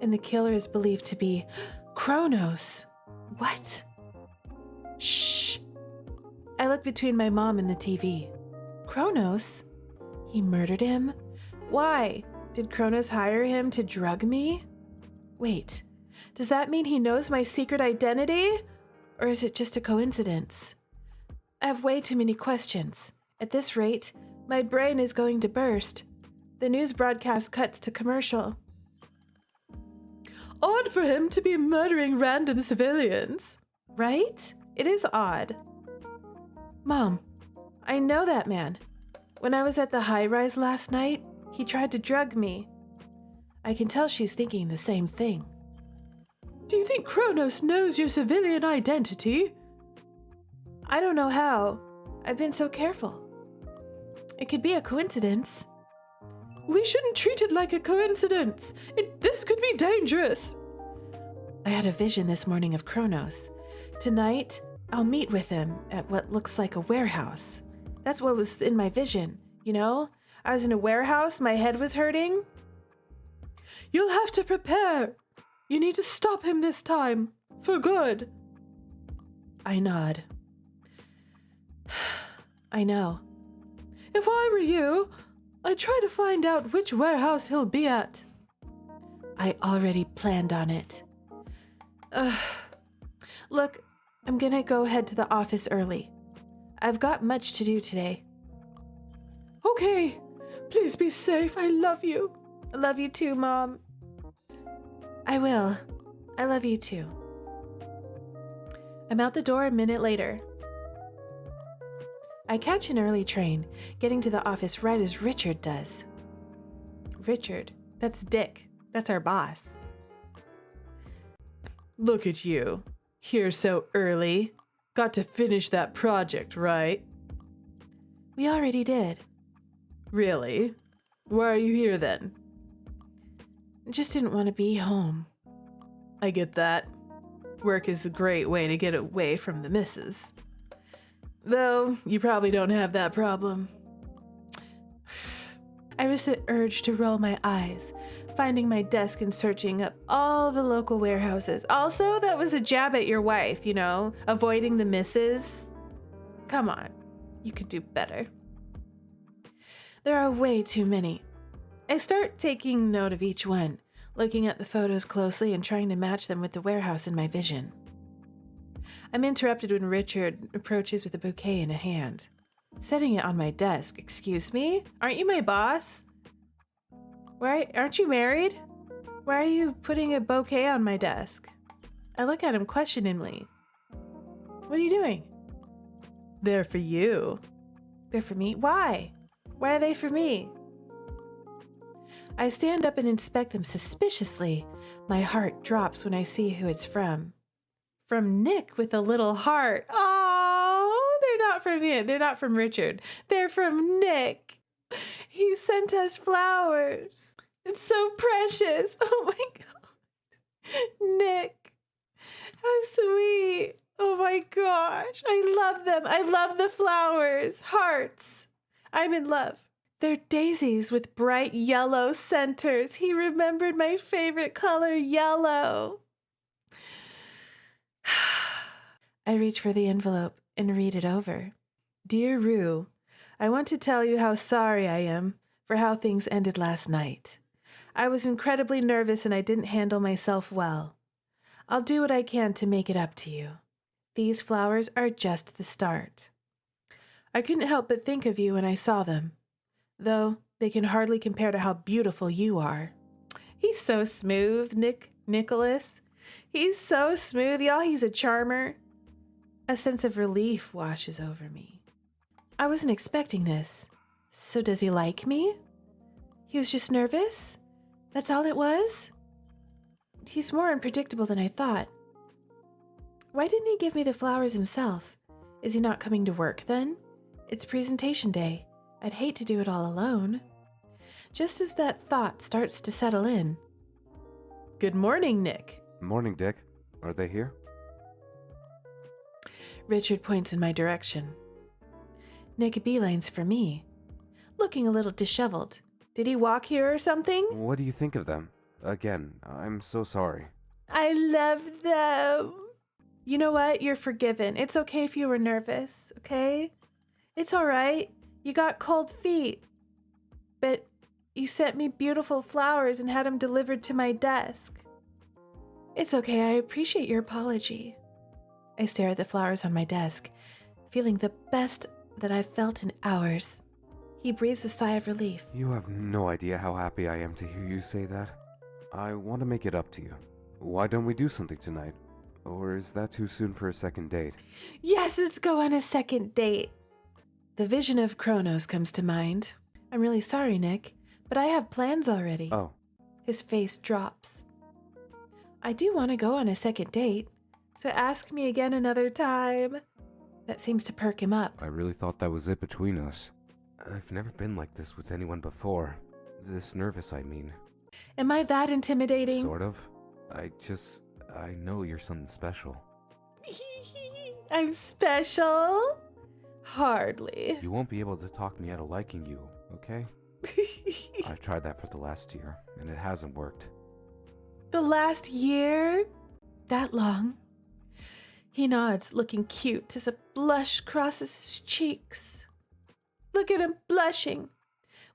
And the killer is believed to be Chronos. What? Shh. I look between my mom and the TV. Chronos? He murdered him? Why? Did Chronos hire him to drug me? Wait, does that mean he knows my secret identity? Or is it just a coincidence? I have way too many questions. At this rate, my brain is going to burst. The news broadcast cuts to commercial. Odd for him to be murdering random civilians. Right? It is odd. Mom, I know that man. When I was at the high-rise last night, he tried to drug me. I can tell she's thinking the same thing. Do you think Chronos knows your civilian identity? I don't know how. I've been so careful. It could be a coincidence. We shouldn't treat it like a coincidence. This could be dangerous. I had a vision this morning of Chronos. Tonight, I'll meet with him at what looks like a warehouse. That's what was in my vision, you know? I was in a warehouse, my head was hurting. You'll have to prepare. You need to stop him this time, for good. I nod. I know. If I were you, I'd try to find out which warehouse he'll be at. I already planned on it. Look, I'm gonna go head to the office early. I've got much to do today. Okay, please be safe. I love you. I love you too, Mom. I will. I love you too. I'm out the door a minute later. I catch an early train, getting to the office right as Richard does. Richard, that's Dick. That's our boss. Look at you. Here so early. Got to finish that project, right? We already did. Really? Why are you here then? Just didn't want to be home. I get that. Work is a great way to get away from the missus. Though, you probably don't have that problem. I was the urge to roll my eyes, finding my desk and searching up all the local warehouses. Also, that was a jab at your wife, you know, avoiding the missus. Come on, you could do better. There are way too many. I start taking note of each one, looking at the photos closely and trying to match them with the warehouse in my vision. I'm interrupted when Richard approaches with a bouquet in a hand, setting it on my desk. Excuse me? Aren't you my boss? Aren't you married? Why are you putting a bouquet on my desk? I look at him questioningly. What are you doing? They're for you. They're for me? Why? Why are they for me? I stand up and inspect them suspiciously. My heart drops when I see who it's from. From Nick with a little heart. Oh, they're not from me. They're not from Richard. They're from Nick. He sent us flowers. It's so precious. Oh my God. Nick. How sweet. Oh my gosh. I love them. I love the flowers. Hearts. I'm in love. They're daisies with bright yellow centers. He remembered my favorite color, yellow. I reach for the envelope and read it over. Dear Rue, I want to tell you how sorry I am for how things ended last night. I was incredibly nervous and I didn't handle myself well. I'll do what I can to make it up to you. These flowers are just the start. I couldn't help but think of you when I saw them, though they can hardly compare to how beautiful you are. He's so smooth, Nicholas. He's so smooth, y'all. He's a charmer. A sense of relief washes over me. I wasn't expecting this. So does he like me? He was just nervous? That's all it was? He's more unpredictable than I thought. Why didn't he give me the flowers himself? Is he not coming to work then? It's presentation day. I'd hate to do it all alone. Just as that thought starts to settle in. Good morning, Nick. Morning, Dick. Are they here? Richard points in my direction. Nick beelines for me, looking a little disheveled. Did he walk here or something? What do you think of them? Again, I'm so sorry. I love them. You know what? You're forgiven. It's okay if you were nervous, okay? It's all right. You got cold feet. But you sent me beautiful flowers and had them delivered to my desk. It's okay. I appreciate your apology. I stare at the flowers on my desk, feeling the best that I've felt in hours. He breathes a sigh of relief. You have no idea how happy I am to hear you say that. I want to make it up to you. Why don't we do something tonight? Or is that too soon for a second date? Yes, let's go on a second date. The vision of Chronos comes to mind. I'm really sorry, Nick, but I have plans already. Oh. His face drops. I do want to go on a second date, so ask me again another time. That seems to perk him up. I really thought that was it between us. I've never been like this with anyone before. This nervous, I mean. Am I that intimidating? Sort of. I know you're something special. I'm special? Hardly. You won't be able to talk me out of liking you, okay? I've tried that for the last year, and it hasn't worked. The last year? That long? He nods, looking cute as a blush crosses his cheeks. Look at him blushing.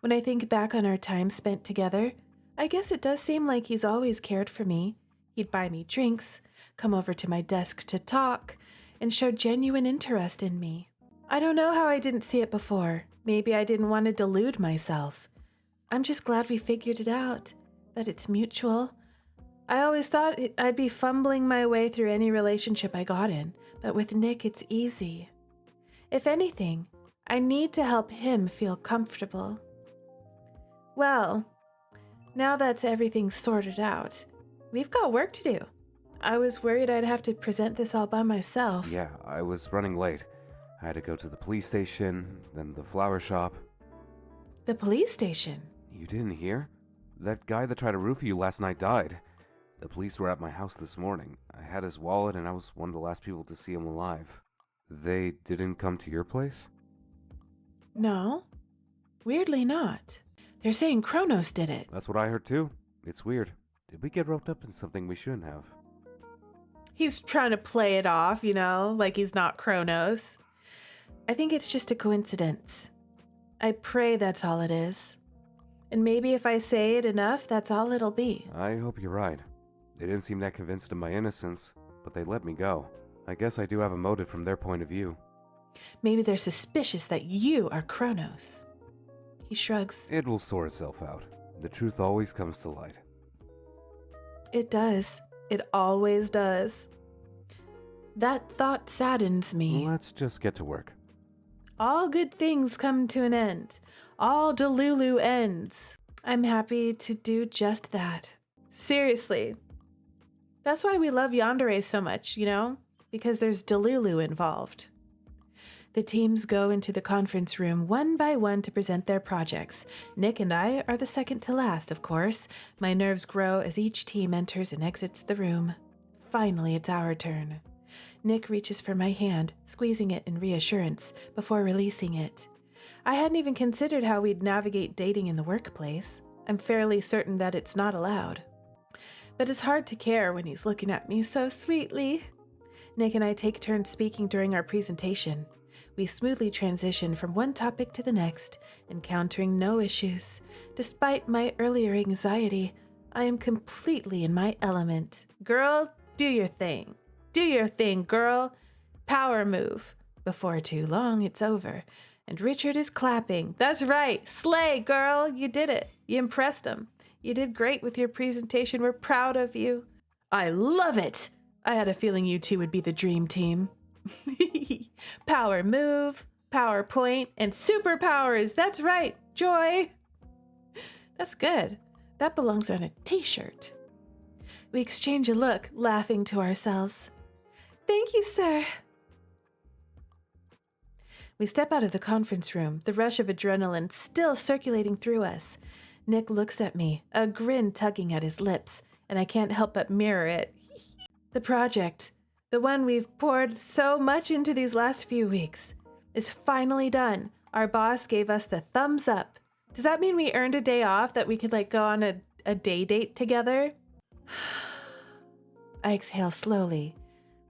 When I think back on our time spent together, I guess it does seem like he's always cared for me. He'd buy me drinks, come over to my desk to talk, and show genuine interest in me. I don't know how I didn't see it before. Maybe I didn't want to delude myself. I'm just glad we figured it out, that it's mutual. I always thought I'd be fumbling my way through any relationship I got in, but with Nick, it's easy. If anything, I need to help him feel comfortable. Well, now that's everything sorted out, we've got work to do. I was worried I'd have to present this all by myself. Yeah, I was running late. I had to go to the police station, then the flower shop. The police station? You didn't hear? That guy that tried to roof you last night died. The police were at my house this morning. I had his wallet and I was one of the last people to see him alive. They didn't come to your place? No. Weirdly not. They're saying Chronos did it. That's what I heard too. It's weird. Did we get roped up in something we shouldn't have? He's trying to play it off, like he's not Chronos. I think it's just a coincidence. I pray that's all it is. And maybe if I say it enough, that's all it'll be. I hope you're right. They didn't seem that convinced of my innocence, but they let me go. I guess I do have a motive from their point of view. Maybe they're suspicious that you are Chronos. He shrugs. It will sort itself out. The truth always comes to light. It does. It always does. That thought saddens me. Let's just get to work. All good things come to an end. All Delulu ends. I'm happy to do just that. Seriously. That's why we love Yandere so much, Because there's Delulu involved. The teams go into the conference room one by one to present their projects. Nick and I are the second to last, of course. My nerves grow as each team enters and exits the room. Finally, it's our turn. Nick reaches for my hand, squeezing it in reassurance before releasing it. I hadn't even considered how we'd navigate dating in the workplace. I'm fairly certain that it's not allowed. But it's hard to care when he's looking at me so sweetly. Nick and I take turns speaking during our presentation. We smoothly transition from one topic to the next, encountering no issues. Despite my earlier anxiety, I am completely in my element. Girl, do your thing. Do your thing, girl. Power move. Before too long, it's over. And Richard is clapping. That's right. Slay, girl. You did it. You impressed him. You did great with your presentation. We're proud of you. I love it. I had a feeling you two would be the dream team. Power move, PowerPoint, and superpowers. That's right. Joy. That's good. That belongs on a t-shirt. We exchange a look, laughing to ourselves. Thank you, sir. We step out of the conference room, the rush of adrenaline still circulating through us. Nick looks at me, a grin tugging at his lips, and I can't help but mirror it. The project, the one we've poured so much into these last few weeks, is finally done. Our boss gave us the thumbs up. Does that mean we earned a day off that we could go on a day date together? I exhale slowly,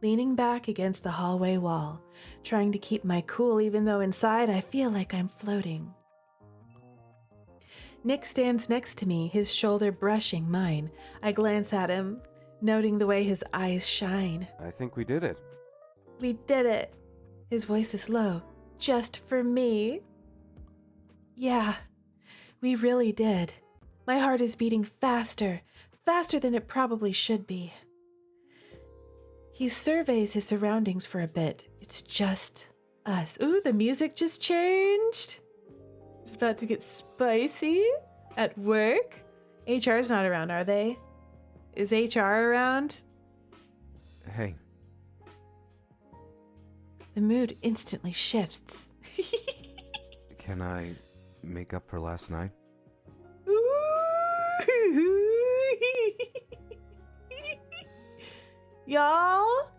leaning back against the hallway wall, trying to keep my cool even though inside I feel like I'm floating. Nick stands next to me, his shoulder brushing mine. I glance at him, noting the way his eyes shine. I think we did it. We did it. His voice is low. Just for me. Yeah, we really did. My heart is beating faster than it probably should be. He surveys his surroundings for a bit. It's just us. Ooh, the music just changed. It's about to get spicy at work. HR's not around, are they? Is HR around? Hey. The mood instantly shifts. Can I make up for last night? Y'all?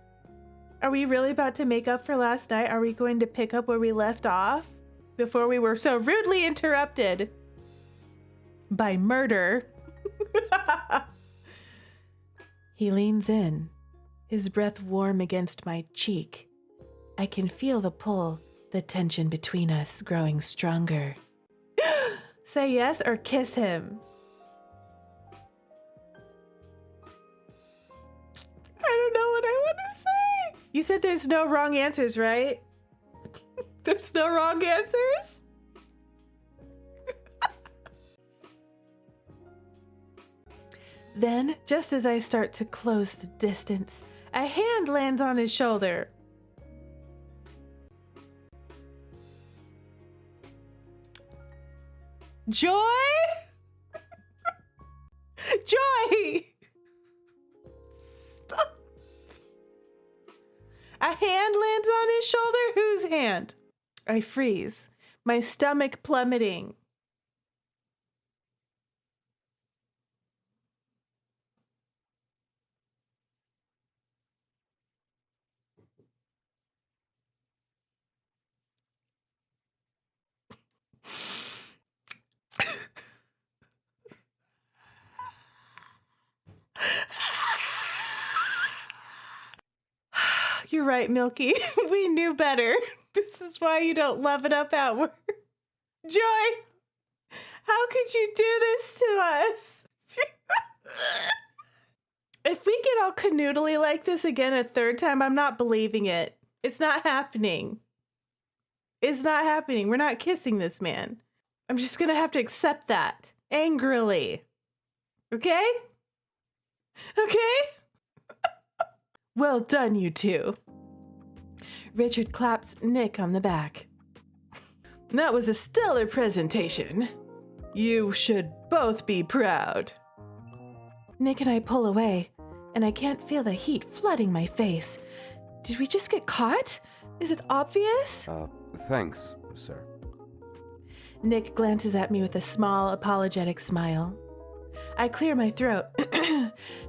Are we really about to make up for last night? Are we going to pick up where we left off? Before we were so rudely interrupted by murder. He leans in, his breath warm against my cheek. I can feel the pull, the tension between us growing stronger. Say yes or kiss him. I don't know what I want to say. You said there's no wrong answers, right? There's no wrong answers? Then, just as I start to close the distance, a hand lands on his shoulder. Joy? Joy! Stop. A hand lands on his shoulder? Whose hand? I freeze, my stomach plummeting. You're right, Milky. We knew better. This is why you don't love it up outward. Joy, how could you do this to us? If we get all canoodly like this again a third time, I'm not believing it. It's not happening. It's not happening. We're not kissing this man. I'm just gonna have to accept that angrily. Okay? Okay? Well done, you two. Richard claps Nick on the back. That was a stellar presentation. You should both be proud. Nick and I pull away, and I can't feel the heat flooding my face. Did we just get caught? Is it obvious? Thanks, sir. Nick glances at me with a small, apologetic smile. I clear my throat,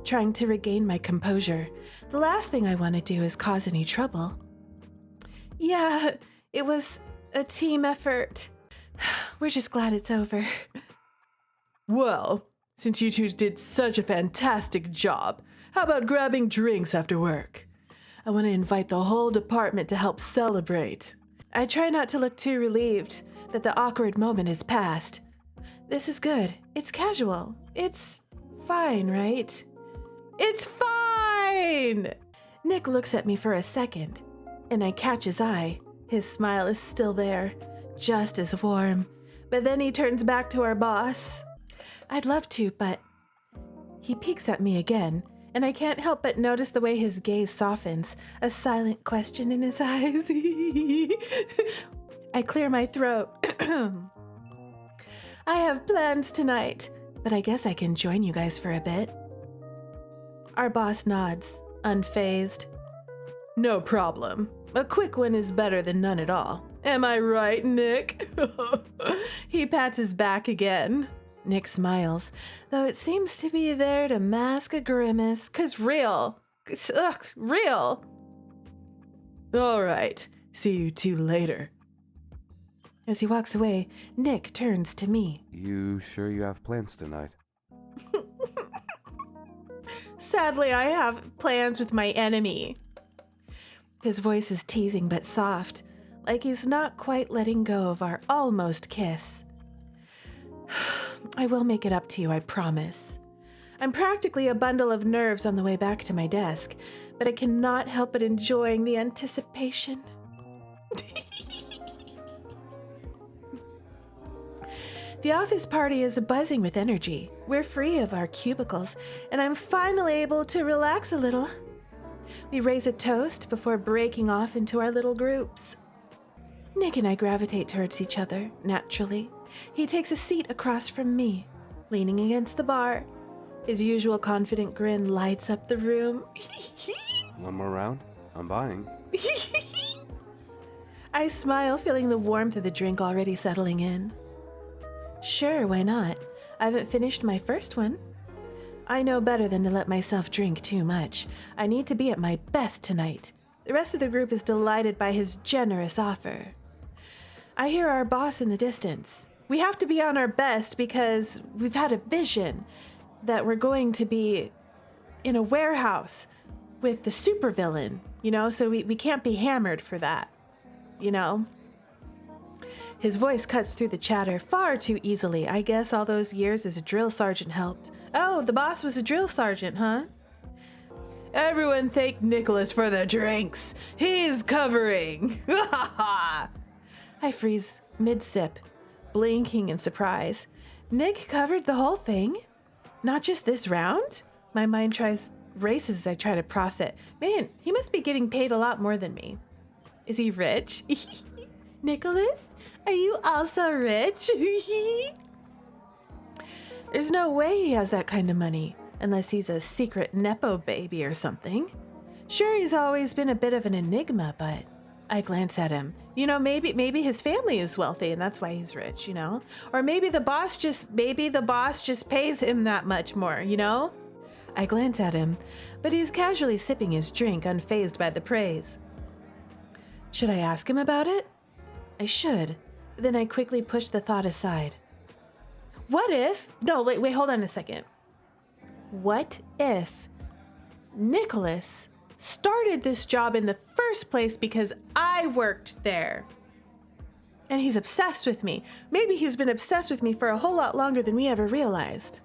trying to regain my composure. The last thing I want to do is cause any trouble. Yeah, it was a team effort. We're just glad it's over. Well, since you two did such a fantastic job, how about grabbing drinks after work? I want to invite the whole department to help celebrate. I try not to look too relieved that the awkward moment is past. This is good. It's casual. It's fine, right? It's fine! Nick looks at me for a second, and I catch his eye. His smile is still there, just as warm. But then he turns back to our boss. I'd love to, but he peeks at me again, and I can't help but notice the way his gaze softens, a silent question in his eyes. I clear my throat. I have plans tonight, but I guess I can join you guys for a bit. Our boss nods, unfazed. No problem. A quick one is better than none at all. Am I right, Nick? He pats his back again. Nick smiles, though it seems to be there to mask a grimace, 'cause real. Ugh, real. All right, see you two later. As he walks away, Nick turns to me. You sure you have plans tonight? Sadly, I have plans with my enemy. His voice is teasing but soft, like he's not quite letting go of our almost kiss. I will make it up to you, I promise. I'm practically a bundle of nerves on the way back to my desk, but I cannot help but enjoying the anticipation. The office party is buzzing with energy. We're free of our cubicles, and I'm finally able to relax a little. We raise a toast before breaking off into our little groups. Nick and I gravitate towards each other, naturally. He takes a seat across from me, leaning against the bar. His usual confident grin lights up the room. One more round? I'm buying. I smile, feeling the warmth of the drink already settling in. Sure, why not? I haven't finished my first one. I know better than to let myself drink too much. I need to be at my best tonight. The rest of the group is delighted by his generous offer. I hear our boss in the distance. We have to be on our best because we've had a vision that we're going to be in a warehouse with the supervillain, so we can't be hammered for that, His voice cuts through the chatter far too easily. I guess all those years as a drill sergeant helped. Oh, the boss was a drill sergeant, huh? Everyone thank Nicholas for the drinks. He's covering. I freeze mid-sip, blinking in surprise. Nick covered the whole thing? Not just this round? My mind races as I try to process it. Man, he must be getting paid a lot more than me. Is he rich? Nicholas, are you also rich? There's no way he has that kind of money, unless he's a secret Nepo baby or something. Sure, he's always been a bit of an enigma, but I glance at him. You know, maybe his family is wealthy and that's why he's rich, you know? Or maybe the boss just pays him that much more, you know? I glance at him, but he's casually sipping his drink, unfazed by the praise. Should I ask him about it? I should, but then I quickly push the thought aside. What if... No, wait, hold on a second. What if Nicholas started this job in the first place because I worked there? And he's obsessed with me. Maybe he's been obsessed with me for a whole lot longer than we ever realized.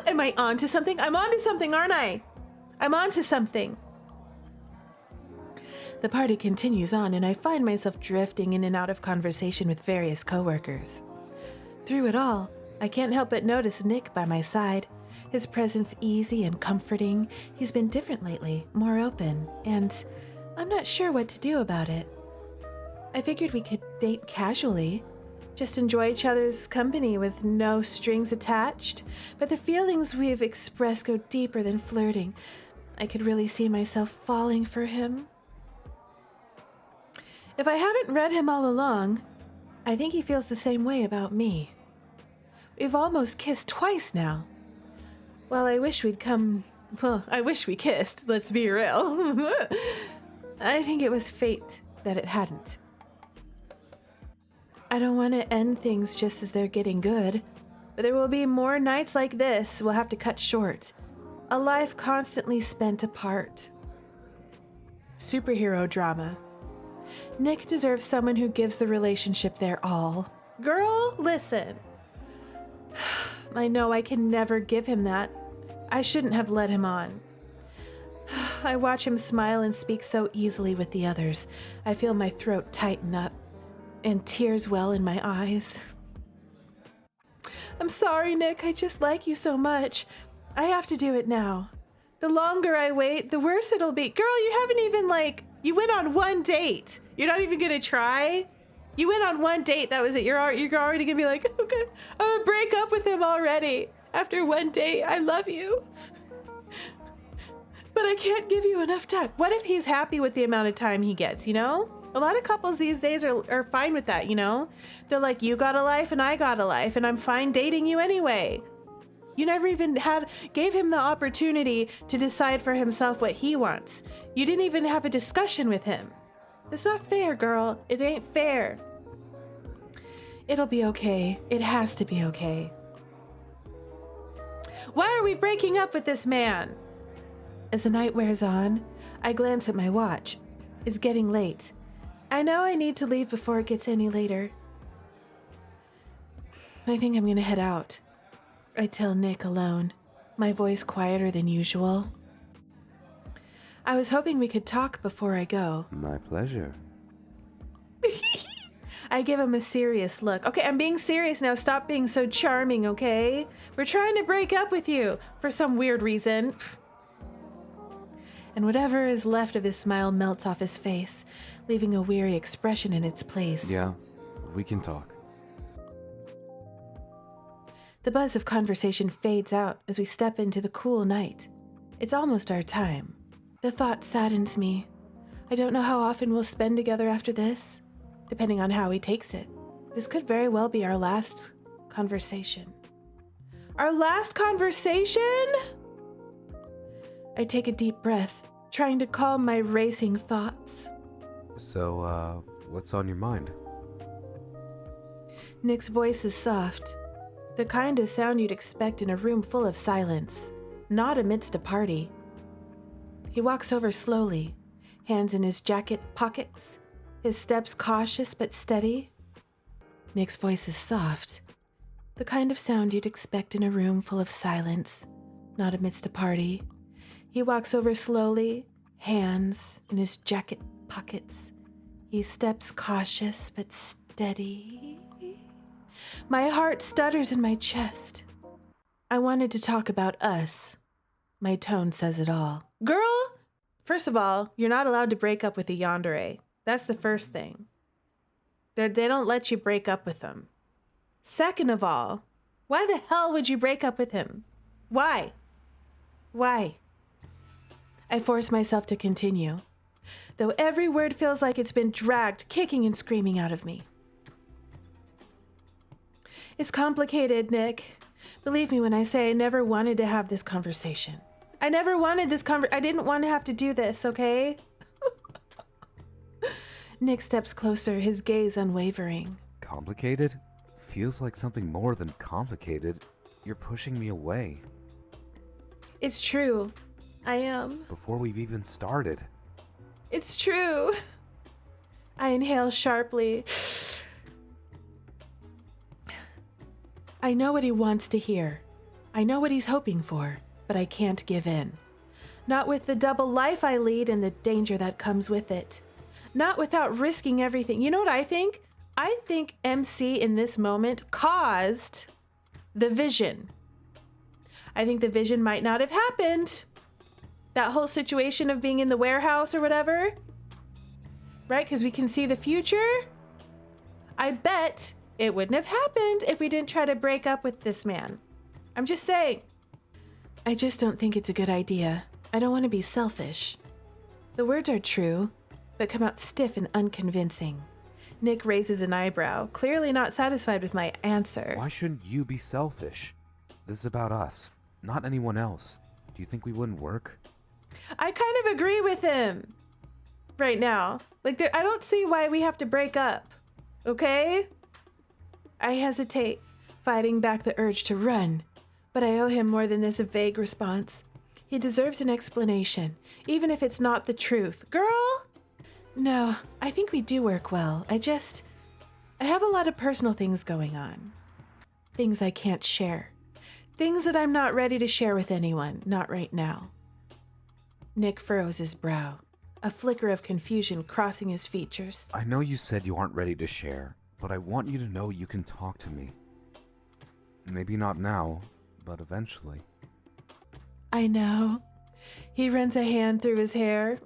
Am I onto something? I'm onto something, aren't I? I'm onto something. The party continues on, and I find myself drifting in and out of conversation with various coworkers. Through it all, I can't help but notice Nick by my side. His presence easy and comforting. He's been different lately, more open, and I'm not sure what to do about it. I figured we could date casually, just enjoy each other's company with no strings attached, but the feelings we've expressed go deeper than flirting. I could really see myself falling for him. If I haven't read him all along, I think he feels the same way about me. We've almost kissed twice now. Well, I wish we kissed, let's be real. I think it was fate that it hadn't. I don't want to end things just as they're getting good, but there will be more nights like this we'll have to cut short. A life constantly spent apart. Superhero drama. Nick deserves someone who gives the relationship their all. Girl, listen. I know I can never give him that. I shouldn't have led him on. I watch him smile and speak so easily with the others. I feel my throat tighten up and tears well in my eyes. I'm sorry, Nick. I just like you so much. I have to do it now. The longer I wait, the worse it'll be. Girl, you haven't even you went on one date. You're not even gonna try? You went on one date, that was it. You're already gonna be like, okay, I'm gonna break up with him already. After one date, I love you. But I can't give you enough time. What if he's happy with the amount of time he gets, you know? A lot of couples these days are fine with that, you know? They're like, you got a life and I got a life and I'm fine dating you anyway. You never even gave him the opportunity to decide for himself what he wants. You didn't even have a discussion with him. That's not fair, girl. It ain't fair. It'll be okay. It has to be okay. Why are we breaking up with this man? As the night wears on, I glance at my watch. It's getting late. I know I need to leave before it gets any later. I think I'm gonna head out. I tell Nick alone, my voice quieter than usual. I was hoping we could talk before I go. My pleasure. I give him a serious look. Okay, I'm being serious now. Stop being so charming, okay? We're trying to break up with you for some weird reason. And whatever is left of his smile melts off his face, leaving a weary expression in its place. Yeah, we can talk. The buzz of conversation fades out as we step into the cool night. It's almost our time. The thought saddens me. I don't know how often we'll spend together after this, depending on how he takes it. This could very well be our last conversation. Our last conversation? I take a deep breath, trying to calm my racing thoughts. So, what's on your mind? Nick's voice is soft, the kind of sound you'd expect in a room full of silence, not amidst a party. He walks over slowly, hands in his jacket pockets, his steps cautious but steady. Nick's voice is soft, the kind of sound you'd expect in a room full of silence, not amidst a party. He walks over slowly, hands in his jacket pockets. He steps cautious but steady. My heart stutters in my chest. I wanted to talk about us. My tone says it all. Girl, first of all, you're not allowed to break up with a Yandere. That's the first thing. They don't let you break up with them. Second of all, why the hell would you break up with him? Why? Why? I force myself to continue, though every word feels like it's been dragged, kicking and screaming out of me. It's complicated, Nick. Believe me when I say I never wanted to have this conversation. I never wanted this I didn't want to have to do this, okay? Nick steps closer, his gaze unwavering. Complicated? Feels like something more than complicated. You're pushing me away. It's true. I am. Before we've even started. It's true. I inhale sharply. I know what he wants to hear. I know what he's hoping for, but I can't give in. Not with the double life I lead and the danger that comes with it. Not without risking everything. You know what I think? I think MC in this moment caused the vision. I think the vision might not have happened. That whole situation of being in the warehouse or whatever. Right? Because we can see the future. I bet it wouldn't have happened if we didn't try to break up with this man. I'm just saying. I just don't think it's a good idea. I don't want to be selfish. The words are true, but come out stiff and unconvincing. Nick raises an eyebrow, clearly not satisfied with my answer. Why shouldn't you be selfish? This is about us, not anyone else. Do you think we wouldn't work? I kind of agree with him right now. Like, I don't see why we have to break up, okay? I hesitate, fighting back the urge to run, but I owe him more than this vague response. He deserves an explanation, even if it's not the truth. Girl? No, I think we do work well. I have a lot of personal things going on. Things I can't share. Things that I'm not ready to share with anyone, not right now. Nick furrows his brow, a flicker of confusion crossing his features. I know you said you aren't ready to share, but I want you to know you can talk to me. Maybe not now, but eventually. I know. He runs a hand through his hair.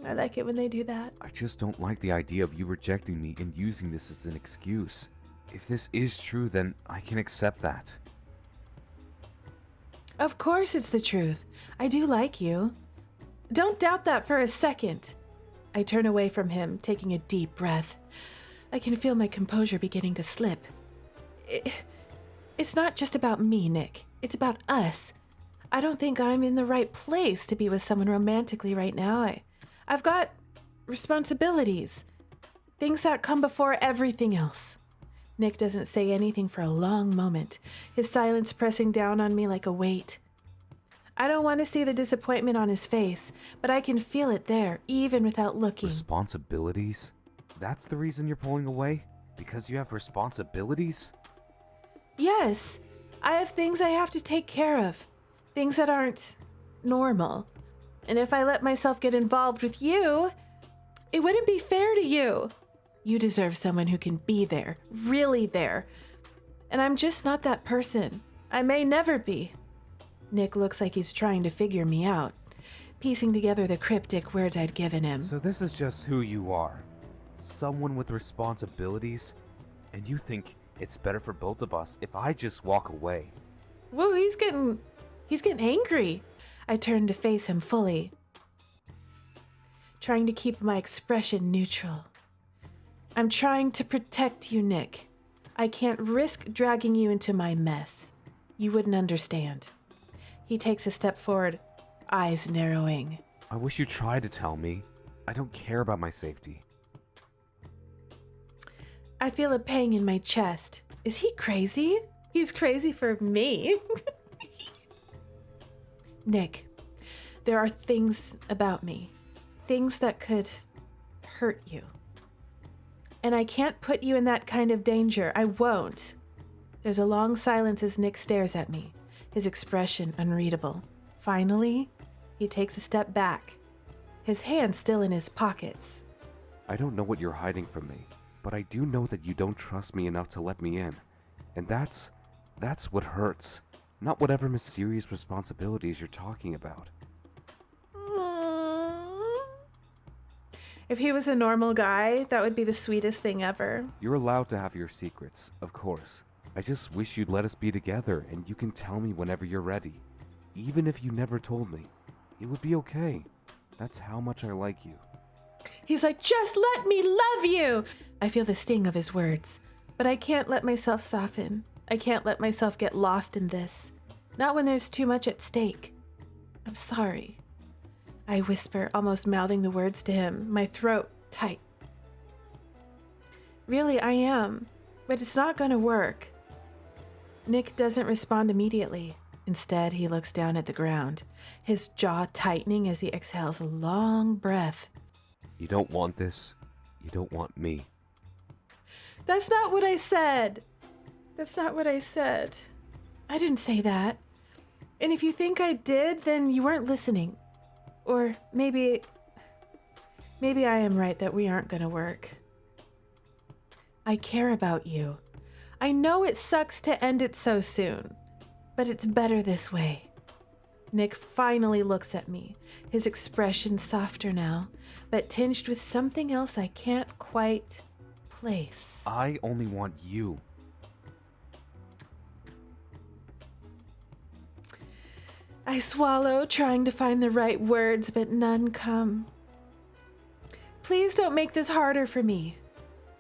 I like it when they do that. I just don't like the idea of you rejecting me and using this as an excuse. If this is true, then I can accept that. Of course it's the truth. I do like you. Don't doubt that for a second. I turn away from him, taking a deep breath. I can feel my composure beginning to slip. It's not just about me, Nick. It's about us. I don't think I'm in the right place to be with someone romantically right now. I've got responsibilities. Things that come before everything else. Nick doesn't say anything for a long moment, his silence pressing down on me like a weight. I don't want to see the disappointment on his face, but I can feel it there, even without looking. Responsibilities? That's the reason you're pulling away? Because you have responsibilities? Yes, I have things I have to take care of. Things that aren't normal. And if I let myself get involved with you, it wouldn't be fair to you. You deserve someone who can be there, really there. And I'm just not that person. I may never be. Nick looks like he's trying to figure me out, piecing together the cryptic words I'd given him. So this is just who you are. Someone with responsibilities, and you think it's better for both of us if I just walk away. Whoa, he's getting angry. I turn to face him fully, trying to keep my expression neutral. I'm trying to protect you, Nick. I can't risk dragging you into my mess. You wouldn't understand. He takes a step forward, eyes narrowing. I wish you tried to tell me. I don't care about my safety. I feel a pang in my chest. Is he crazy? He's crazy for me. Nick, there are things about me. Things that could hurt you. And I can't put you in that kind of danger. I won't. There's a long silence as Nick stares at me, his expression unreadable. Finally, he takes a step back, his hands still in his pockets. I don't know what you're hiding from me, but I do know that you don't trust me enough to let me in. And that's what hurts. Not whatever mysterious responsibilities you're talking about. If he was a normal guy, that would be the sweetest thing ever. You're allowed to have your secrets, of course. I just wish you'd let us be together and you can tell me whenever you're ready. Even if you never told me, it would be okay. That's how much I like you. He's like, just let me love you! I feel the sting of his words, but I can't let myself soften. I can't let myself get lost in this. Not when there's too much at stake. I'm sorry. I whisper, almost mouthing the words to him, my throat tight. Really, I am, but it's not gonna work. Nick doesn't respond immediately. Instead, he looks down at the ground, his jaw tightening as he exhales a long breath. You don't want this. You don't want me. That's not what I said. That's not what I said. I didn't say that. And if you think I did, then you weren't listening. Or maybe I am right that we aren't gonna work. I care about you. I know it sucks to end it so soon, but it's better this way. Nick finally looks at me, his expression softer now, but tinged with something else I can't quite place. I only want you. I swallow, trying to find the right words, but none come. Please don't make this harder for me.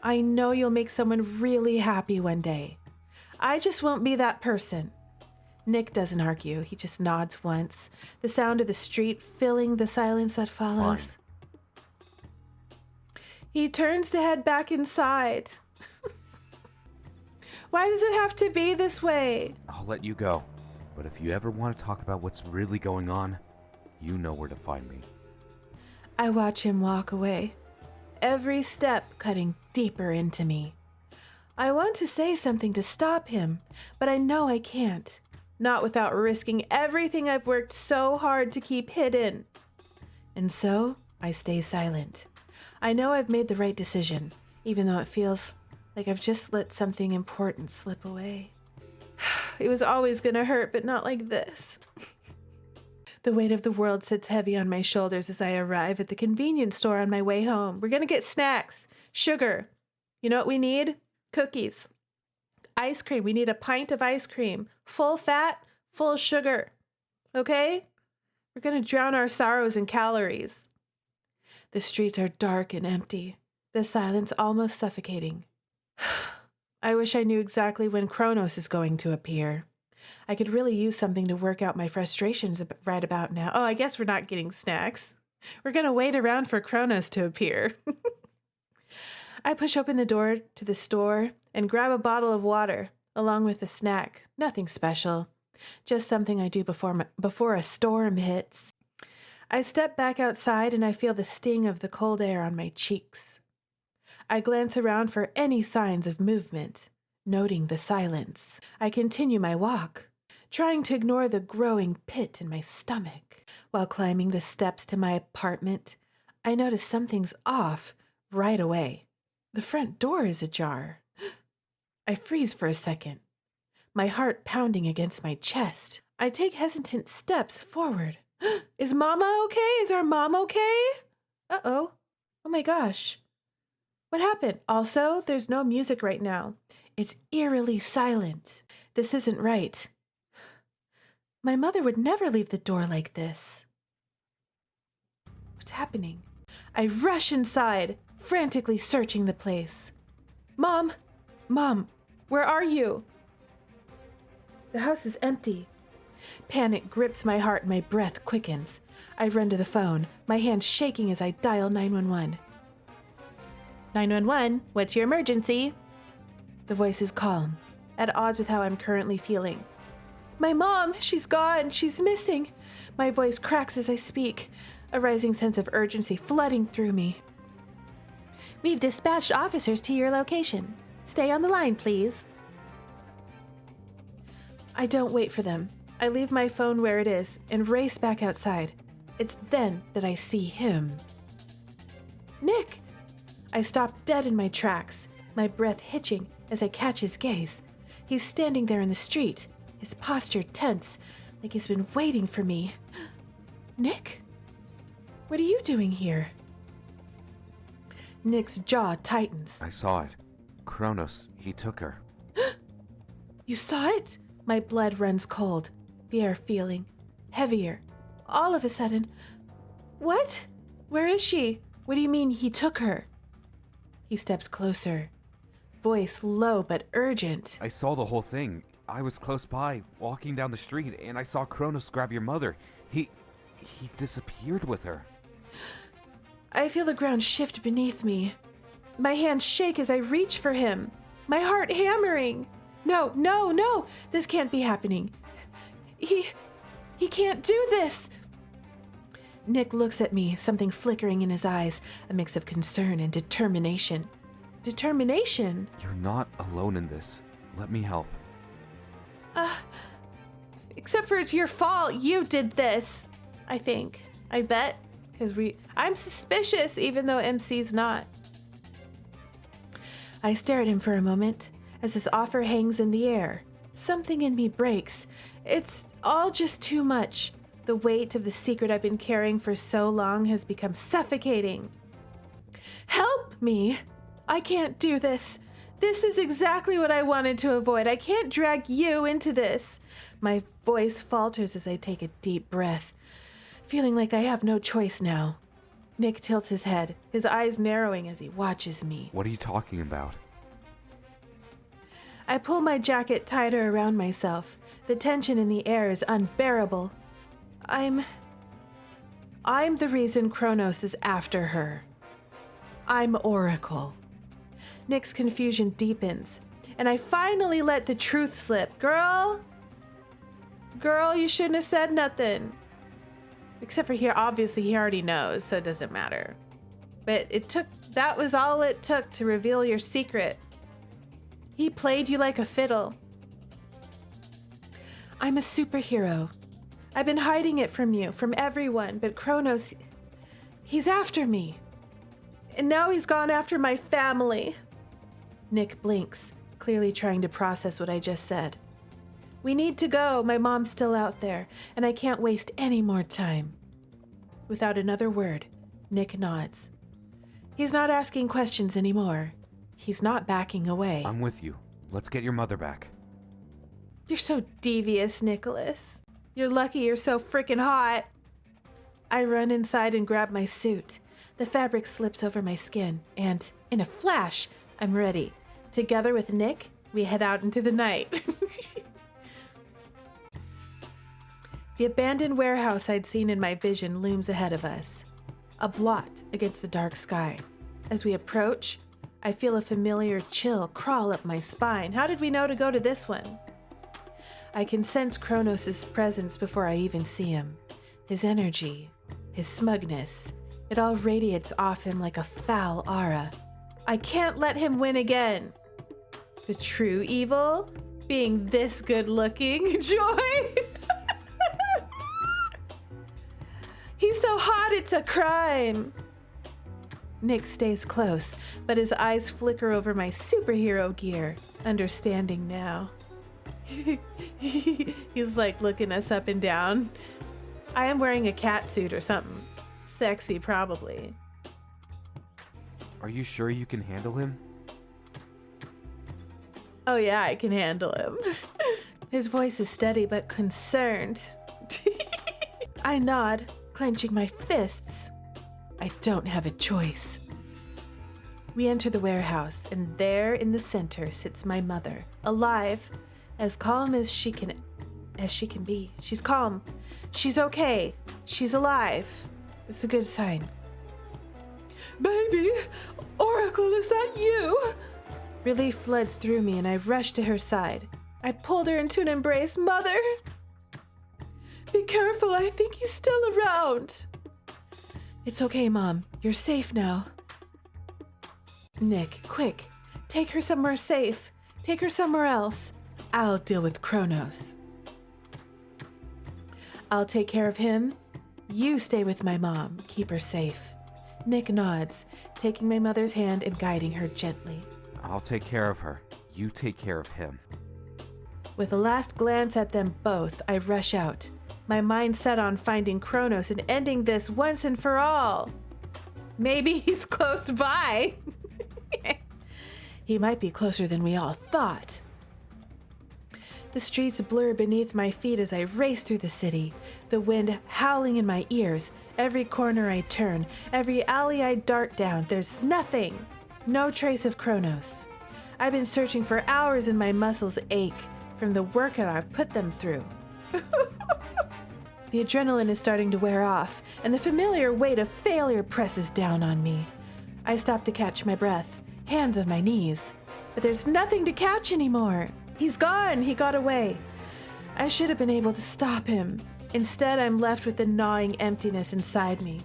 I know you'll make someone really happy one day. I just won't be that person. Nick doesn't argue. He just nods once, the sound of the street filling the silence that follows. Fine. He turns to head back inside. Why does it have to be this way? I'll let you go. But if you ever want to talk about what's really going on, you know where to find me. I watch him walk away, every step cutting deeper into me. I want to say something to stop him, but I know I can't. Not without risking everything I've worked so hard to keep hidden. And so, I stay silent. I know I've made the right decision, even though it feels like I've just let something important slip away. It was always gonna hurt, but not like this. The weight of the world sits heavy on my shoulders as I arrive at the convenience store on my way home. We're gonna get snacks, sugar. You know what we need? Cookies. Ice cream. We need a pint of ice cream. Full fat, full sugar. Okay? We're gonna drown our sorrows in calories. The streets are dark and empty, the silence almost suffocating. I wish I knew exactly when Chronos is going to appear. I could really use something to work out my frustrations right about now. Oh, I guess we're not getting snacks. We're going to wait around for Chronos to appear. I push open the door to the store and grab a bottle of water, along with a snack. Nothing special. Just something I do before a storm hits. I step back outside and I feel the sting of the cold air on my cheeks. I glance around for any signs of movement, noting the silence. I continue my walk, trying to ignore the growing pit in my stomach. While climbing the steps to my apartment, I notice something's off right away. The front door is ajar. I freeze for a second, my heart pounding against my chest. I take hesitant steps forward. Is Mama okay? Is our mom okay? Uh-oh. Oh my gosh. What happened? Also, there's no music right now. It's eerily silent. This isn't right. My mother would never leave the door like this. What's happening? I rush inside, frantically searching the place. Mom! Mom! Where are you? The house is empty. Panic grips my heart and my breath quickens. I run to the phone, my hands shaking as I dial 911. 911, what's your emergency? The voice is calm, at odds with how I'm currently feeling. My mom, she's gone, she's missing. My voice cracks as I speak, a rising sense of urgency flooding through me. We've dispatched officers to your location. Stay on the line, please. I don't wait for them. I leave my phone where it is and race back outside. It's then that I see him. Nick! I stop dead in my tracks, my breath hitching as I catch his gaze. He's standing there in the street, his posture tense, like he's been waiting for me. Nick? What are you doing here? Nick's jaw tightens. I saw it. Chronos, he took her. You saw it? My blood runs cold, the air feeling heavier. All of a sudden, what? Where is she? What do you mean he took her? He steps closer, voice low but urgent. I saw the whole thing. I was close by, walking down the street, and I saw Chronos grab your mother. He disappeared with her. I feel the ground shift beneath me. My hands shake as I reach for him, my heart hammering. No, no, no, this can't be happening. He can't do this. Nick looks at me, something flickering in his eyes, a mix of concern and determination. Determination? You're not alone in this. Let me help. Except for it's your fault. You did this. I think. I bet. Because I'm suspicious, even though MC's not. I stare at him for a moment as his offer hangs in the air. Something in me breaks. It's all just too much. The weight of the secret I've been carrying for so long has become suffocating. Help me! I can't do this. This is exactly what I wanted to avoid. I can't drag you into this. My voice falters as I take a deep breath, feeling like I have no choice now. Nick tilts his head, his eyes narrowing as he watches me. What are you talking about? I pull my jacket tighter around myself. The tension in the air is unbearable. I'm the reason Chronos is after her. I'm Oracle. Nick's confusion deepens, and I finally let the truth slip. Girl, you shouldn't have said nothing. Except for here, obviously he already knows, so it doesn't matter. But that was all it took to reveal your secret. He played you like a fiddle. I'm a superhero. I've been hiding it from you, from everyone, but Chronos, he's after me. And now he's gone after my family. Nick blinks, clearly trying to process what I just said. We need to go. My mom's still out there, and I can't waste any more time. Without another word, Nick nods. He's not asking questions anymore. He's not backing away. I'm with you. Let's get your mother back. You're so devious, Nicholas. You're lucky you're so freaking hot. I run inside and grab my suit. The fabric slips over my skin, and in a flash, I'm ready. Together with Nick, we head out into the night. The abandoned warehouse I'd seen in my vision looms ahead of us, a blot against the dark sky. As we approach, I feel a familiar chill crawl up my spine. How did we know to go to this one? I can sense Chronos' presence before I even see him. His energy, his smugness, it all radiates off him like a foul aura. I can't let him win again. The true evil? Being this good looking? Joy? He's so hot, it's a crime. Nick stays close, but his eyes flicker over my superhero gear, understanding now. He's like looking us up and down. I am wearing a cat suit or something. Sexy, probably. Are you sure you can handle him? Oh yeah, I can handle him. His voice is steady but concerned. I nod, clenching my fists. I don't have a choice. We enter the warehouse, and there in the center sits my mother, alive, as calm as she can be. She's calm. She's okay. She's alive. It's a good sign. Baby, Oracle, is that you? Relief floods through me, and I rush to her side. I pulled her into an embrace. Mother! Be careful, I think he's still around. It's okay, Mom. You're safe now. Nick, quick. Take her somewhere safe. Take her somewhere else. I'll deal with Chronos. I'll take care of him. You stay with my mom. Keep her safe. Nick nods, taking my mother's hand and guiding her gently. I'll take care of her. You take care of him. With a last glance at them both, I rush out, my mind set on finding Chronos and ending this once and for all. Maybe he's close by. He might be closer than we all thought. The streets blur beneath my feet as I race through the city, the wind howling in my ears. Every corner I turn, every alley I dart down, there's nothing. No trace of Chronos. I've been searching for hours and my muscles ache from the work that I've put them through. The adrenaline is starting to wear off, and the familiar weight of failure presses down on me. I stop to catch my breath, hands on my knees. But there's nothing to catch anymore. He's gone. He got away. I should have been able to stop him. Instead, I'm left with the gnawing emptiness inside me.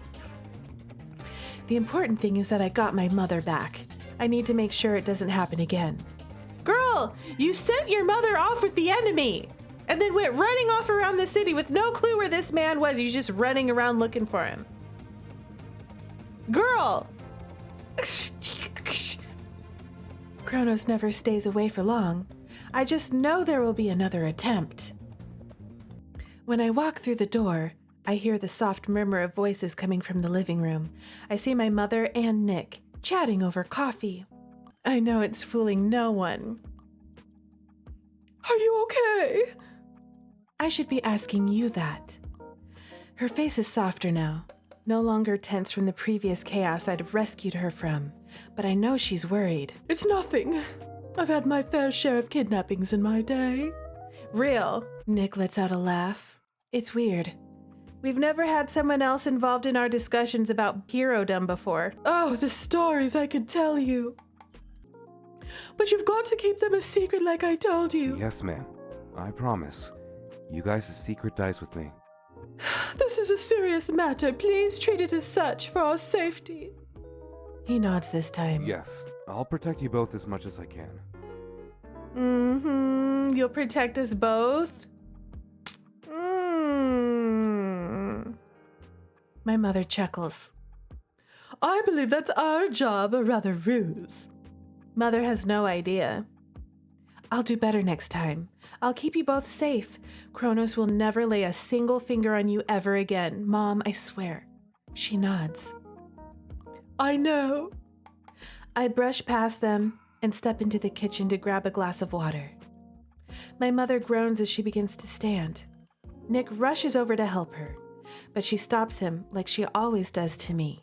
The important thing is that I got my mother back. I need to make sure it doesn't happen again. Girl, you sent your mother off with the enemy and then went running off around the city with no clue where this man was. You just running around looking for him. Girl! Chronos never stays away for long. I just know there will be another attempt. When I walk through the door, I hear the soft murmur of voices coming from the living room. I see my mother and Nick chatting over coffee. I know it's fooling no one. Are you okay? I should be asking you that. Her face is softer now, no longer tense from the previous chaos I'd rescued her from, but I know she's worried. It's nothing. I've had my fair share of kidnappings in my day. Real? Nick lets out a laugh. It's weird. We've never had someone else involved in our discussions about herodom before. Oh, the stories I could tell you. But you've got to keep them a secret like I told you. Yes, ma'am. I promise. You guys' secret dies with me. This is a serious matter. Please treat it as such for our safety. He nods this time. Yes, I'll protect you both as much as I can. You'll protect us both? My mother chuckles. I believe that's our job, or rather ruse. Mother has no idea. I'll do better next time. I'll keep you both safe. Chronos will never lay a single finger on you ever again. Mom, I swear. She nods. I know. I brush past them and step into the kitchen to grab a glass of water. My mother groans as she begins to stand. Nick rushes over to help her, but she stops him like she always does to me.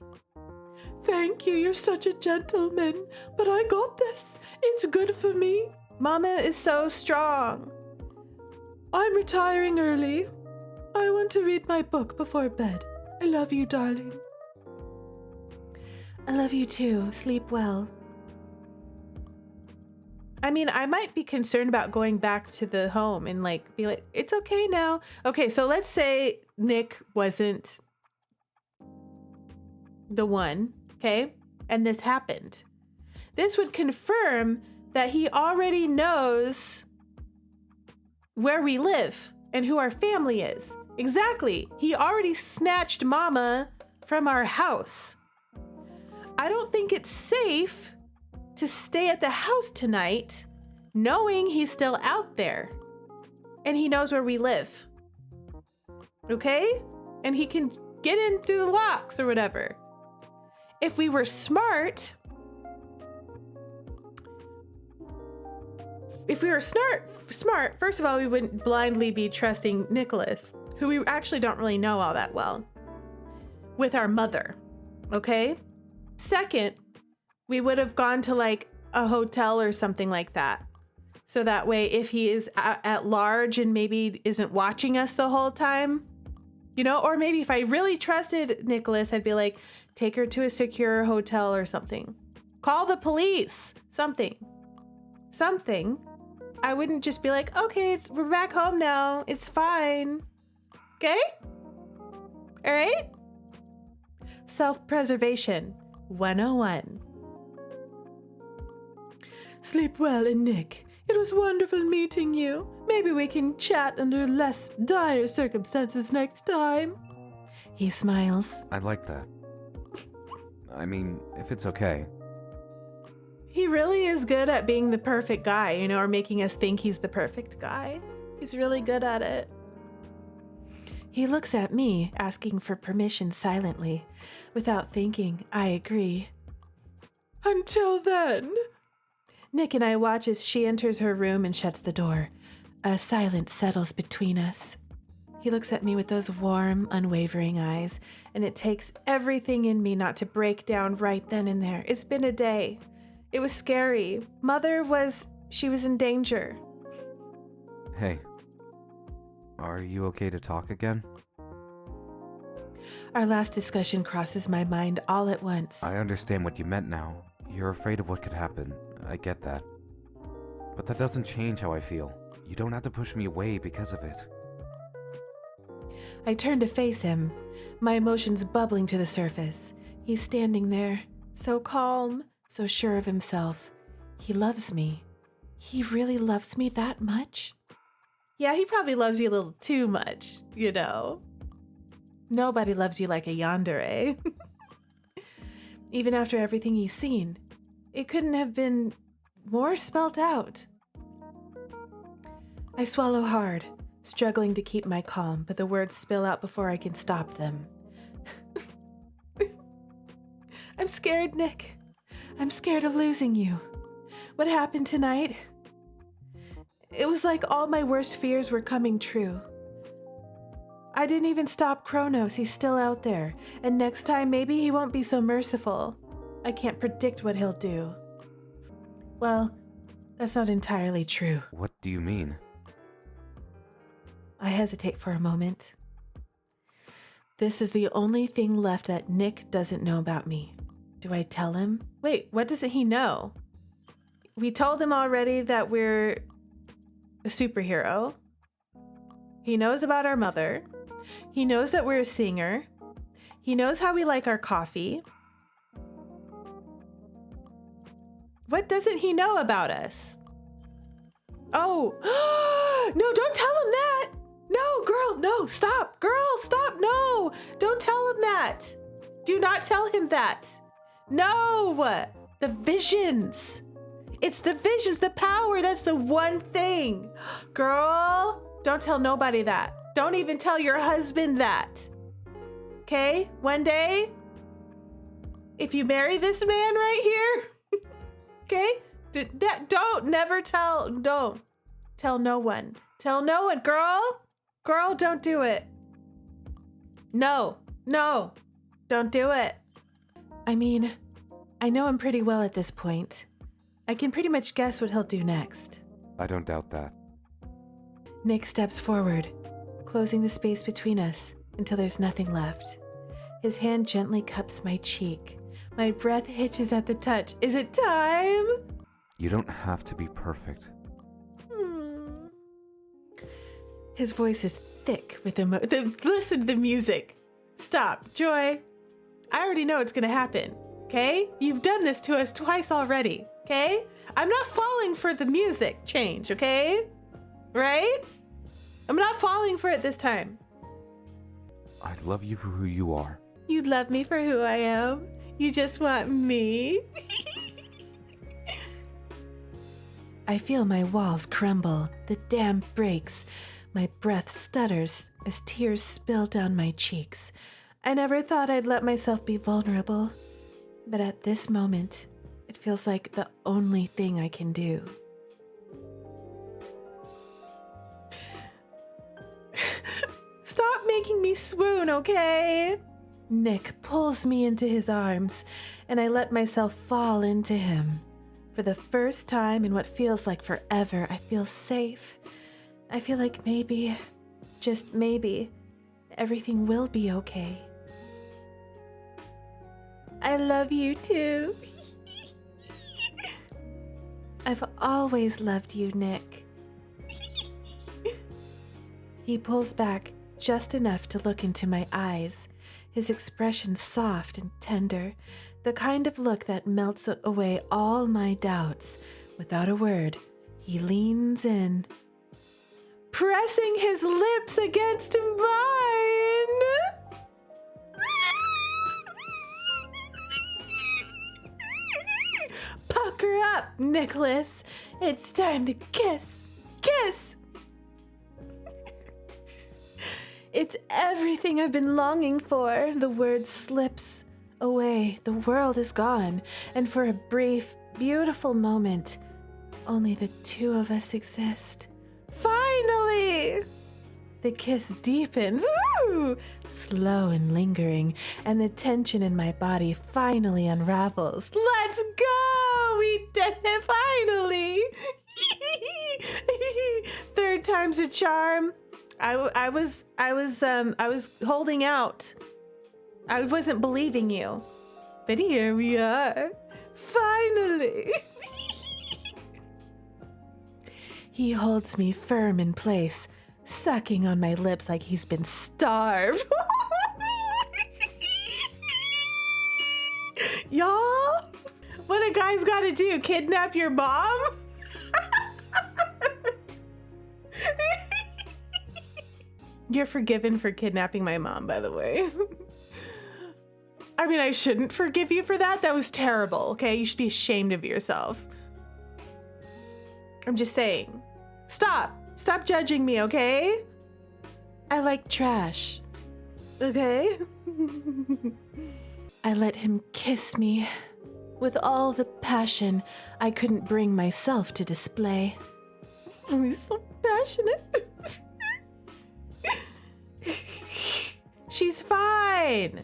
Thank you, you're such a gentleman, but I got this. It's good for me. Mama is so strong. I'm retiring early. I want to read my book before bed. I love you, darling. I love you too. Sleep well. I mean, I might be concerned about going back to the home and be like, it's okay now. Okay, so let's say Nick wasn't the one, okay? And this happened. This would confirm that he already knows where we live and who our family is. Exactly. He already snatched Mama from our house. I don't think it's safe to stay at the house tonight knowing he's still out there and he knows where we live. Okay? And he can get in through the locks or whatever. If we were smart, first of all, we wouldn't blindly be trusting Nicholas, who we actually don't really know all that well, with our mother, okay? Second, we would have gone to a hotel or something like that. So that way, if he is at large and maybe isn't watching us the whole time, or maybe if I really trusted Nicholas, I'd be like, take her to a secure hotel or something. Call the police, something. I wouldn't just be like, okay, we're back home now. It's fine. Okay? All right? Self-preservation 101. Sleep well, and Nick. It was wonderful meeting you. Maybe we can chat under less dire circumstances next time. He smiles. I'd like that. I mean, if it's okay. He really is good at being the perfect guy, you know, or making us think he's the perfect guy. He's really good at it. He looks at me, asking for permission silently. Without thinking, I agree. Until then. Nick and I watch as she enters her room and shuts the door. A silence settles between us. He looks at me with those warm, unwavering eyes, and it takes everything in me not to break down right then and there. It's been a day. It was scary. She was in danger. Hey, are you okay to talk again? Our last discussion crosses my mind all at once. I understand what you meant now. You're afraid of what could happen. I get that. But that doesn't change how I feel. You don't have to push me away because of it. I turn to face him, my emotions bubbling to the surface. He's standing there, so calm, so sure of himself. He loves me. He really loves me that much? Yeah, he probably loves you a little too much, you know. Nobody loves you like a Yandere. Even after everything he's seen, it couldn't have been more spelt out. I swallow hard, struggling to keep my calm, but the words spill out before I can stop them. I'm scared, Nick. I'm scared of losing you. What happened tonight? It was like all my worst fears were coming true. I didn't even stop Chronos. He's still out there. And next time, maybe he won't be so merciful. I can't predict what he'll do. Well, that's not entirely true. What do you mean? I hesitate for a moment. This is the only thing left that Nick doesn't know about me. Do I tell him? Wait, what doesn't he know? We told him already that we're a superhero. He knows about our mother. He knows that we're a singer. He knows how we like our coffee. What doesn't he know about us? Oh, no, don't tell him that. No, girl, no, stop. Girl, stop. No, don't tell him that. Do not tell him that. No, the visions. It's the visions, the power. That's the one thing. Girl, don't tell nobody that. Don't even tell your husband that. Okay? One day, if you marry this man right here, okay? Don't tell no one. Tell no one, girl. Girl, don't do it. No, don't do it. I mean, I know him pretty well at this point. I can pretty much guess what he'll do next. I don't doubt that. Nick steps forward, closing the space between us until there's nothing left. His hand gently cups my cheek. My breath hitches at the touch. Is it time? You don't have to be perfect. His voice is thick with listen to the music. Stop, Joy. I already know it's gonna happen, okay? You've done this to us twice already, okay? I'm not falling for the music change, okay? Right? I'm not falling for it this time. I love you for who you are. You love me for who I am. You just want me. I feel my walls crumble. The dam breaks. My breath stutters as tears spill down my cheeks. I never thought I'd let myself be vulnerable, but at this moment, it feels like the only thing I can do. Stop making me swoon, okay? Nick pulls me into his arms, and I let myself fall into him. For the first time in what feels like forever, I feel safe. I feel like maybe, just maybe, everything will be okay. I love you too. I've always loved you, Nick. He pulls back just enough to look into my eyes, his expression soft and tender, the kind of look that melts away all my doubts. Without a word, he leans in, pressing his lips against mine. Pucker up, Nicholas. It's time to kiss. Kiss! It's everything I've been longing for. The word slips away. The world is gone. And for a brief, beautiful moment, only the two of us exist. Finally! The kiss deepens, ooh, slow and lingering, and the tension in my body finally unravels. Let's go! We did it finally! Third time's a charm. I was holding out. I wasn't believing you, but here we are, finally. He holds me firm in place, sucking on my lips like he's been starved. Y'all, what a guy's gotta do, kidnap your mom? You're forgiven for kidnapping my mom, by the way. I mean, I shouldn't forgive you for that. That was terrible, okay? You should be ashamed of yourself. I'm just saying. Stop. Stop judging me, okay? I like trash. Okay? I let him kiss me with all the passion I couldn't bring myself to display. Oh, he's so passionate. She's fine.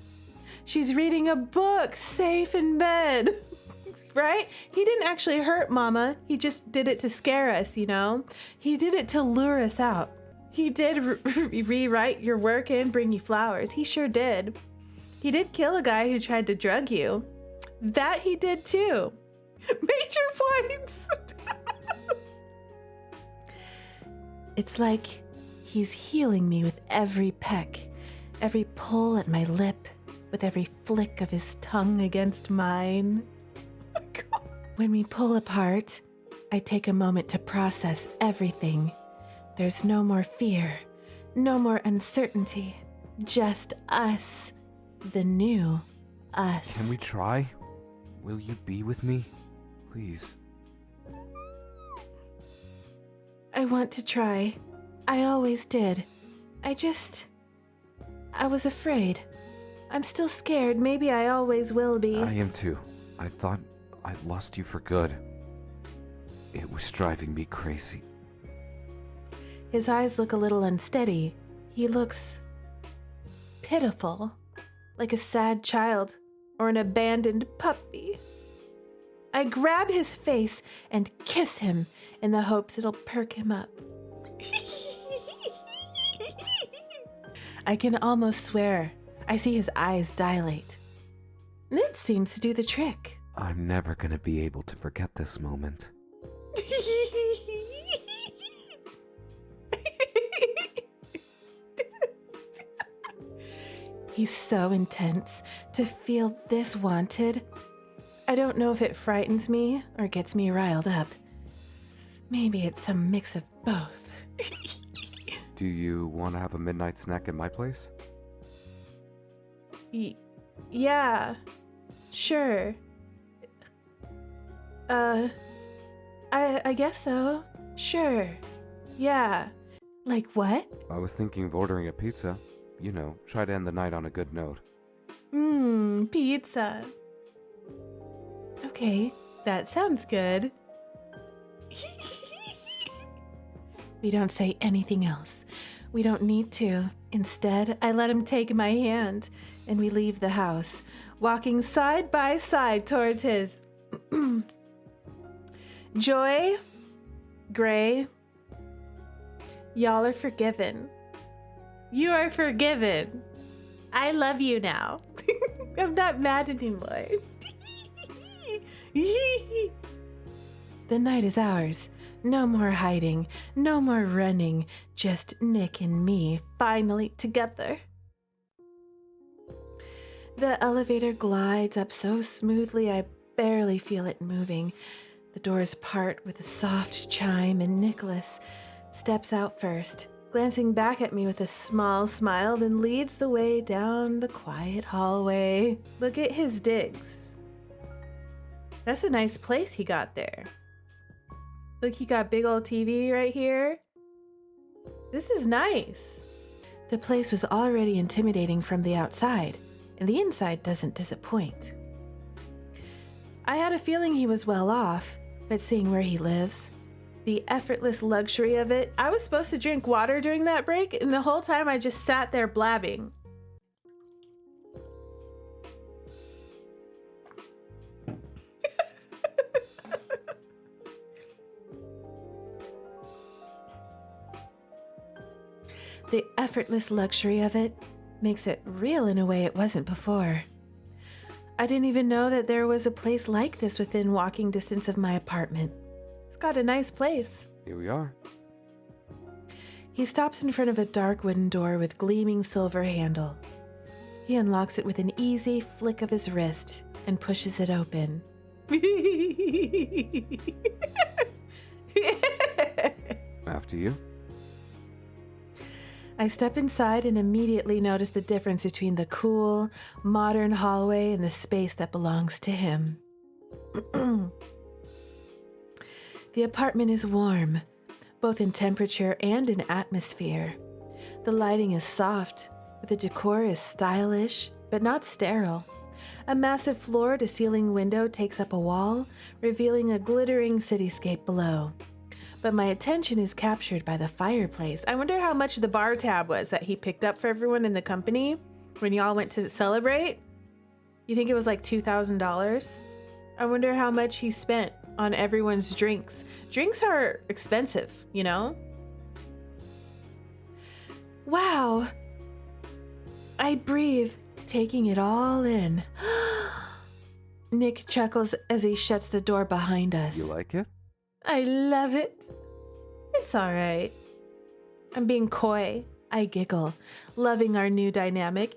She's reading a book, safe in bed. Right? He didn't actually hurt Mama. He just did it to scare us, you know? He did it to lure us out. He did rewrite your work and bring you flowers. He sure did. He did kill a guy who tried to drug you. That he did too. Major points. It's like he's healing me with every peck, every pull at my lip, with every flick of his tongue against mine. When we pull apart, I take a moment to process everything. There's no more fear, no more uncertainty, just us, the new us. Can we try? Will you be with me? Please. I want to try. I always did. I was afraid. I'm still scared. Maybe I always will be. I am too. I thought I'd lost you for good. It was driving me crazy. His eyes look a little unsteady. He looks pitiful, like a sad child or an abandoned puppy. I grab his face and kiss him in the hopes it'll perk him up. I can almost swear I see his eyes dilate. It seems to do the trick. I'm never gonna be able to forget this moment. He's so intense. To feel this wanted, I don't know if it frightens me or gets me riled up. Maybe it's some mix of both. Do you want to have a midnight snack at my place? Yeah, sure. I guess so. Sure. Yeah. Like what? I was thinking of ordering a pizza. You know, try to end the night on a good note. Pizza. Okay, that sounds good. We don't say anything else. We don't need to. Instead, I let him take my hand, and we leave the house, walking side by side towards his. Joy, Gray, y'all are forgiven. You are forgiven. I love you now. I'm not mad anymore. The night is ours. No more hiding, no more running, just Nick and me finally together. The elevator glides up so smoothly I barely feel it moving. The doors part with a soft chime and Nicholas steps out first, glancing back at me with a small smile, then leads the way down the quiet hallway. Look at his digs. That's a nice place he got there. Look, he got big old TV right here. This is nice. The place was already intimidating from the outside, and the inside doesn't disappoint. I had a feeling he was well off, but seeing where he lives, the effortless luxury of it, I was supposed to drink water during that break, and the whole time I just sat there blabbing. The effortless luxury of it makes it real in a way it wasn't before. I didn't even know that there was a place like this within walking distance of my apartment. It's got a nice place. Here we are. He stops in front of a dark wooden door with gleaming silver handle. He unlocks it with an easy flick of his wrist and pushes it open. After you. I step inside and immediately notice the difference between the cool, modern hallway and the space that belongs to him. The apartment is warm, both in temperature and in atmosphere. The lighting is soft, but the decor is stylish, but not sterile. A massive floor-to-ceiling window takes up a wall, revealing a glittering cityscape below. But my attention is captured by the fireplace. I wonder how much the bar tab was that he picked up for everyone in the company when y'all went to celebrate. You think it was like $2,000? I wonder how much he spent on everyone's drinks. Drinks are expensive, you know? Wow. I breathe, taking it all in. Nick chuckles as he shuts the door behind us. You like it? I love it. It's all right. I'm being coy. I giggle, loving our new dynamic.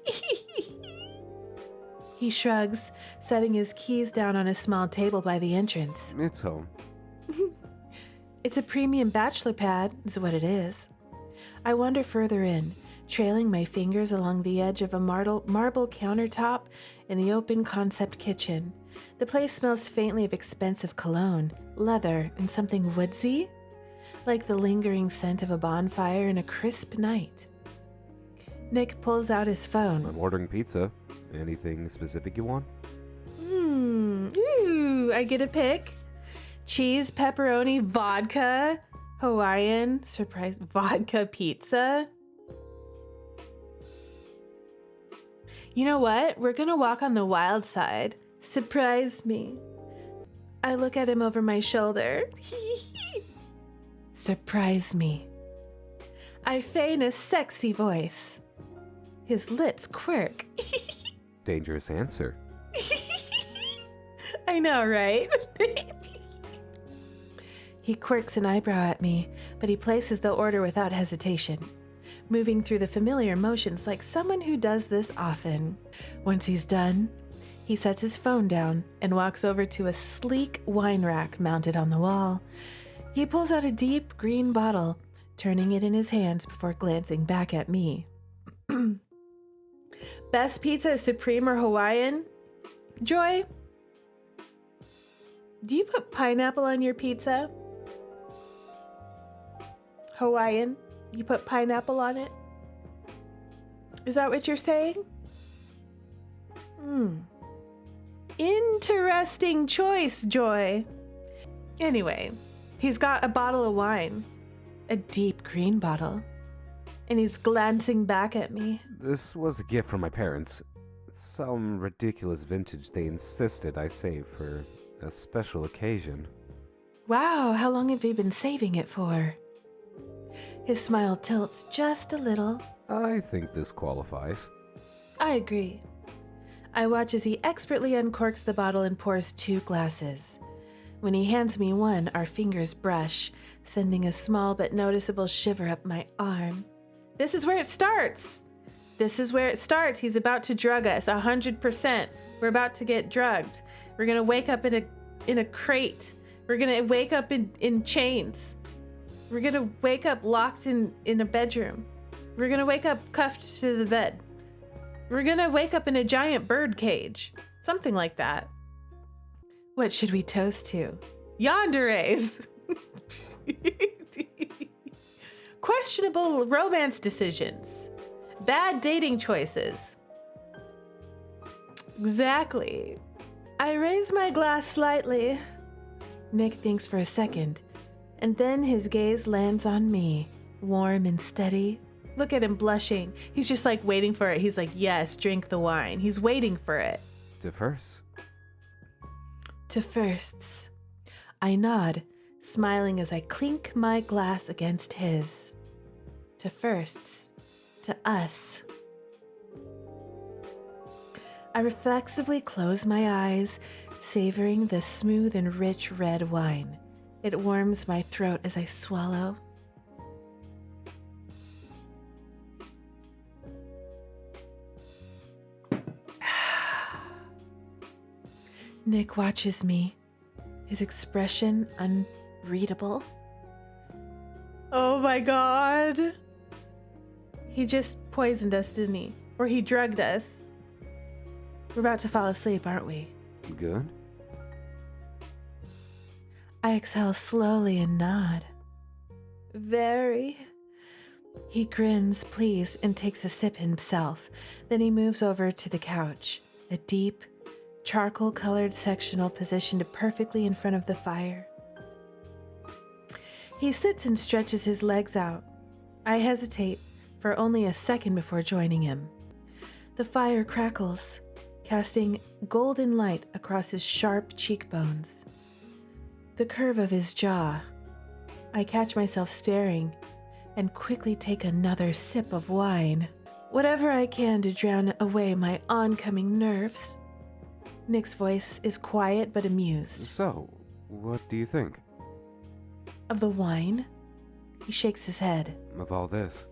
He shrugs, setting his keys down on a small table by the entrance. It's home. It's a premium bachelor pad, is what it is. I wander further in, trailing my fingers along the edge of a marble countertop in the open concept kitchen. The place smells faintly of expensive cologne, leather, and something woodsy, like the lingering scent of a bonfire in a crisp night. Nick pulls out his phone. I'm ordering pizza. Anything specific you want? Ooh, I get a pick. Cheese, pepperoni, vodka, Hawaiian, surprise, vodka pizza. You know what? We're gonna walk on the wild side. Surprise me. I look at him over my shoulder. Surprise me. I feign a sexy voice. His lips quirk. Dangerous answer. I know, right? He quirks an eyebrow at me, but he places the order without hesitation, moving through the familiar motions like someone who does this often. Once he's done, he sets his phone down and walks over to a sleek wine rack mounted on the wall. He pulls out a deep green bottle, turning it in his hands before glancing back at me. Best pizza, Supreme or Hawaiian? Joy, do you put pineapple on your pizza? Hawaiian, you put pineapple on it? Is that what you're saying? Interesting choice, Joy. Anyway, he's got a bottle of wine, a deep green bottle, and he's glancing back at me. This was a gift from my parents. Some ridiculous vintage they insisted I save for a special occasion. Wow, how long have you been saving it for? His smile tilts just a little. I think this qualifies. I agree. I watch as he expertly uncorks the bottle and pours 2 glasses. When he hands me one, our fingers brush, sending a small but noticeable shiver up my arm. This is where it starts. This is where it starts. He's about to drug us, 100%. We're about to get drugged. We're gonna wake up in a crate. We're gonna wake up in chains. We're gonna wake up locked in a bedroom. We're gonna wake up cuffed to the bed. We're gonna wake up in a giant bird cage. Something like that. What should we toast to? Yandere's. Questionable romance decisions. Bad dating choices. Exactly. I raise my glass slightly. Nick thinks for a second, and then his gaze lands on me, warm and steady. Look at him blushing. He's just like waiting for it. He's like, yes, drink the wine. He's waiting for it. To first. To firsts. I nod, smiling as I clink my glass against his. To firsts. To us. I reflexively close my eyes, savoring the smooth and rich red wine. It warms my throat as I swallow. Nick watches me, his expression unreadable. Oh my god. He just poisoned us, didn't he? Or he drugged us. We're about to fall asleep, aren't we? Good. I exhale slowly and nod. Very. He grins, pleased, and takes a sip himself. Then he moves over to the couch, a deep, charcoal-colored sectional positioned perfectly in front of the fire. He sits and stretches his legs out. I hesitate for only a second before joining him. The fire crackles, casting golden light across his sharp cheekbones. The curve of his jaw. I catch myself staring and quickly take another sip of wine. Whatever I can to drown away my oncoming nerves. Nick's voice is quiet but amused. So, what do you think? Of the wine? He shakes his head. Of all this?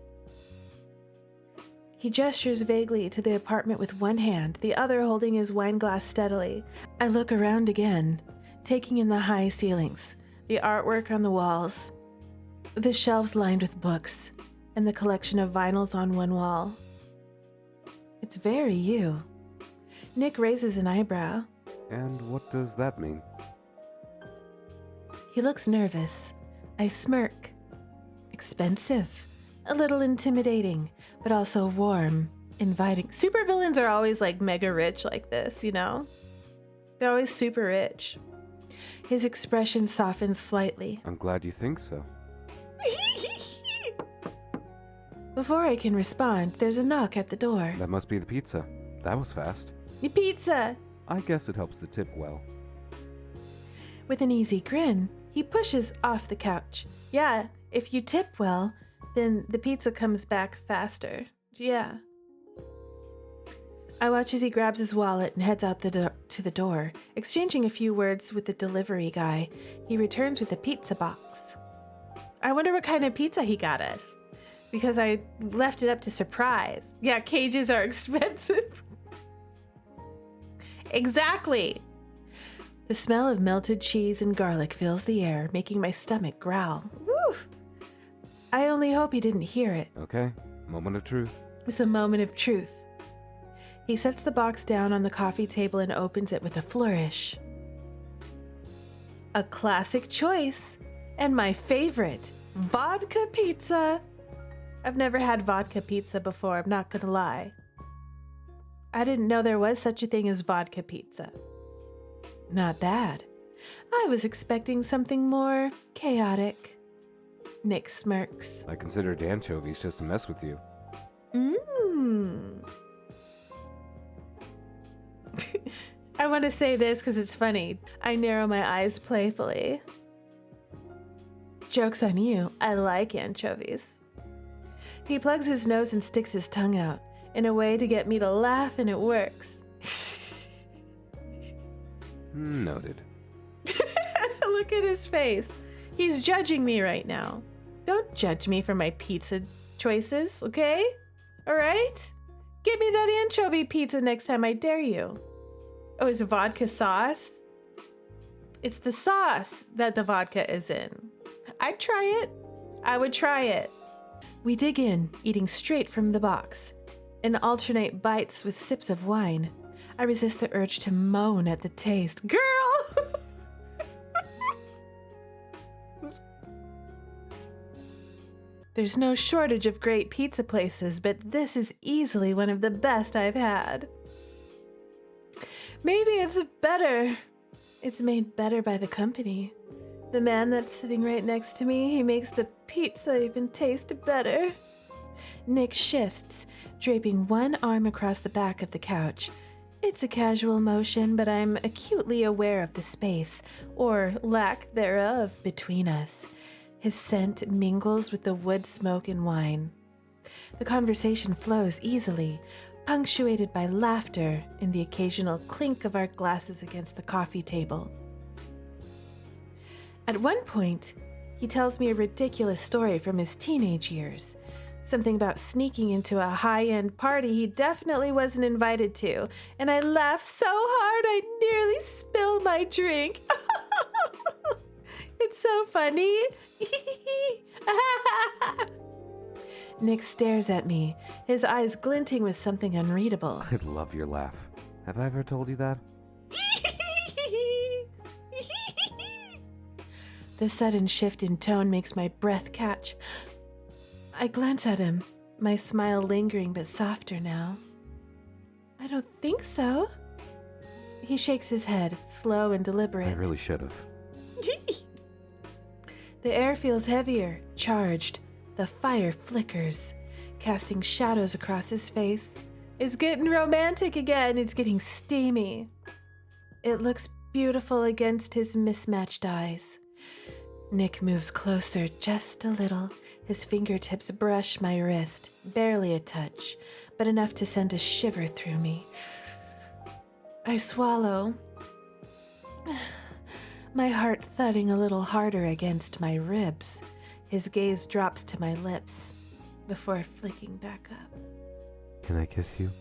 He gestures vaguely to the apartment with one hand, the other holding his wine glass steadily. I look around again, taking in the high ceilings, the artwork on the walls, the shelves lined with books, and the collection of vinyls on one wall. It's very you. Nick raises an eyebrow. And what does that mean? He looks nervous. I smirk. Expensive. A little intimidating, but also warm, inviting. Supervillains are always like mega rich like this, you know? They're always super rich. His expression softens slightly. I'm glad you think so. Before I can respond, there's a knock at the door. That must be the pizza. That was fast. The pizza! I guess it helps the tip well. With an easy grin, he pushes off the couch. Yeah, if you tip well, then the pizza comes back faster. Yeah. I watch as he grabs his wallet and heads out to the door. Exchanging a few words with the delivery guy, he returns with a pizza box. I wonder what kind of pizza he got us, because I left it up to surprise. Yeah, cages are expensive. Exactly. The smell of melted cheese and garlic fills the air, making my stomach growl. Woo! I only hope he didn't hear it. Okay, moment of truth. It's a moment of truth. He sets the box down on the coffee table and opens it with a flourish. A classic choice, and my favorite, vodka pizza. I've never had vodka pizza before, I'm not gonna lie. I didn't know there was such a thing as vodka pizza. Not bad. I was expecting something more chaotic. Nick smirks. I considered anchovies just to mess with you. I want to say this because it's funny. I narrow my eyes playfully. Joke's on you, I like anchovies. He plugs his nose and sticks his tongue out in a way to get me to laugh, and it works. Noted. Look at his face. He's judging me right now. Don't judge me for my pizza choices, okay? All right? Give me that anchovy pizza next time, I dare you. Oh, it's vodka sauce? It's the sauce that the vodka is in. I'd try it. I would try it. We dig in, eating straight from the box, and alternate bites with sips of wine. I resist the urge to moan at the taste. Girl! There's no shortage of great pizza places, but this is easily one of the best I've had. Maybe it's better. It's made better by the company. The man that's sitting right next to me, he makes the pizza even taste better. Nick shifts, draping one arm across the back of the couch. It's a casual motion, but I'm acutely aware of the space, or lack thereof, between us. His scent mingles with the wood smoke and wine. The conversation flows easily, punctuated by laughter and the occasional clink of our glasses against the coffee table. At one point, he tells me a ridiculous story from his teenage years. Something about sneaking into a high-end party he definitely wasn't invited to, and I laughed so hard I nearly spilled my drink. It's so funny. Nick stares at me, his eyes glinting with something unreadable. I love your laugh. Have I ever told you that? The sudden shift in tone makes my breath catch. I glance at him, my smile lingering but softer now. I don't think so. He shakes his head, slow and deliberate. I really should have. The air feels heavier, charged. The fire flickers, casting shadows across his face. It's getting romantic again. It's getting steamy. It looks beautiful against his mismatched eyes. Nick moves closer just a little. His fingertips brush my wrist, barely a touch, but enough to send a shiver through me. I swallow, my heart thudding a little harder against my ribs. His gaze drops to my lips before flicking back up. Can I kiss you?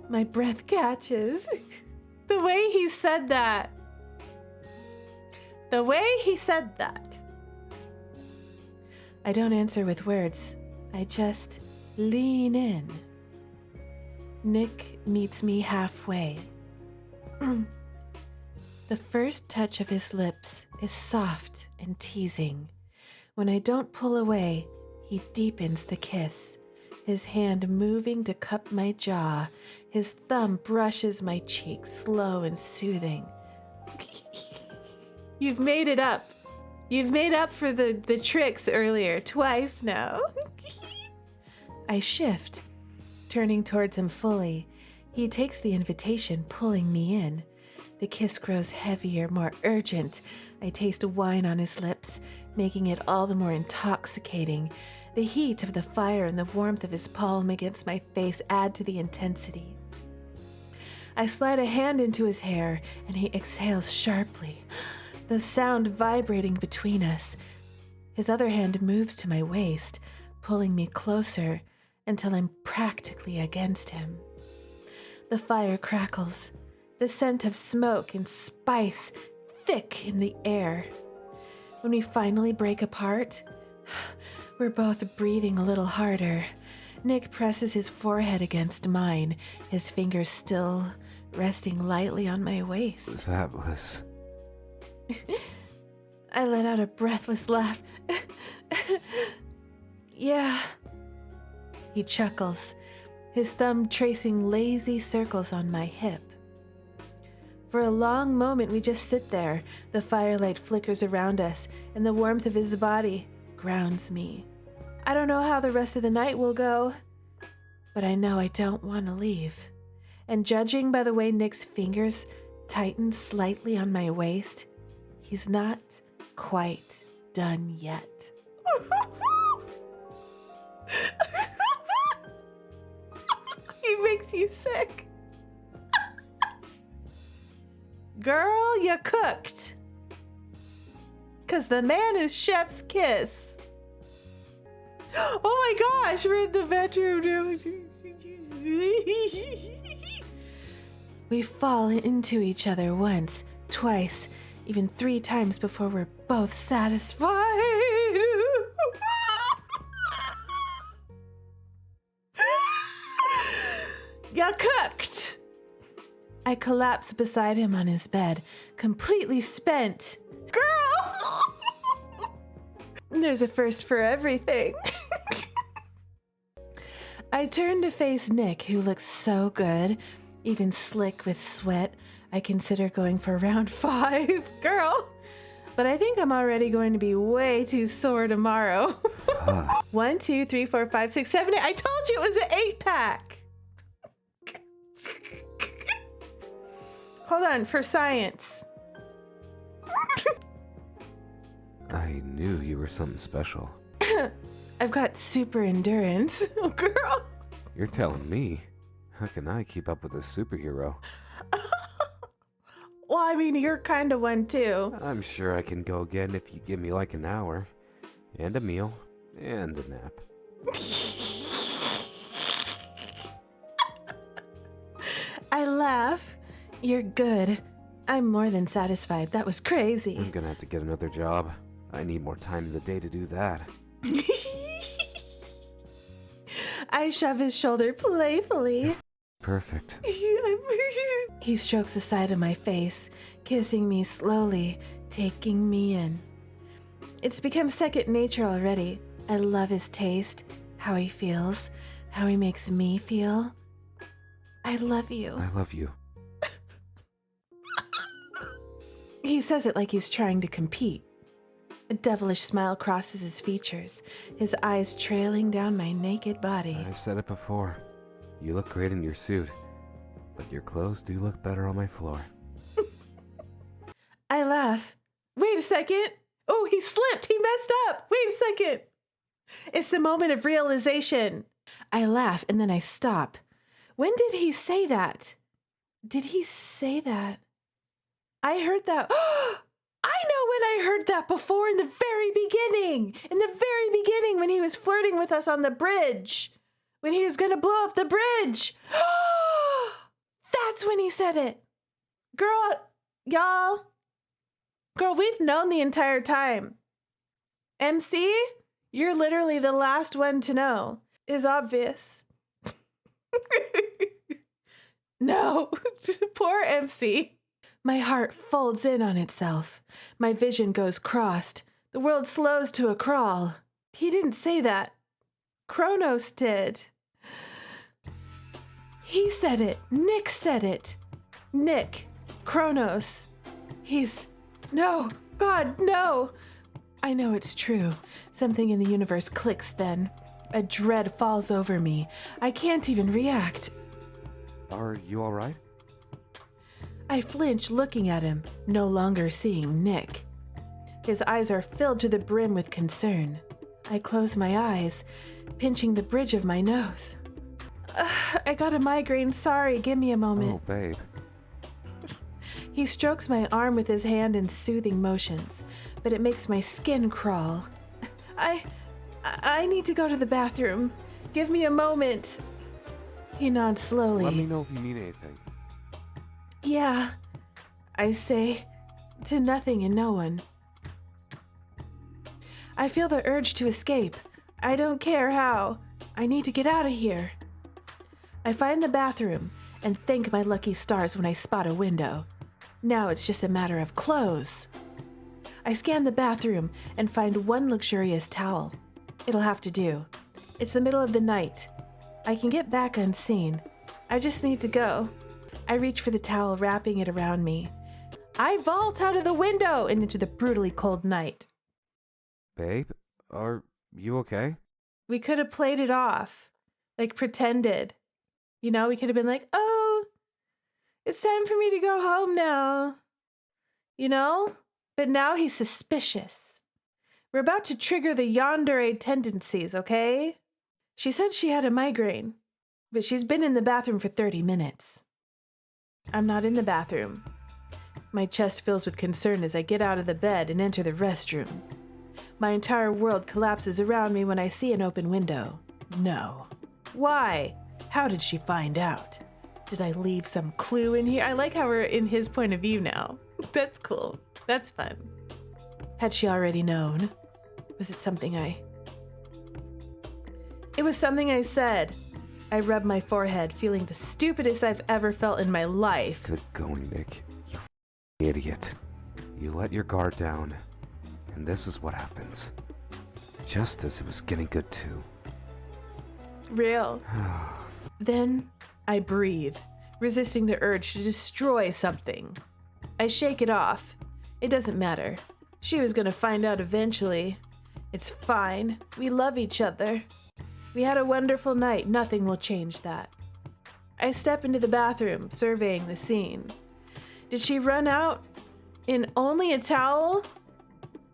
My breath catches. The way he said that. The way he said that. I don't answer with words. I just lean in. Nick meets me halfway. The first touch of his lips is soft and teasing. When I don't pull away, he deepens the kiss, his hand moving to cup my jaw. His thumb brushes my cheek, slow and soothing. You've made it up. You've made up for the tricks earlier, twice now. I shift, turning towards him fully. He takes the invitation, pulling me in. The kiss grows heavier, more urgent. I taste wine on his lips, making it all the more intoxicating. The heat of the fire and the warmth of his palm against my face add to the intensity. I slide a hand into his hair, and he exhales sharply, the sound vibrating between us. His other hand moves to my waist, pulling me closer until I'm practically against him. The fire crackles, the scent of smoke and spice thick in the air. When we finally break apart, we're both breathing a little harder. Nick presses his forehead against mine, his fingers still resting lightly on my waist. That was... I let out a breathless laugh. Yeah. He chuckles, his thumb tracing lazy circles on my hip. For a long moment, we just sit there. The firelight flickers around us, and the warmth of his body grounds me. I don't know how the rest of the night will go, but I know I don't want to leave. And judging by the way Nick's fingers tighten slightly on my waist, he's not quite done yet. He makes you sick. Girl, you cooked. 'Cause the man is chef's kiss. Oh my gosh, we're in the bedroom. We fall into each other once, twice, even 3 times before we're both satisfied. You cooked. I collapse beside him on his bed, completely spent. Girl! There's a first for everything. I turn to face Nick, who looks so good, even slick with sweat. I consider going for round 5. Girl! But I think I'm already going to be way too sore tomorrow. 1, 2, 3, 4, 5, 6, 7, 8. I told you it was an 8-pack. Hold on, for science. I knew you were something special. I've got super endurance. Oh, girl. You're telling me. How can I keep up with a superhero? Well, I mean, you're kind of one too. I'm sure I can go again if you give me like an hour. And a meal. And a nap. I laugh. You're good. I'm more than satisfied. That was crazy. I'm gonna have to get another job. I need more time in the day to do that. I shove his shoulder playfully. Perfect. He strokes the side of my face, kissing me slowly, taking me in. It's become second nature already. I love his taste, how he feels, how he makes me feel. I love you. I love you. He says it like he's trying to compete. A devilish smile crosses his features, his eyes trailing down my naked body. I've said it before. You look great in your suit, but your clothes do look better on my floor. I laugh. Wait a second. Oh, he slipped. He messed up. Wait a second. It's the moment of realization. I laugh and then I stop. When did he say that? Did he say that? I heard that. I know when I heard that before, in the very beginning. In the very beginning when he was flirting with us on the bridge. When he was going to blow up the bridge. That's when he said it. Girl, y'all. Girl, we've known the entire time. MC, you're literally the last one to know. Is obvious. No, poor MC. My heart folds in on itself. My vision goes crossed. The world slows to a crawl. He didn't say that. Chronos did. He said it. Nick said it. Nick. Chronos. No. God, no. I know it's true. Something in the universe clicks then. A dread falls over me. I can't even react. Are you alright? I flinch looking at him, no longer seeing Nick. His eyes are filled to the brim with concern. I close my eyes, pinching the bridge of my nose. I got a migraine, sorry, give me a moment. Oh, babe. He strokes my arm with his hand in soothing motions, but it makes my skin crawl. I need to go to the bathroom. Give me a moment. He nods slowly. Let me know if you need anything. Yeah, I say to nothing and no one. I feel the urge to escape. I don't care how. I need to get out of here. I find the bathroom and thank my lucky stars when I spot a window. Now it's just a matter of clothes. I scan the bathroom and find one luxurious towel. It'll have to do. It's the middle of the night. I can get back unseen. I just need to go. I reach for the towel, wrapping it around me. I vault out of the window and into the brutally cold night. Babe, are you okay? We could have played it off, like pretended. You know, we could have been like, oh, it's time for me to go home now. You know? But now he's suspicious. We're about to trigger the Yandere tendencies, okay? She said she had a migraine, but she's been in the bathroom for 30 minutes. I'm not in the bathroom. My chest fills with concern as I get out of the bed and enter the restroom. My entire world collapses around me when I see an open window. No. Why? How did she find out? Did I leave some clue in here? I like how we're in his point of view now. That's cool. That's fun. Had she already known? Was it something It was something I said. I rub my forehead, feeling the stupidest I've ever felt in my life. Good going, Nick. You idiot. You let your guard down, and this is what happens. just as it was getting good too. Real. Then I breathe, resisting the urge to destroy something. I shake it off. It doesn't matter. She was gonna find out eventually. It's fine. We love each other. We had a wonderful night. Nothing will change that. I step into the bathroom, surveying the scene. Did she run out in only a towel?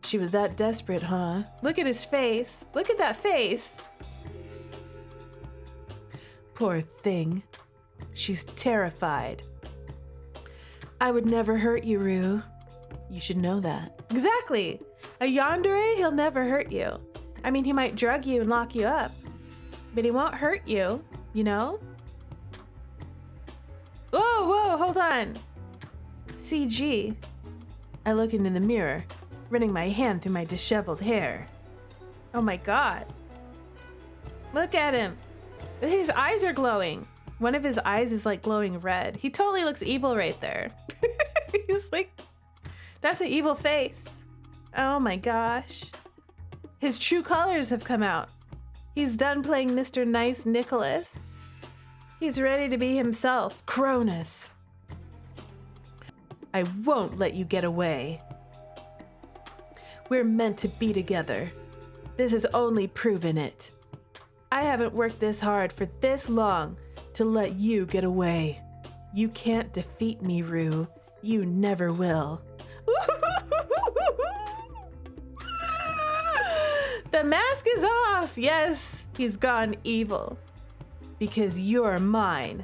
She was that desperate, huh? Look at his face. Look at that face. Poor thing. She's terrified. I would never hurt you, Rue. You should know that. Exactly. A yandere, he'll never hurt you. I mean, he might drug you and lock you up, but he won't hurt you, you know? Whoa, hold on. CG. I look into the mirror, running my hand through my disheveled hair. Oh my god. Look at him. His eyes are glowing. One of his eyes is like glowing red. He totally looks evil right there. He's like, that's an evil face. Oh my gosh. His true colors have come out. He's done playing Mr. Nice Nicholas. He's ready to be himself, Chronos. I won't let you get away. We're meant to be together. This has only proven it. I haven't worked this hard for this long to let you get away. You can't defeat me, Rue. You never will. The mask is off. Yes, he's gone evil. Because you're mine.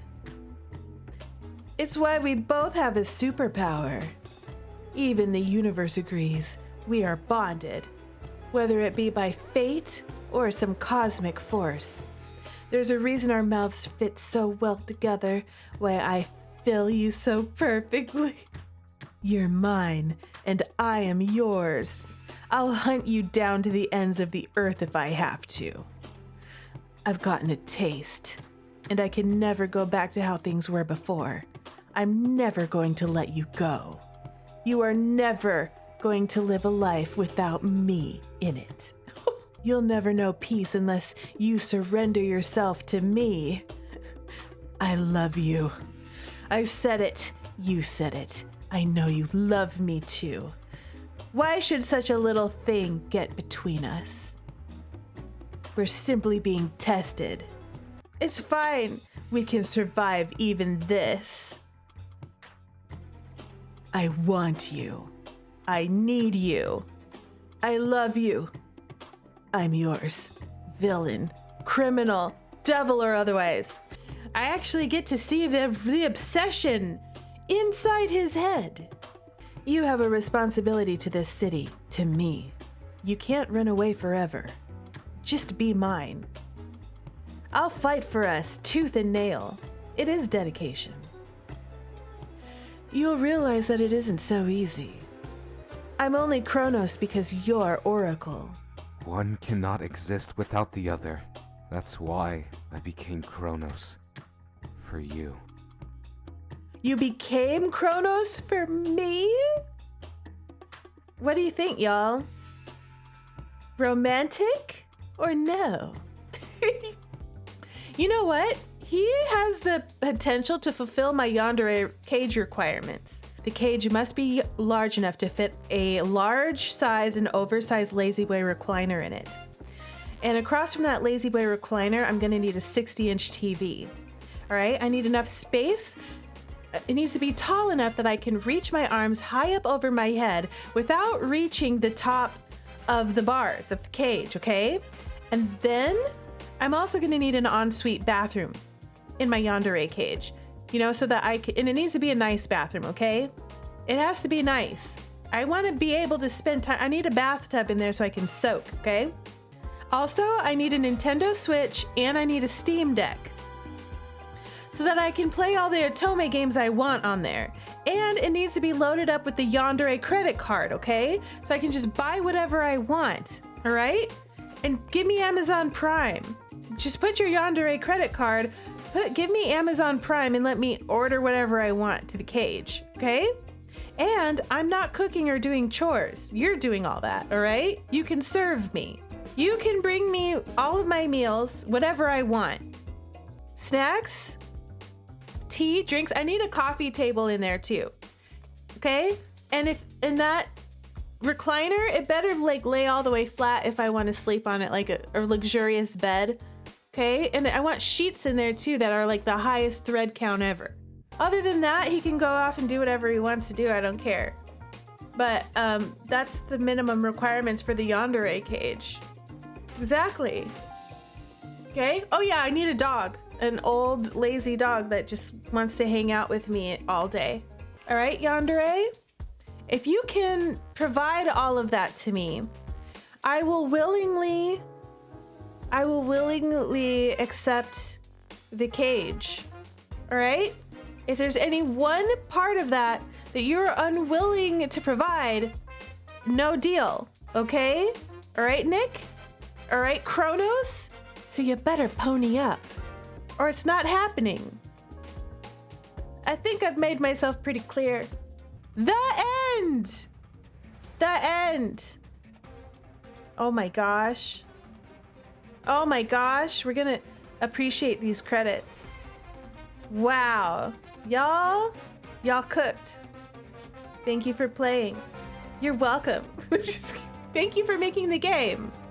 It's why we both have a superpower. Even the universe agrees we are bonded, whether it be by fate or some cosmic force. There's a reason our mouths fit so well together, why I fill you so perfectly. You're mine, and I am yours. I'll hunt you down to the ends of the earth if I have to. I've gotten a taste, and I can never go back to how things were before. I'm never going to let you go. You are never going to live a life without me in it. You'll never know peace unless you surrender yourself to me. I love you. I said it. You said it. I know you love me too. Why should such a little thing get between us? We're simply being tested. It's fine. We can survive even this. I want you. I need you. I love you. I'm yours. Villain, criminal, devil or otherwise. I actually get to see the obsession inside his head. You have a responsibility to this city, to me. You can't run away forever. Just be mine. I'll fight for us, tooth and nail. It is dedication. You'll realize that it isn't so easy. I'm only Chronos because you're Oracle. One cannot exist without the other. That's why I became Chronos. For you. You became Chronos for me? What do you think, y'all? Romantic or no? You know what? He has the potential to fulfill my yandere cage requirements. The cage must be large enough to fit a large size and oversized lazy boy recliner in it. And across from that lazy boy recliner, I'm gonna need a 60-inch TV. All right, I need enough space. It needs to be tall enough that I can reach my arms high up over my head without reaching the top of the bars of the cage, okay? And then I'm also gonna need an ensuite bathroom in my yandere cage, you know, so that I can, and it needs to be a nice bathroom, okay? It has to be nice. I wanna be able to spend time, I need a bathtub in there so I can soak, okay? Also, I need a Nintendo Switch and I need a Steam Deck so that I can play all the Otome games I want on there. And it needs to be loaded up with the Yandere credit card, okay? So I can just buy whatever I want, all right? And give me Amazon Prime. Just put your Yandere credit card, give me Amazon Prime and let me order whatever I want to the cage, okay? And I'm not cooking or doing chores. You're doing all that, all right? You can serve me. You can bring me all of my meals, whatever I want. Snacks, tea, drinks. I need a coffee table in there too. Okay? And if in that recliner, it better like lay all the way flat if I want to sleep on it, like a luxurious bed. Okay? And I want sheets in there too that are like the highest thread count ever. Other than that, he can go off and do whatever he wants to do. I don't care. But that's the minimum requirements for the Yandere cage. Exactly. Okay? Oh yeah, I need a dog. An old, lazy dog that just wants to hang out with me all day. All right, Yandere? If you can provide all of that to me, I will willingly accept the cage. All right? If there's any one part of that you're unwilling to provide, no deal, okay? All right, Nick? All right, Chronos? So you better pony up, or it's not happening. I think I've made myself pretty clear. The end! The end! Oh my gosh. Oh my gosh, we're gonna appreciate these credits. Wow. Y'all cooked. Thank you for playing. You're welcome. Thank you for making the game.